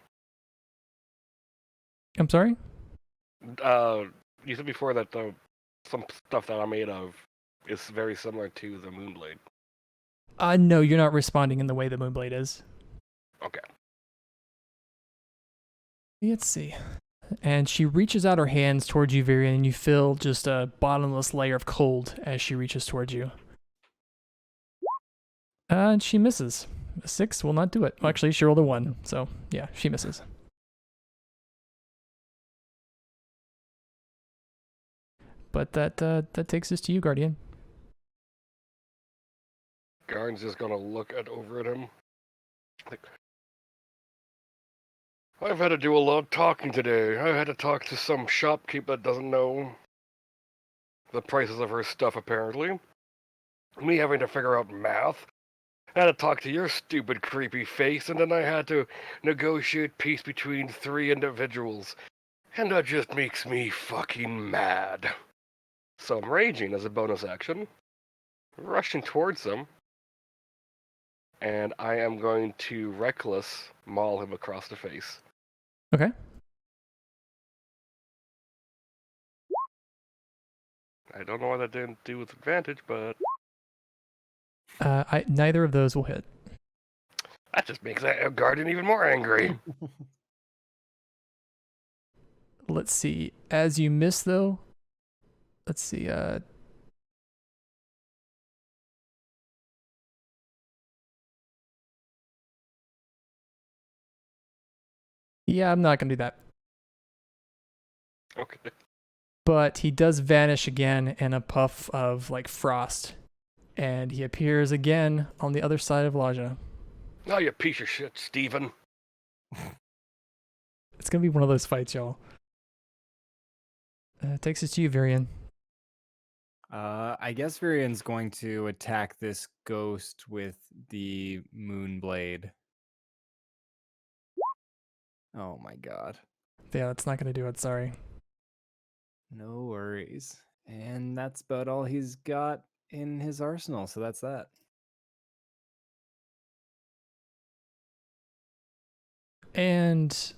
I'm sorry? You said before that some stuff that I'm made of is very similar to the Moonblade. No, you're not responding in the way the moonblade is. Okay. Let's see. And she reaches out her hands towards you, Virion, and you feel just a bottomless layer of cold as she reaches towards you. And she misses. A 6 will not do it. Well, actually, she rolled a 1, so yeah, she misses. But that takes us to you, Guardian. Garn's just gonna look over at him. Like, I've had to do a lot of talking today. I had to talk to some shopkeep that doesn't know the prices of her stuff, apparently. Me having to figure out math. I had to talk to your stupid, creepy face, and then I had to negotiate peace between 3 individuals. And that just makes me fucking mad. So I'm raging as a bonus action, rushing towards them, and I am going to reckless maul him across the face. Okay. I don't know why that didn't do with advantage, but Neither of those will hit. that just makes that guardian even more angry. Let's see. As you miss, though, let's see. Yeah, I'm not gonna do that. Okay. But he does vanish again in a puff of like frost, and he appears again on the other side of Laja. Oh, you piece of shit, Steven. It's gonna be one of those fights, y'all. Takes us to you, Virion. I guess Virion's going to attack this ghost with the Moonblade. Oh my god. Yeah, that's not gonna do it. Sorry. No worries. And that's about all he's got in his arsenal, so that's that. And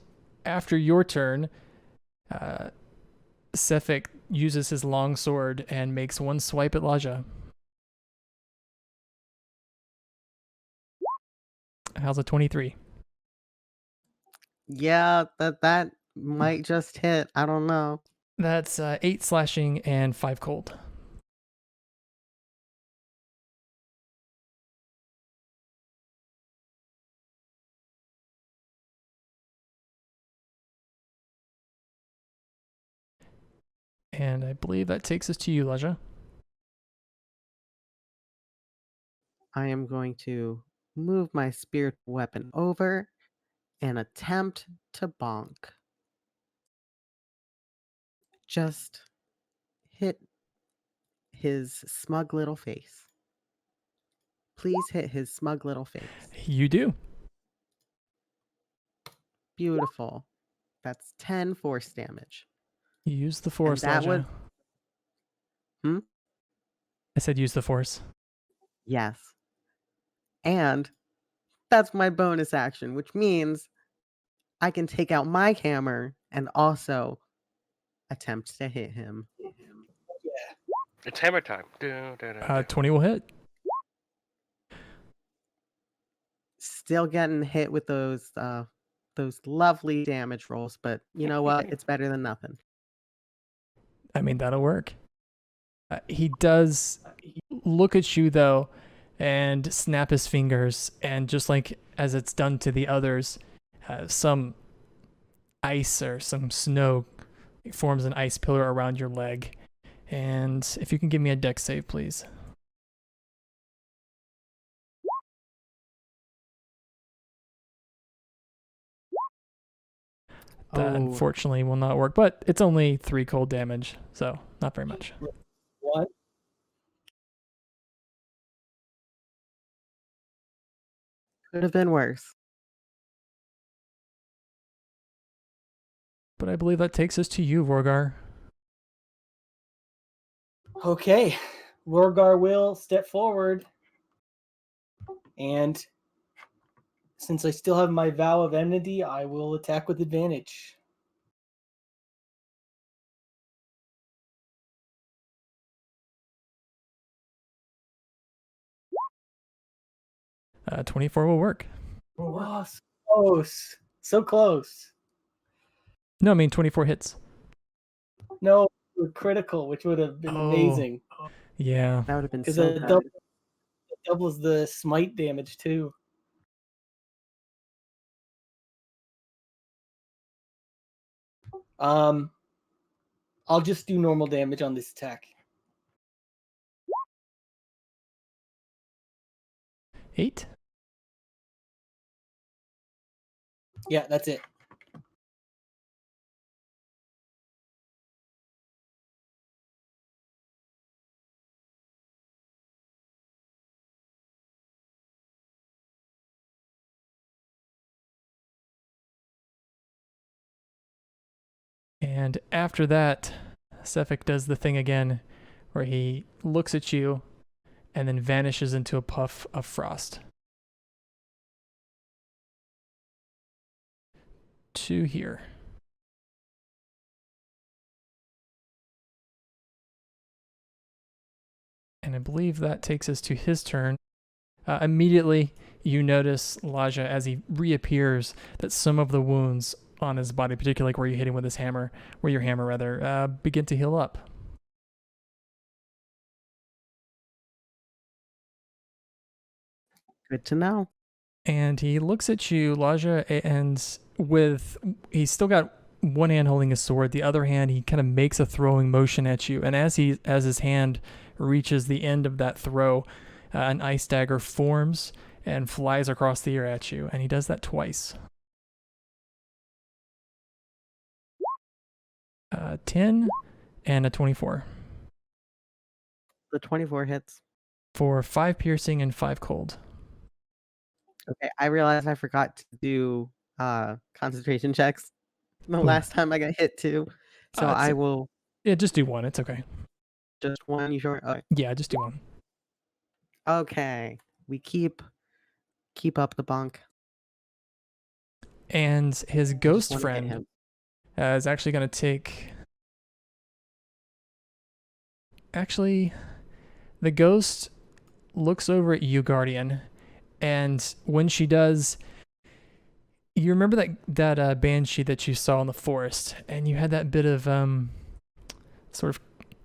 after your turn, Sefik uses his long sword and makes one swipe at Laja. How's a 23? Yeah, that might just hit. I don't know. That's 8 slashing and 5 cold. And I believe that takes us to you, Laja. I am going to move my spirit weapon over and attempt to bonk. Just hit his smug little face. Please hit his smug little face. You do. Beautiful. That's 10 force damage. You use the force, that Laja. would- Hmm? I said use the force. Yes. And that's my bonus action, which means I can take out my hammer and also attempt to hit him. It's hammer time. 20 will hit. Still getting hit with those lovely damage rolls, but you know what? It's better than nothing. I mean, that'll work. He does look at you, though, and snap his fingers, and just like as it's done to the others, some ice or some snow forms an ice pillar around your leg. And if you can give me a dex save, please. That unfortunately will not work, but it's only 3 cold damage, so not very much. What? Could have been worse. But I believe that takes us to you, Vorgar. Okay. Rorgar will step forward. And since I still have my vow of enmity, I will attack with advantage. Uh, 24 will work. Oh, so close. So close. No, I mean 24 hits. No, critical, which would have been amazing. Yeah. That would have been Because so it good. doubles the smite damage too. I'll just do normal damage on this attack. 8? Yeah, that's it. And after that, Sefik does the thing again where he looks at you and then vanishes into a puff of frost. 2 here. And I believe that takes us to his turn. Immediately, you notice, Laja, as he reappears, that some of the wounds on his body, particularly like where you hit him with his hammer, where your hammer rather, begin to heal up. Good to know. And he looks at you, Laja, and he's still got one hand holding his sword, the other hand he kind of makes a throwing motion at you. And as his hand reaches the end of that throw, an ice dagger forms and flies across the air at you. And he does that twice. 10 and a 24 The 24 hits. for 5 piercing and 5 cold. Okay, I realized I forgot to do concentration checks the last time I got hit too. So I will Yeah, just do 1. It's okay. just one. You sure? Okay. Yeah, just do 1. Okay. We keep up the bunk. And his I just ghost wanna hit friend him. is actually going to take. Actually, the ghost looks over at you, Guardian, and when she does, you remember that banshee that you saw in the forest, and you had that bit of sort of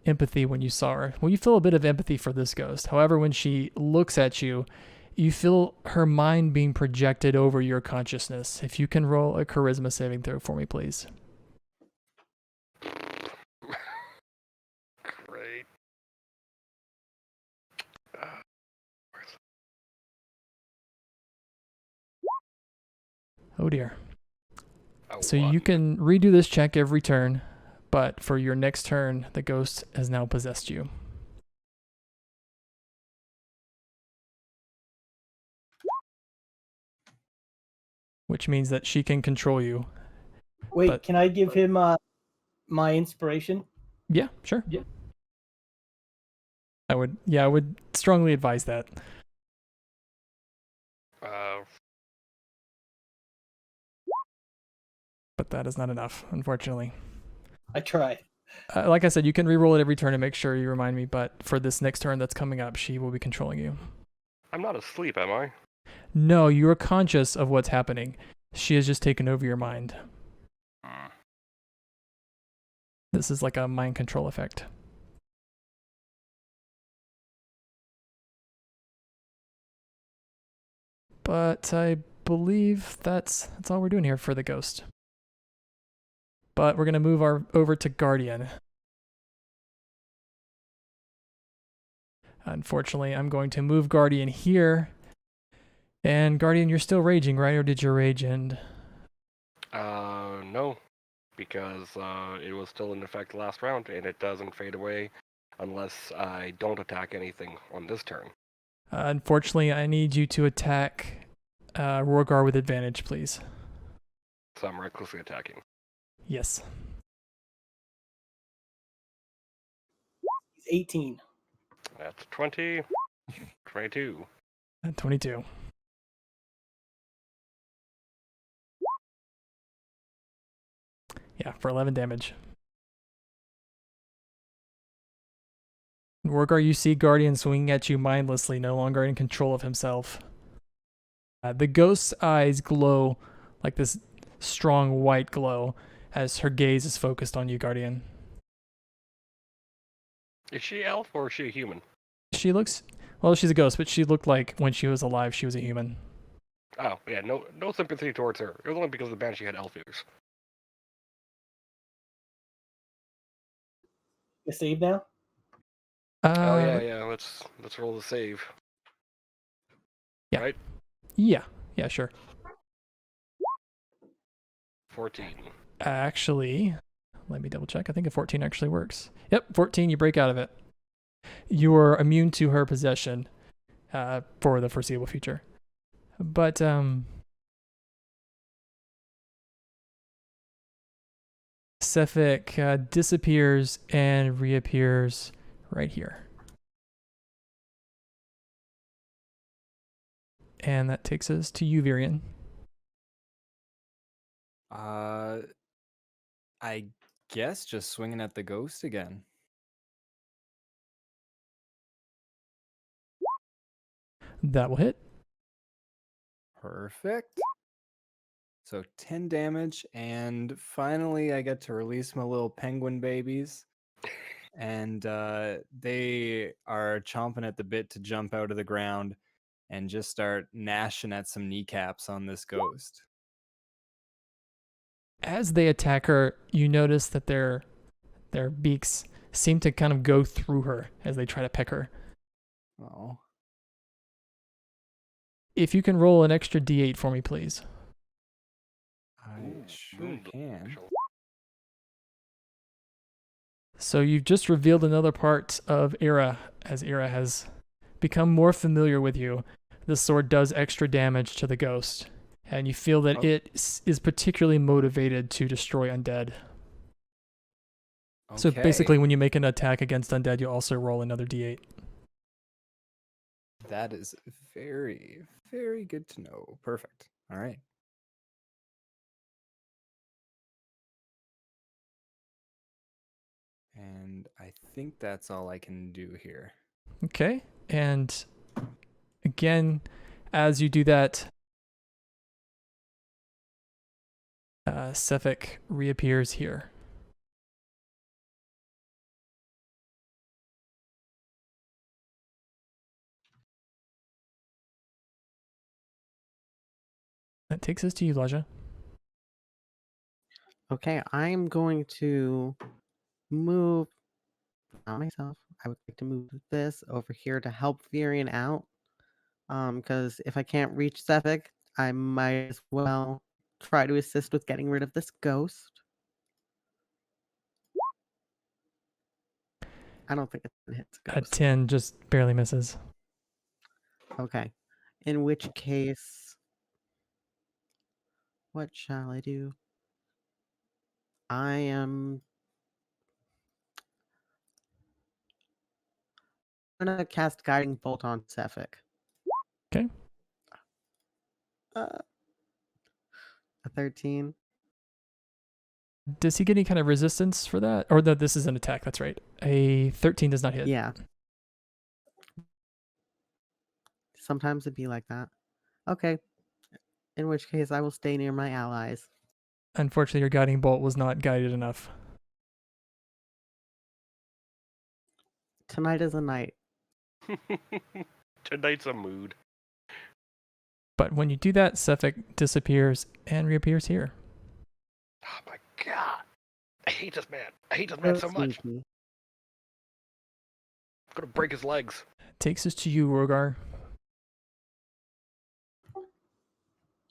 empathy when you saw her. Well, you feel a bit of empathy for this ghost. However, when she looks at you, you feel her mind being projected over your consciousness. If you can roll a charisma saving throw for me, please. Great. Oh dear. A So 1. you can redo this check every turn, but for your next turn, the ghost has now possessed you. Which means that she can control you. Wait, But- can I give him my inspiration? Yeah, sure. I would strongly advise that. But that is not enough, unfortunately. I tried. Like I said, you can re-roll it every turn to make sure you remind me, but for this next turn that's coming up, she will be controlling you. I'm not asleep, am I? No, you are conscious of what's happening. She has just taken over your mind. This is like a mind control effect. But I believe that's all we're doing here for the ghost. But we're gonna move over to Guardian. Unfortunately, I'm going to move Guardian here. And Guardian, you're still raging, right? Or did your rage end? No, because it was still in effect last round, and it doesn't fade away unless I don't attack anything on this turn. Unfortunately, I need you to attack Rorgar with advantage, please. So I'm recklessly attacking. Yes. He's 18. That's 20, 22. 22. Yeah, for 11 damage. Rorgar, you see Guardian swinging at you mindlessly, no longer in control of himself. The ghost's eyes glow like this strong white glow as her gaze is focused on you, Guardian. Is she elf or is she a human? She looks, well, she's a ghost, but she looked like when she was alive, she was a human. Oh, yeah, no sympathy towards her. It was only because the banshee had elf ears. You save now? Oh yeah, let's roll the save. Yeah. Right? Yeah, sure. 14. Actually, let me double check. I think a 14 actually works. Yep, 14, you break out of it. You are immune to her possession for the foreseeable future. But, Sefik disappears and reappears right here. And that takes us to you, Virian. I guess just swinging at the ghost again. That will hit. Perfect. So 10 damage, and finally I get to release my little penguin babies. And they are chomping at the bit to jump out of the ground and just start gnashing at some kneecaps on this ghost. As they attack her, you notice that their beaks seem to kind of go through her as they try to peck her. Oh. If you can roll an extra d8 for me, please. I sure can. So you've just revealed another part of Ira, as Ira has become more familiar with you. This sword does extra damage to the ghost, and you feel that it is particularly motivated to destroy undead. So basically, when you make an attack against undead, you also roll another d8. That is very, very good to know. Perfect. All right. And I think that's all I can do here. Okay, and again, as you do that, Sefik reappears here. That takes us to you, Laja. Okay, I'm going to move not myself. I would like to move this over here to help Virian out. Because if I can't reach Sefik, I might as well try to assist with getting rid of this ghost. I don't think it hits a A ghost. 10 just barely misses. Okay. In which case, what shall I do? I am gonna cast Guiding Bolt on Sefik. Okay. A 13. Does he get any kind of resistance for that? Or no, this is an attack. That's right. A 13 does not hit. Yeah. Sometimes it'd be like that. Okay. In which case, I will stay near my allies. Unfortunately, your guiding bolt was not guided enough. Tonight is a night. Tonight's a mood. But when you do that, Sefik disappears and reappears here. Oh my god. I hate this man. I hate this man so much. Sneaky. I'm gonna break his legs. Takes us to you, Rogar.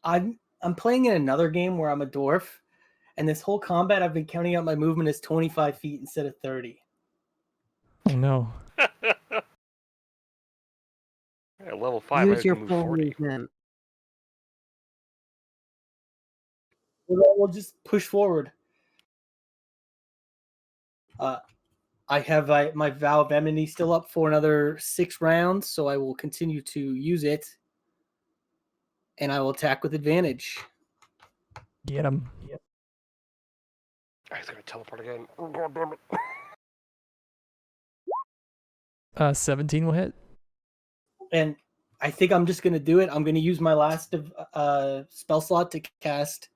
I'm playing in another game where I'm a dwarf, and this whole combat I've been counting out my movement as 25 feet instead of 30. Oh no. Yeah, level 5, I Use your can move full 40. movement. We'll just push forward. I have my Vow of Enmity still up for another 6 rounds, so I will continue to use it, and I will attack with advantage. Get him. He's gonna teleport again. Oh, god damn it. 17 will hit. And I think I'm just going to do it. I'm going to use my last spell slot to cast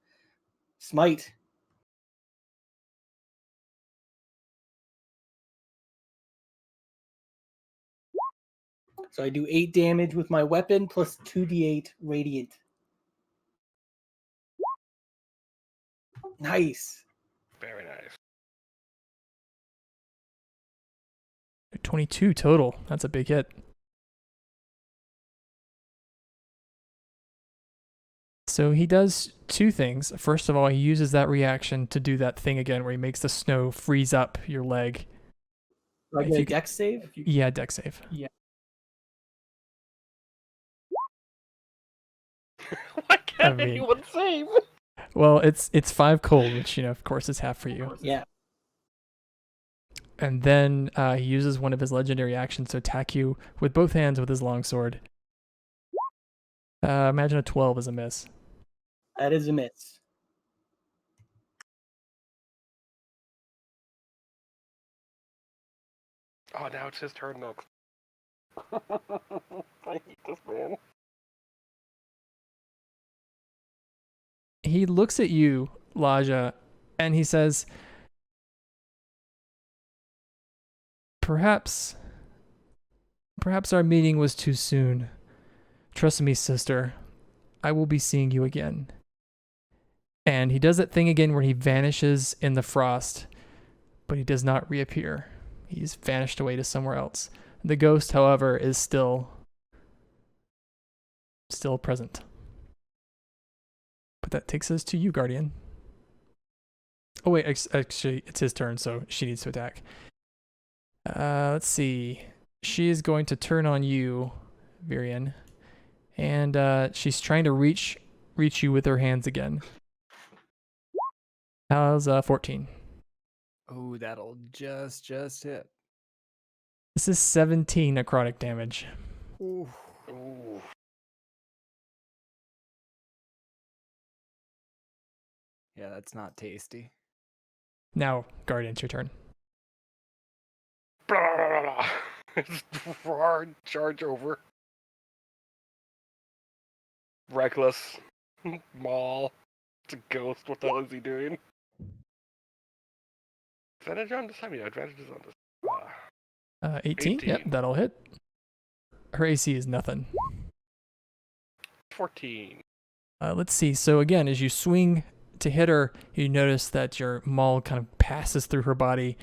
Smite. So I do 8 damage with my weapon plus 2d8 radiant. Nice. Very nice. 22 total. That's a big hit. So he does 2 things. First of all, he uses that reaction to do that thing again where he makes the snow freeze up your leg. Do I If get a you could- dex save? Yeah, deck save. Why can't I mean- anyone save? Well, it's 5 cold, which, of course is half for you. Yeah. And then he uses one of his legendary actions to attack you with both hands with his longsword. Imagine a 12 is a miss. That is a miss. Oh, now it's his turn next. I hate this man. He looks at you, Laja, and he says, Perhaps our meeting was too soon. Trust me, sister. I will be seeing you again. And he does that thing again where he vanishes in the frost, but he does not reappear. He's vanished away to somewhere else. The ghost, however, is still present. But that takes us to you, Guardian. Oh wait, actually, it's his turn, so she needs to attack. Let's see. She is going to turn on you, Virian, and she's trying to reach you with her hands again. How's 14? Oh, that'll just hit. This is 17 necrotic damage. Ooh. Ooh. Yeah, that's not tasty. Now, Guardian, it's your turn. Blah, blah, blah, blah. Hard charge over. Reckless. Maul. It's a ghost. What the hell is he doing? Advantage on this time? Yeah, advantage is on this. 18? Yep, 18. that'll hit. Her AC is nothing. 14. Let's see. So again, as you swing to hit her, you notice that your maul kind of passes through her body,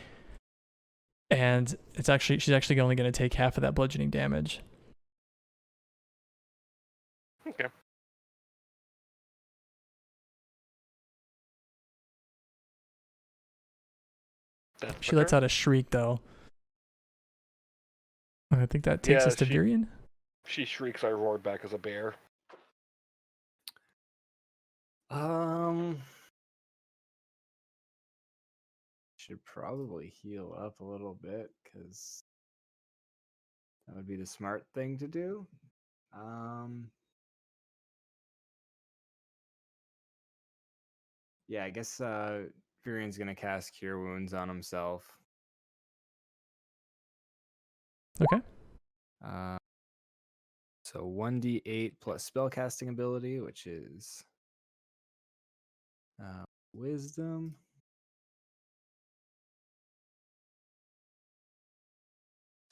and she's actually only going to take half of that bludgeoning damage. Okay. That's She lets out a shriek, though. I think that takes Yeah, us to Virian. She shrieks, I roar back as a bear. Should probably heal up a little bit because That would be the smart thing to do. Yeah, I guess Virian's gonna cast Cure Wounds on himself. Okay. So 1d8 plus spellcasting ability, which is wisdom.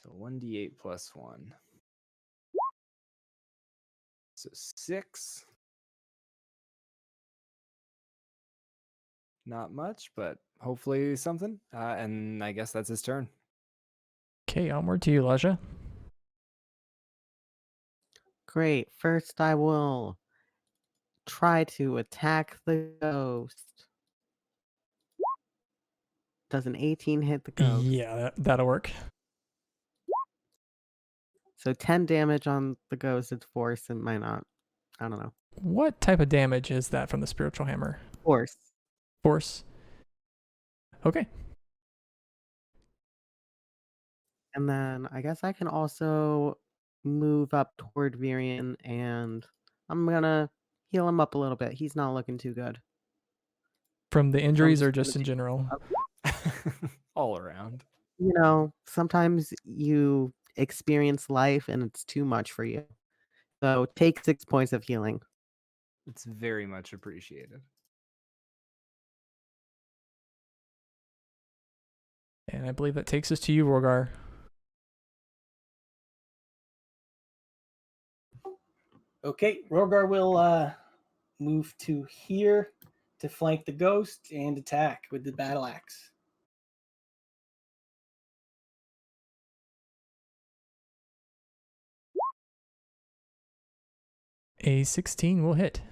So 1d8 plus 1. So 6. Not much, but hopefully something. And I guess that's his turn. Okay, onward to you, Elijah. Great. First, I will try to attack the ghost. Does an 18 hit the ghost? Yeah, that'll work. So 10 damage on the ghost. It's force. It might not. I don't know. What type of damage is that from the spiritual hammer? Force. Force. Okay. And then I guess I can also move up toward Virian and I'm gonna heal him up a little bit. He's not looking too good. From the So I'm injuries or gonna just in take- general? All around. You know, sometimes you experience life and it's too much for you. So take 6 points of healing. It's very much appreciated. And I believe that takes us to you, Rogar. Okay, Rogar will move to here to flank the ghost and attack with the battle axe. A 16 will hit.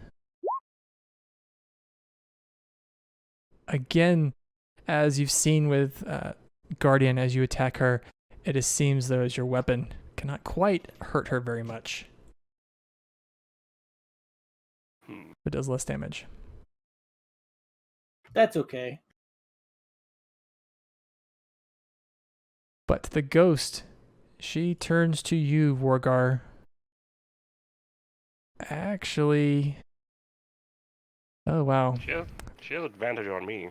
Again, as you've seen with Guardian, as you attack her, it seems though as your weapon cannot quite hurt her very much. It does less damage. That's okay. But the ghost, she turns to you, Wargar. Actually, oh wow. She has advantage on me.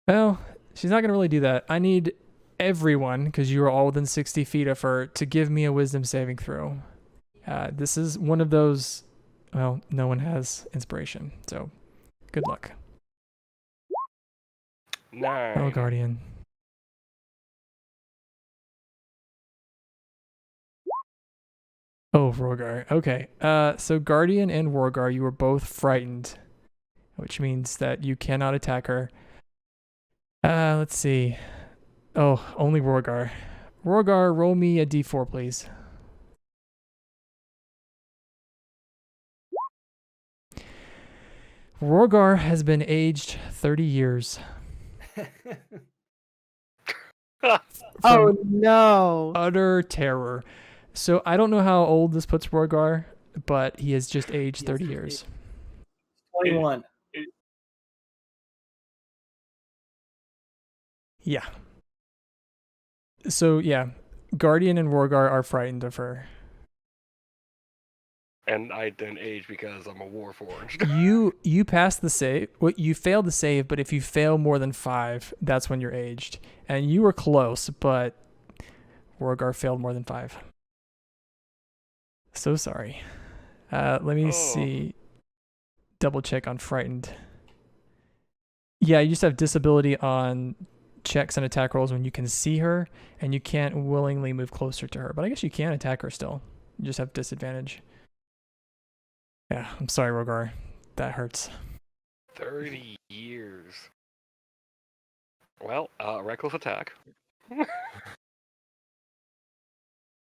Well, she's not gonna really do that. I need everyone, because you are all within 60 feet of her, to give me a wisdom saving throw. This is one of those. Well, no one has inspiration, so good luck. 9. Oh, Guardian. Oh, Rogar. Okay. So Guardian and Wargar, you were both frightened, which means that you cannot attack her. Let's see. Oh, only Rogar. Rogar, roll me a d4, please. Rogar has been aged 30 years. Oh no. Utter terror. So I don't know how old this puts Rogar, but he has just aged 30 years. 21. Yeah. So yeah, Guardian and Rogar are frightened of her. And I didn't age because I'm a Warforged. You passed the save. Well, you failed the save, but if you fail more than 5, that's when you're aged. And you were close, but Rogar failed more than 5. So sorry. Let me see. Double check on frightened. Yeah, you just have disability on checks and attack rolls when you can see her, and you can't willingly move closer to her. But I guess you can attack her still. You just have disadvantage. Yeah, I'm sorry, Rogar. That hurts. 30 years. Well, reckless attack.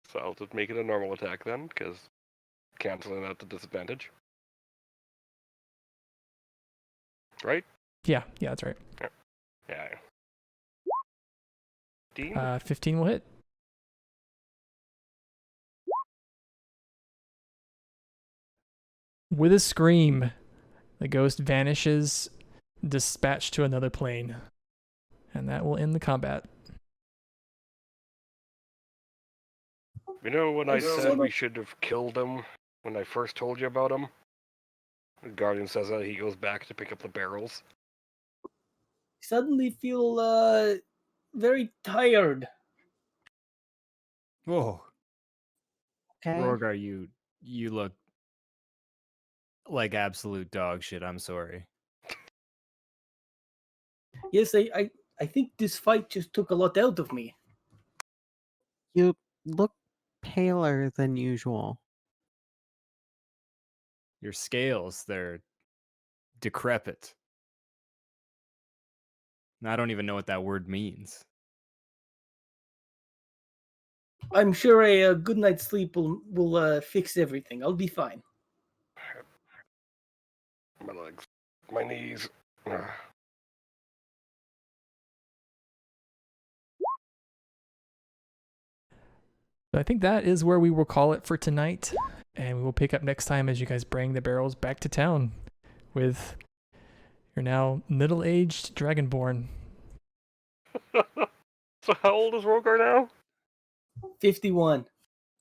So I'll just make it a normal attack then, because canceling out the disadvantage. Right? Yeah, that's right. Yeah. 15? 15 will hit. With a scream, the ghost vanishes, dispatched to another plane. And that will end the combat. You know when I So said do- we should have killed him when I first told you about him? The Guardian says that he goes back to pick up the barrels. Suddenly feel very tired. Whoa, Okay. Rorgar, you look like absolute dog shit. I'm sorry. Yes, I think this fight just took a lot out of me. You look paler than usual. Your scales, they're decrepit. I don't even know what that word means. I'm sure a good night's sleep will fix everything. I'll be fine. My legs. My knees. Ugh. But I think that is where we will call it for tonight. And we will pick up next time as you guys bring the barrels back to town with your now middle-aged Dragonborn. So how old is Rogar now? 51.